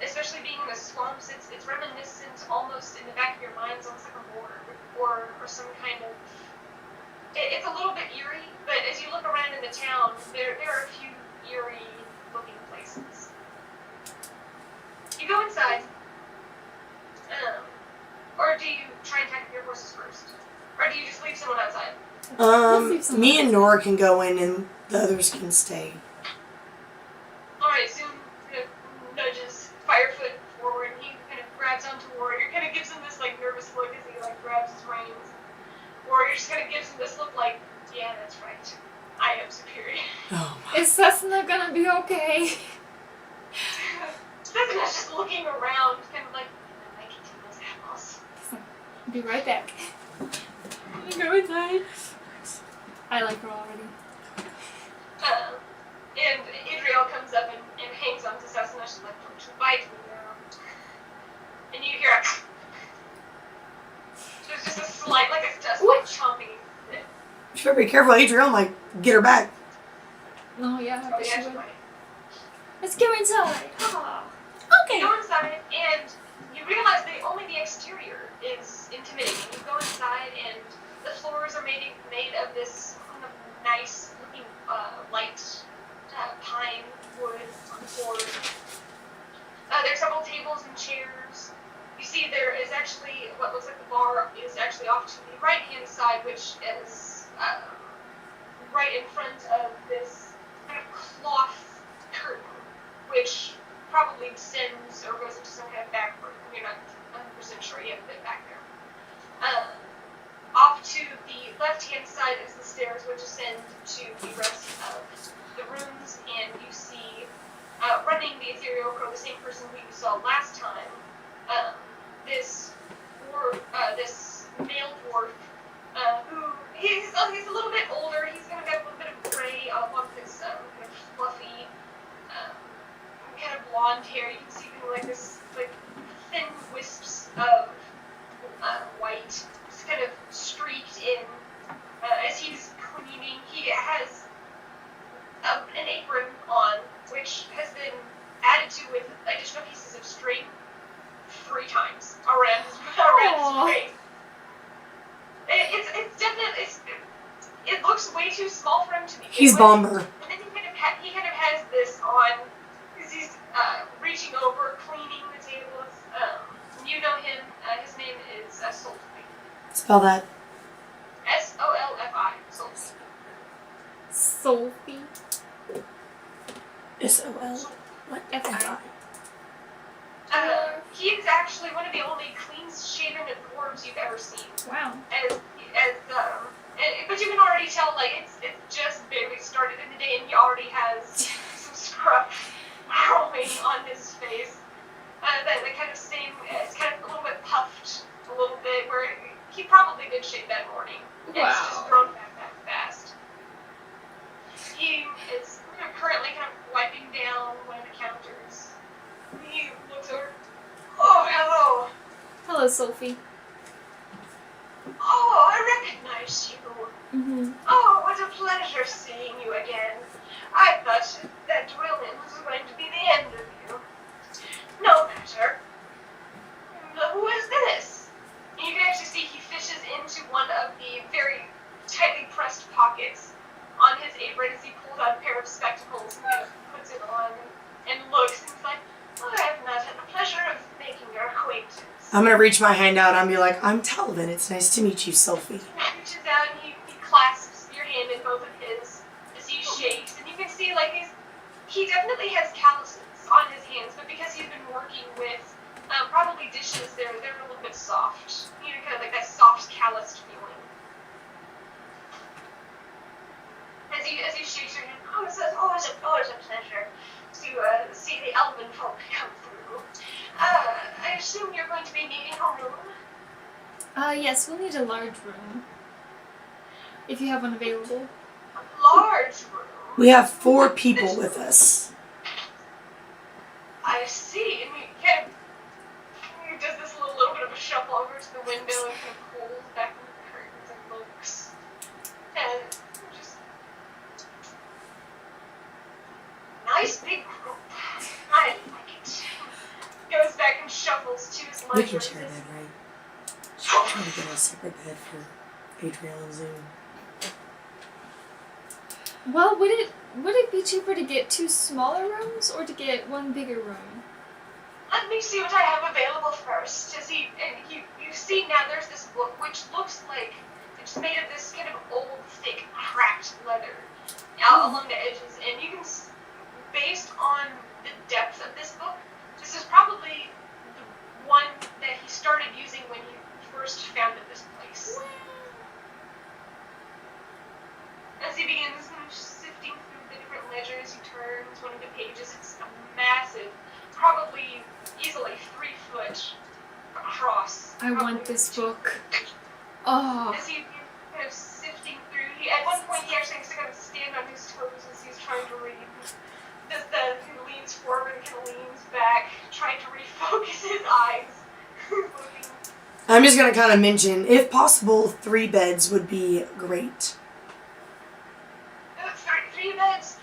Speaker 2: especially being in the swamps. It's reminiscent almost in the back of your mind, it's almost like a mortar or some kind of... It's a little bit eerie, but as you look around in the town, there are a few eerie looking places. You go inside, or do you try and tackle your horses first? Or do you just leave someone outside?
Speaker 3: Me and Nora can go in and the others can stay.
Speaker 2: Alright, Zoom kind of nudges Firefoot forward and he kind of grabs onto Warrior, kind of gives him this like nervous look as he like grabs his reins. Warrior just kind of gives him this look like, yeah, that's right. I am superior.
Speaker 3: Oh my.
Speaker 1: Is Cessna gonna be okay?
Speaker 2: Cessna's just looking around, kind of like, I can do those apples.
Speaker 1: Be right back. Go inside. I like her already.
Speaker 2: And Adriel comes up and hangs onto Cessna. She's like, don't you bite me now. And you hear a... There's just a slight, like chomping.
Speaker 3: You better be careful, Adriel might get her back.
Speaker 1: Oh yeah,
Speaker 2: Oh,
Speaker 1: but she
Speaker 2: yeah,
Speaker 1: would.
Speaker 2: she's
Speaker 1: Let's go inside. Ah.
Speaker 2: You go inside, and you realize that only the exterior is intimidating. You go inside, and the floors are made of this kind of nice looking light pine wood on the floors. There are several tables and chairs. You see there is actually what looks like the bar is actually off to the right hand side, which is right in front of this kind of cloth curtain, which probably descends or goes into some kind of back room. You're not 100% sure, you haven't been back there. Off to the left-hand side is the stairs which ascend to the rest of the rooms, and you see running the Ethereal Crow, the same person who you saw last time, this male dwarf, who he's a little bit older. He's going to have a little bit of gray along his kind of fluffy, kind of blonde hair. You can see kind of like this like thin wisps of white, just kind of streaked in. As he's cleaning, he has an apron on, which has been added to with additional pieces of string 3 times around his face. It's definitely, it looks way too small for him to be.
Speaker 3: He's Bomber.
Speaker 2: And then he kind of has this on, because he's reaching over, cleaning the tables. You know him. His name is Solfi.
Speaker 3: Spell that.
Speaker 2: Solfi. Solfi.
Speaker 1: Sophie.
Speaker 3: S-O-L.
Speaker 1: What? F-I.
Speaker 2: He is actually one of the only clean-shaven dwarves you've ever seen.
Speaker 1: Wow.
Speaker 2: But you can already tell, like, it's just barely started in the day, and he already has some scruff growing on his face. That kind of same, it's kind of a little bit puffed, a little bit, where he probably did shave that morning. It's just
Speaker 1: Wow.
Speaker 2: grown back that fast. He is currently kind of wiping down one of the counters. He looks over. Oh, hello.
Speaker 1: Hello, Sophie.
Speaker 2: Oh, I recognize you.
Speaker 1: Mm-hmm.
Speaker 2: Oh, what a pleasure seeing you again. I thought that Willends was going to be the end of you. No matter. Who is this? And you can actually see he fishes into one of the very tightly pressed pockets on his apron as he pulls out a pair of spectacles and kind of puts it on and looks and he's like, oh, I have not had the pleasure of making your acquaintance.
Speaker 3: I'm gonna reach my hand out and be like, I'm Talavin. It's nice to meet you, Sophie.
Speaker 2: He reaches out and he clasps your hand in both of his as he shakes, and you can see like he definitely has calluses on his hands, but because he's been working with probably dishes, they're a little bit soft. You know, kind of like that soft, calloused feeling. As he shakes your hand, it's a pleasure to see the elven folk come through. I assume you're going to be needing a room.
Speaker 1: Yes, we'll need a large room. If you have one available.
Speaker 2: A large room.
Speaker 3: We have 4 people with us.
Speaker 2: I see. And he does this little bit of a shuffle over to the window and kind of pulls back the curtains and looks. And just nice big group. I like it. Goes back and shuffles to his
Speaker 3: We
Speaker 2: lunch.
Speaker 3: can share that, right? Should we try to get a separate bed for Adriel and Zoom?
Speaker 1: Well, would it be cheaper to get 2 smaller rooms or to get 1 bigger room?
Speaker 2: Let me see what I have available first. You see now there's this book which looks like it's made of this kind of old, thick, cracked leather along the edges, and you can, based on the depth of this book, this is probably the one that he started using when he first founded this place. As he begins sifting through the different ledgers, he turns one of the pages. It's a massive, probably easily 3 foot across.
Speaker 1: I want this book. Oh.
Speaker 2: As he kind of sifting through, at one point he actually has to kind of stand on his toes as he's trying to read. He leans forward and kind of leans back, trying to refocus his eyes.
Speaker 3: I'm just gonna kind of mention, if possible, 3 beds would be great.
Speaker 2: 3 beds?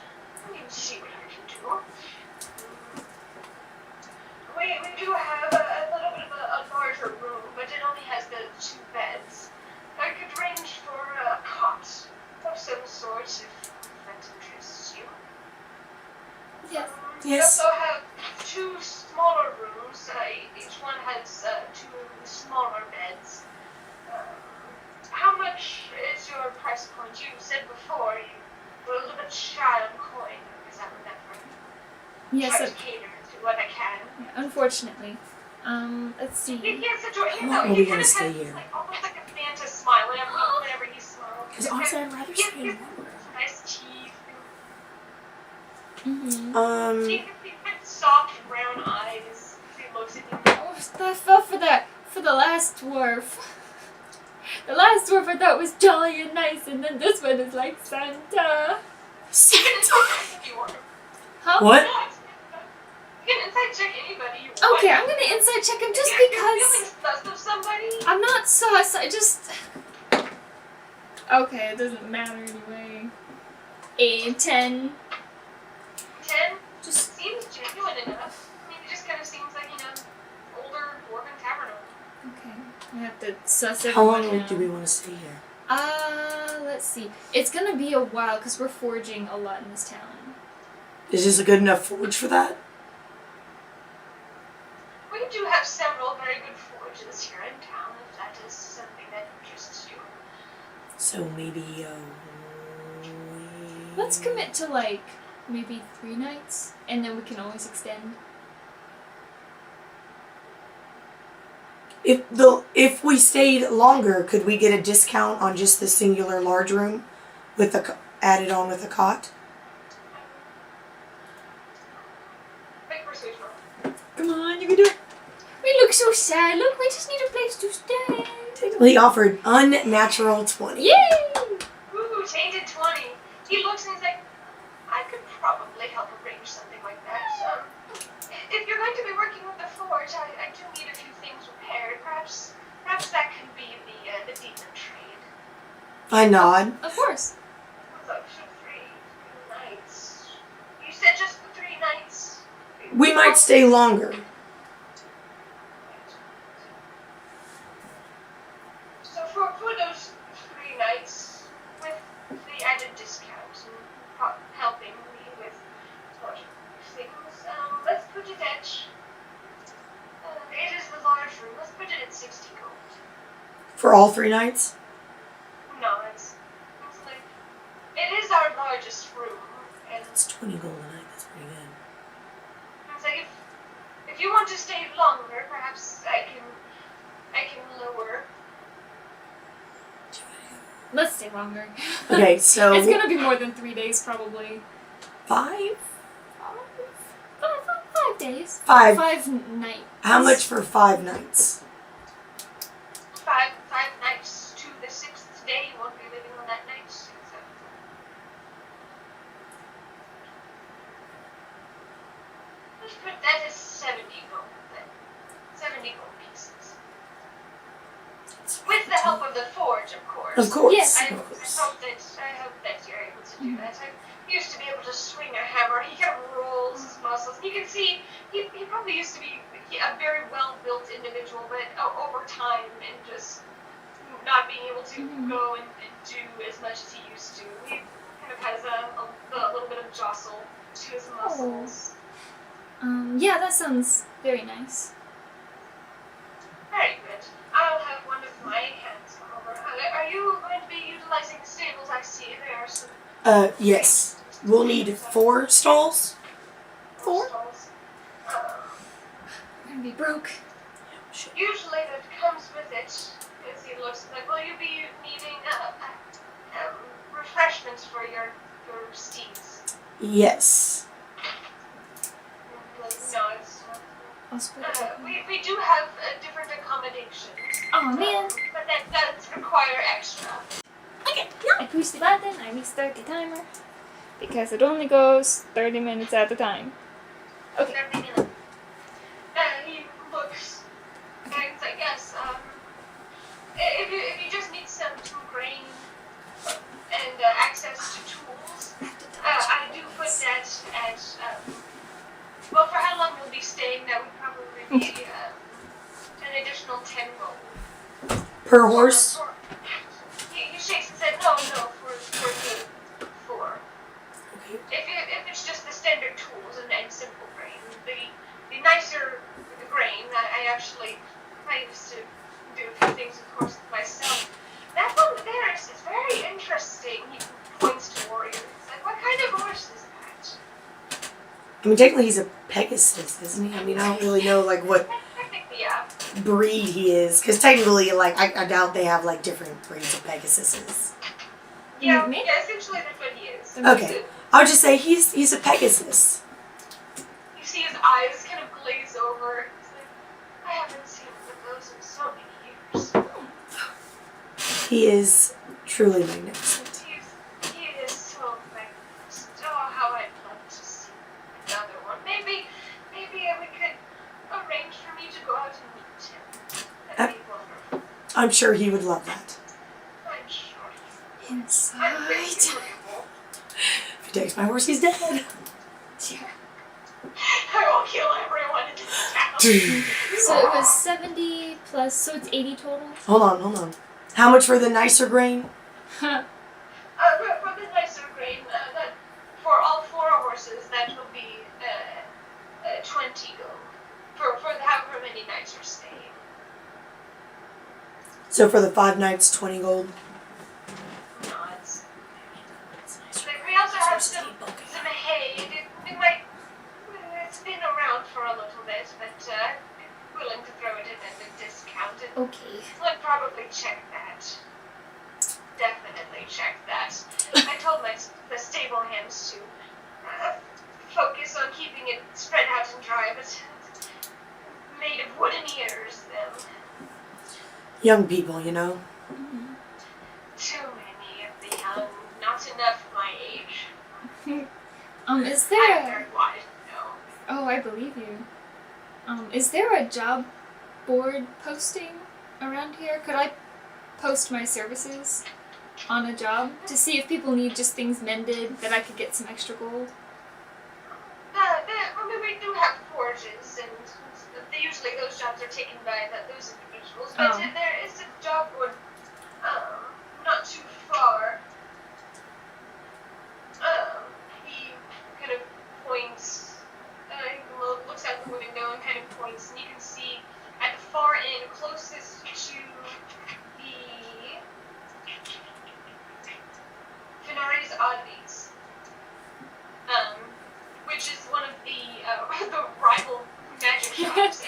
Speaker 2: Let me see what I can do. We do have a little bit of a larger room, but it only has the 2 beds. I could range for a cot of some sort if that interests you.
Speaker 1: Yes.
Speaker 2: We
Speaker 3: Yes.
Speaker 2: also have 2 smaller rooms. Each one has 2 smaller beds. How much is your price point? You said before you were a little bit shy on coin, as I remember.
Speaker 1: Yes.
Speaker 2: Try to cater to what I can.
Speaker 1: Unfortunately. Let's see.
Speaker 2: Yes, adore.
Speaker 3: How long are we gonna stay here?
Speaker 2: Like, almost like a Fanta smile whenever he smiles.
Speaker 4: Because honestly, I'd rather stay in
Speaker 2: Yes,
Speaker 4: one room.
Speaker 2: nice teeth.
Speaker 1: Mm-hmm.
Speaker 2: He has soft brown eyes. He looks at you.
Speaker 1: Oh, I fell for the last dwarf. The last dwarf I thought was jolly and nice, and then this one is like Santa.
Speaker 3: Santa?
Speaker 2: If you want.
Speaker 1: Huh?
Speaker 3: What?
Speaker 2: You can inside check anybody you want.
Speaker 1: Okay, I'm gonna inside check him just
Speaker 2: If you're
Speaker 1: because
Speaker 2: feeling sus of somebody.
Speaker 1: I'm not sus. I just. Okay, it doesn't matter anyway. 10.
Speaker 2: 10
Speaker 1: Just.
Speaker 2: seems genuine enough. I mean, it just kind of seems like, older dwarven tavern owner.
Speaker 1: Okay. I have to suss
Speaker 3: How
Speaker 1: everyone
Speaker 3: long
Speaker 1: out.
Speaker 3: do we want to stay here?
Speaker 1: Let's see. It's gonna be a while because we're forging a lot in this town.
Speaker 3: Is this a good enough forge for that?
Speaker 2: We do have several very good forges here in town, if that is something that interests you.
Speaker 3: So maybe,
Speaker 1: Let's commit to like maybe 3 nights, and then we can always extend.
Speaker 3: If we stayed longer, could we get a discount on just the singular large room with added on with a cot?
Speaker 1: look so sad. Look, we just need a place to stay.
Speaker 3: Technically offered unnatural 20.
Speaker 1: Yay!
Speaker 2: Ooh, tainted 20. He looks and he's like, I could probably help arrange something like that. If you're going to be working with the forge, I do need a few things repaired. Perhaps that can be the demon trade.
Speaker 3: I nod.
Speaker 1: Of course.
Speaker 2: Look, for 3 nights. You said just for 3 nights?
Speaker 3: We might stay longer.
Speaker 2: So for those 3 nights, with the added discount and helping me with what things, let's put it at, it is the large room, let's put it at 60 gold.
Speaker 3: For all 3 nights?
Speaker 2: No, it's like, it is our largest room, and
Speaker 3: That's 20 gold a night. That's pretty good.
Speaker 2: it's like, if you want to stay longer, perhaps I can lower.
Speaker 1: Let's stay longer.
Speaker 3: Okay, so
Speaker 1: It's gonna be more than 3 days, probably.
Speaker 3: 5?
Speaker 1: 5 days.
Speaker 3: 5.
Speaker 1: 5 nights.
Speaker 3: How much for 5 nights?
Speaker 2: 5 nights to the 6th day, you won't be living on that night. So. Let's put that as 70 gold then. 70 gold pieces. With the help of the forge, of course.
Speaker 3: Of course.
Speaker 1: Yes.
Speaker 2: I
Speaker 3: Of course.
Speaker 2: hope that you're able to do that. I used to be able to swing a hammer. He kind of rolls his muscles. And you can see he probably used to be a very well-built individual, but over time and just not being able to go and do as much as he used to, he kind of has a little bit of jostle to his muscles.
Speaker 1: Yeah, that sounds very nice.
Speaker 2: Very good. I'll have one of my hands come over. Are you going to be utilizing the stables? I see there are some
Speaker 3: Yes. We'll need 4 stalls. 4?
Speaker 2: stalls.
Speaker 1: I'm gonna be broke.
Speaker 2: Usually that comes with it, as he looks like, will you be needing refreshments for your steeds?
Speaker 3: Yes.
Speaker 2: No, it's
Speaker 1: I'll split it up.
Speaker 2: we do have different accommodations.
Speaker 1: Oh man.
Speaker 2: But that does require extra.
Speaker 1: I push the button, I restart the timer. Because it only goes 30 minutes at a time. Okay.
Speaker 2: 30 minutes. He looks and he's like, yes, if you just need some grain and access to tools, I do put that at, well, for how long we'll be staying, that would probably be an additional 10 gold.
Speaker 3: Per horse?
Speaker 2: He shakes and said, no, for the 4.
Speaker 3: Okay.
Speaker 2: If it's just the standard tools and simple grain, the nicer grain, I used to do a few things, of course, myself. That one there is very interesting. He points to warriors. Like, what kind of horse is that?
Speaker 3: I mean, technically he's a Pegasus, isn't he? I mean, I don't really know, like, what
Speaker 2: Technically, yeah.
Speaker 3: breed he is. Because technically, like, I doubt they have, like, different breeds of Pegasuses.
Speaker 2: Yeah,
Speaker 1: Me?
Speaker 2: yeah, essentially that's what he is.
Speaker 3: Okay. I would just say he's a Pegasus.
Speaker 2: You see his eyes kind of glaze over. He's like, I haven't seen one of those in so many years.
Speaker 3: He is truly magnificent.
Speaker 2: He is so magnificent. Oh, how I'd love to see another one. Maybe we could arrange for me to go out and meet him. That'd be wonderful.
Speaker 3: I'm sure he would love that.
Speaker 2: I'm sure.
Speaker 1: Inside.
Speaker 2: I'm very agreeable.
Speaker 3: If he takes my horse, he's dead.
Speaker 1: Yeah.
Speaker 2: I will kill everyone in this town.
Speaker 1: So it was 70 plus, so it's 80 total?
Speaker 3: Hold on. How much for the nicer grain?
Speaker 1: Huh.
Speaker 2: For the nicer grain, that for all 4 horses, that will be 20 gold. For however many nights you're staying.
Speaker 3: So for the 5 nights, 20 gold.
Speaker 2: No, it's like we also have some hay. It's been around for a little bit, but I'm willing to throw it in at a discount.
Speaker 1: Okay.
Speaker 2: I'd probably check that. Definitely check that. I told the stable hands to focus on keeping it spread out and dry, but made of wooden ears, them.
Speaker 3: Young people, you know.
Speaker 2: Too many of the young, not enough for my age.
Speaker 1: Is
Speaker 2: I'm
Speaker 1: there
Speaker 2: very wise, no.
Speaker 1: Oh, I believe you. Is there a job board posting around here? Could I post my services on a job to see if people need just things mended that I could get some extra gold?
Speaker 2: I mean, we do have forges, and usually those jobs are taken by those individuals, but there is a job board not too far. He kind of points, looks out the window and kind of points, and you can see at the far end, closest to the Fenari's Oddities, which is one of the rival magic shops.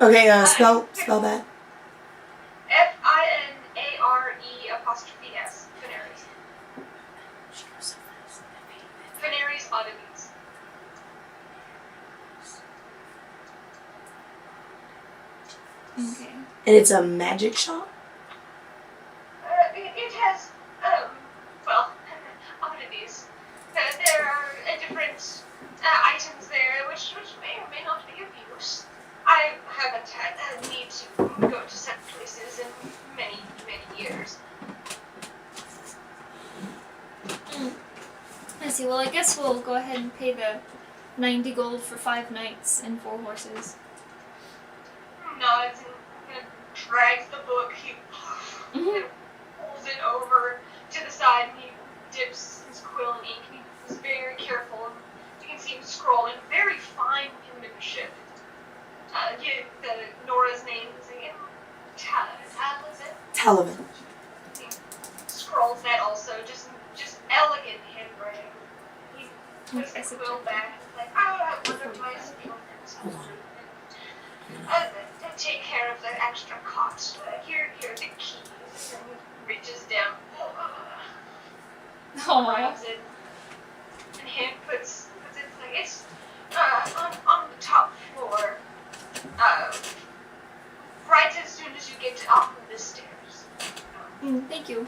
Speaker 3: Okay, spell that.
Speaker 2: Finare, Fenari's. Fenari's Oddities.
Speaker 1: Okay.
Speaker 3: And it's a magic shop?
Speaker 2: It has, oddities. There are different items there which may or may not be of use. I haven't had a need to go to such places in many, many years.
Speaker 1: I see. Well, I guess we'll go ahead and pay the 90 gold for 5 knights and 4 horses.
Speaker 2: Nods and kind of drags the book. He kind of pulls it over to the side and he dips his quill in ink. He's very careful. And you can see him scrolling. Very fine penmanship. Nora's name is again
Speaker 3: Talavin.
Speaker 2: He scrolls that also. Just elegant handwriting. He puts the quill back. He's like, I wonder if my
Speaker 3: Hold on.
Speaker 2: take care of the extra cost. Here are the keys. And he reaches down. Grabs it. And hand puts it like it's on the top floor. Right as soon as you get off of the stairs.
Speaker 1: Thank you.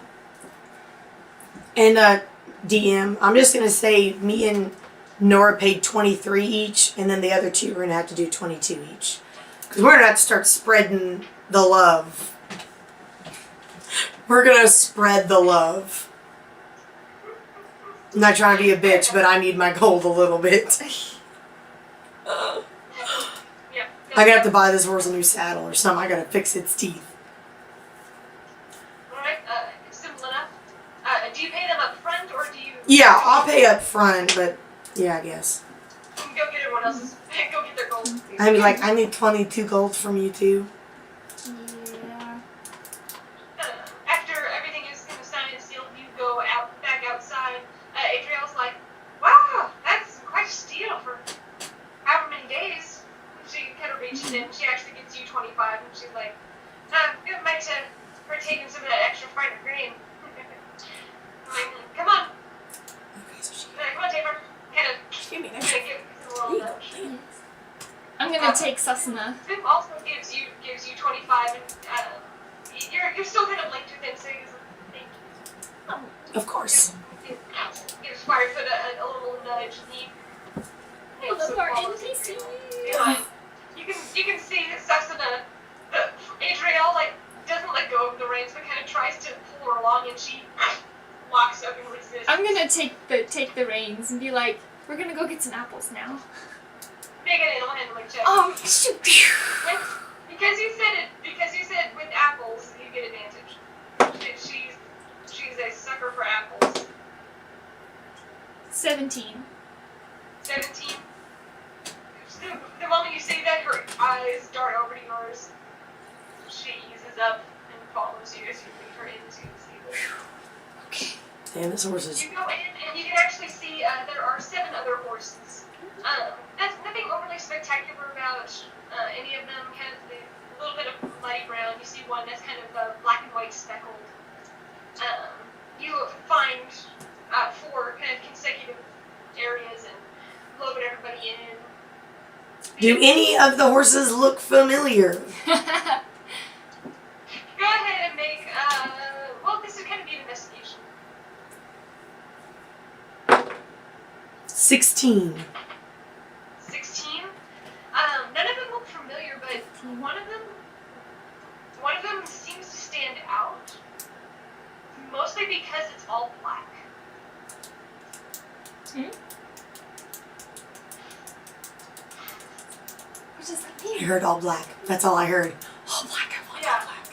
Speaker 3: And DM, I'm just gonna say me and Nora paid 23 each, and then the other 2 we're gonna have to do 22 each. Because we're gonna have to start spreading the love. We're gonna spread the love. I'm not trying to be a bitch, but I need my gold a little bit.
Speaker 2: Yeah.
Speaker 3: I gotta have to buy this horse a new saddle or something. I gotta fix its teeth.
Speaker 2: Alright, simple enough. Do you pay them up front or do you...
Speaker 3: Yeah, I'll pay up front, but yeah, I guess.
Speaker 2: Go get everyone else's... Go get their gold.
Speaker 3: I mean, like, I need 22 gold from you too.
Speaker 1: Yeah.
Speaker 2: After everything is kind of signed and sealed, you go back outside. Adriel's like, wow, that's quite a steal for however many days. She kind of reaches in. She actually gives you 25, and she's like, good might for taking some of that extra fried grain. Like, come on. Come on, Taper. Kind of
Speaker 4: Give me an
Speaker 2: give
Speaker 4: extra.
Speaker 2: a little nudge.
Speaker 1: I'm gonna take Susana.
Speaker 2: Tim also gives you 25, and you're still kind of linked with him, so he's like, thank you.
Speaker 3: Of course.
Speaker 2: Gives Firefoot a little nudge, and he
Speaker 1: All of our
Speaker 2: follows you
Speaker 1: NPCs.
Speaker 2: behind. You can see that Susana, Adriel, like doesn't let go of the reins, but kind of tries to pull her along, and she locks up and resists.
Speaker 1: I'm gonna take the reins and be like, we're gonna go get some apples now.
Speaker 2: Make an animal handling check.
Speaker 1: Shoot.
Speaker 2: Because you said with apples, you get advantage. She's a sucker for apples.
Speaker 1: 17.
Speaker 2: 17. The moment you say that, her eyes dart over to yours. She eases up and follows you as you lead her into the stable.
Speaker 1: Okay.
Speaker 3: Damn, this horse is...
Speaker 2: You go in and you can actually see there are 7 other horses. That's nothing overly spectacular about any of them. Kind of a little bit of muddy brown. You see one that's kind of black and white speckled. You find 4 kind of consecutive areas and load everybody in.
Speaker 3: Do any of the horses look familiar?
Speaker 2: Go ahead and make, well, this is kind of be an investigation.
Speaker 3: 16.
Speaker 2: 16. None of them look familiar, but one of them seems to stand out. Mostly because it's all black.
Speaker 1: What does that
Speaker 3: I
Speaker 1: mean?
Speaker 3: heard all black. That's all I heard. All black, I want all black.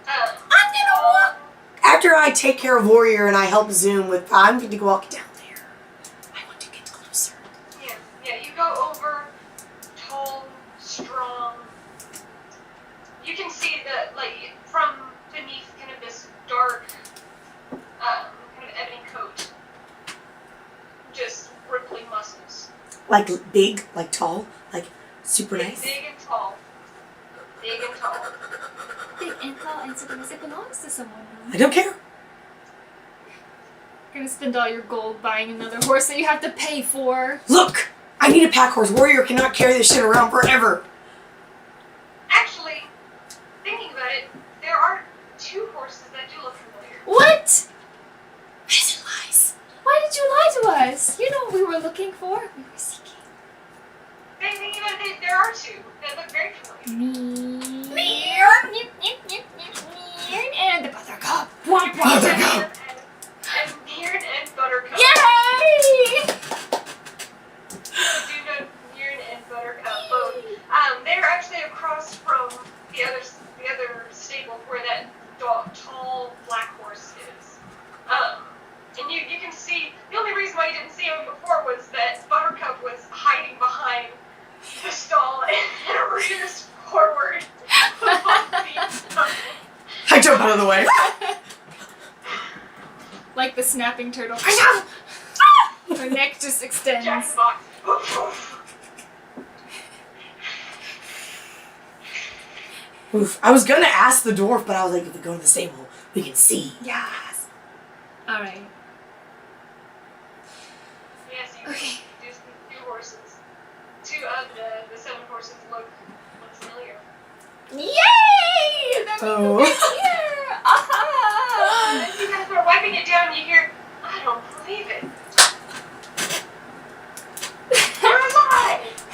Speaker 2: I'm gonna walk.
Speaker 3: After I take care of Warrior and I help Zoom with, I'm going to walk down there. I want to get closer.
Speaker 2: Yeah, you go over, tall, strong. You can see that, like, from beneath kind of this dark, kind of ebony coat, just rippling muscles.
Speaker 3: Like big, like tall, like super nice.
Speaker 2: Big and tall. Big and tall.
Speaker 1: Big and tall and so because it belongs to someone.
Speaker 3: I don't care.
Speaker 1: You're gonna spend all your gold buying another horse that you have to pay for.
Speaker 3: Look! I need a pack horse. Warrior cannot carry this shit around forever.
Speaker 2: Actually, thinking about it, there are 2 horses that do look familiar.
Speaker 1: What?
Speaker 3: Medicine lies.
Speaker 1: Why did you lie to us? You know what we were looking for. We were seeking.
Speaker 2: Thinking about it, there are 2 that look very familiar.
Speaker 1: And the buttercup.
Speaker 3: Buttercup.
Speaker 2: And Mirren and Buttercup.
Speaker 1: Yay!
Speaker 2: You do know Mirren and Buttercup both. They're actually across from the other stable where that tall black horse is. And you can see, the only reason why you didn't see him before was that Buttercup was hiding behind the stall and rears forward.
Speaker 3: I jump out of the way.
Speaker 1: Like the snapping turtle. Her neck just
Speaker 2: Jack
Speaker 1: extends.
Speaker 2: in the Box.
Speaker 3: Oof. I was gonna ask the dwarf, but I was like, if we go to the stable, we can see. Yes.
Speaker 1: Alright.
Speaker 2: Yes, you
Speaker 1: Okay.
Speaker 2: do see 2 horses. 2 of the 7 horses look familiar.
Speaker 1: Yay! That means
Speaker 3: Oh.
Speaker 1: it's here! Aha!
Speaker 2: You guys are wiping it down and you hear, I don't believe it.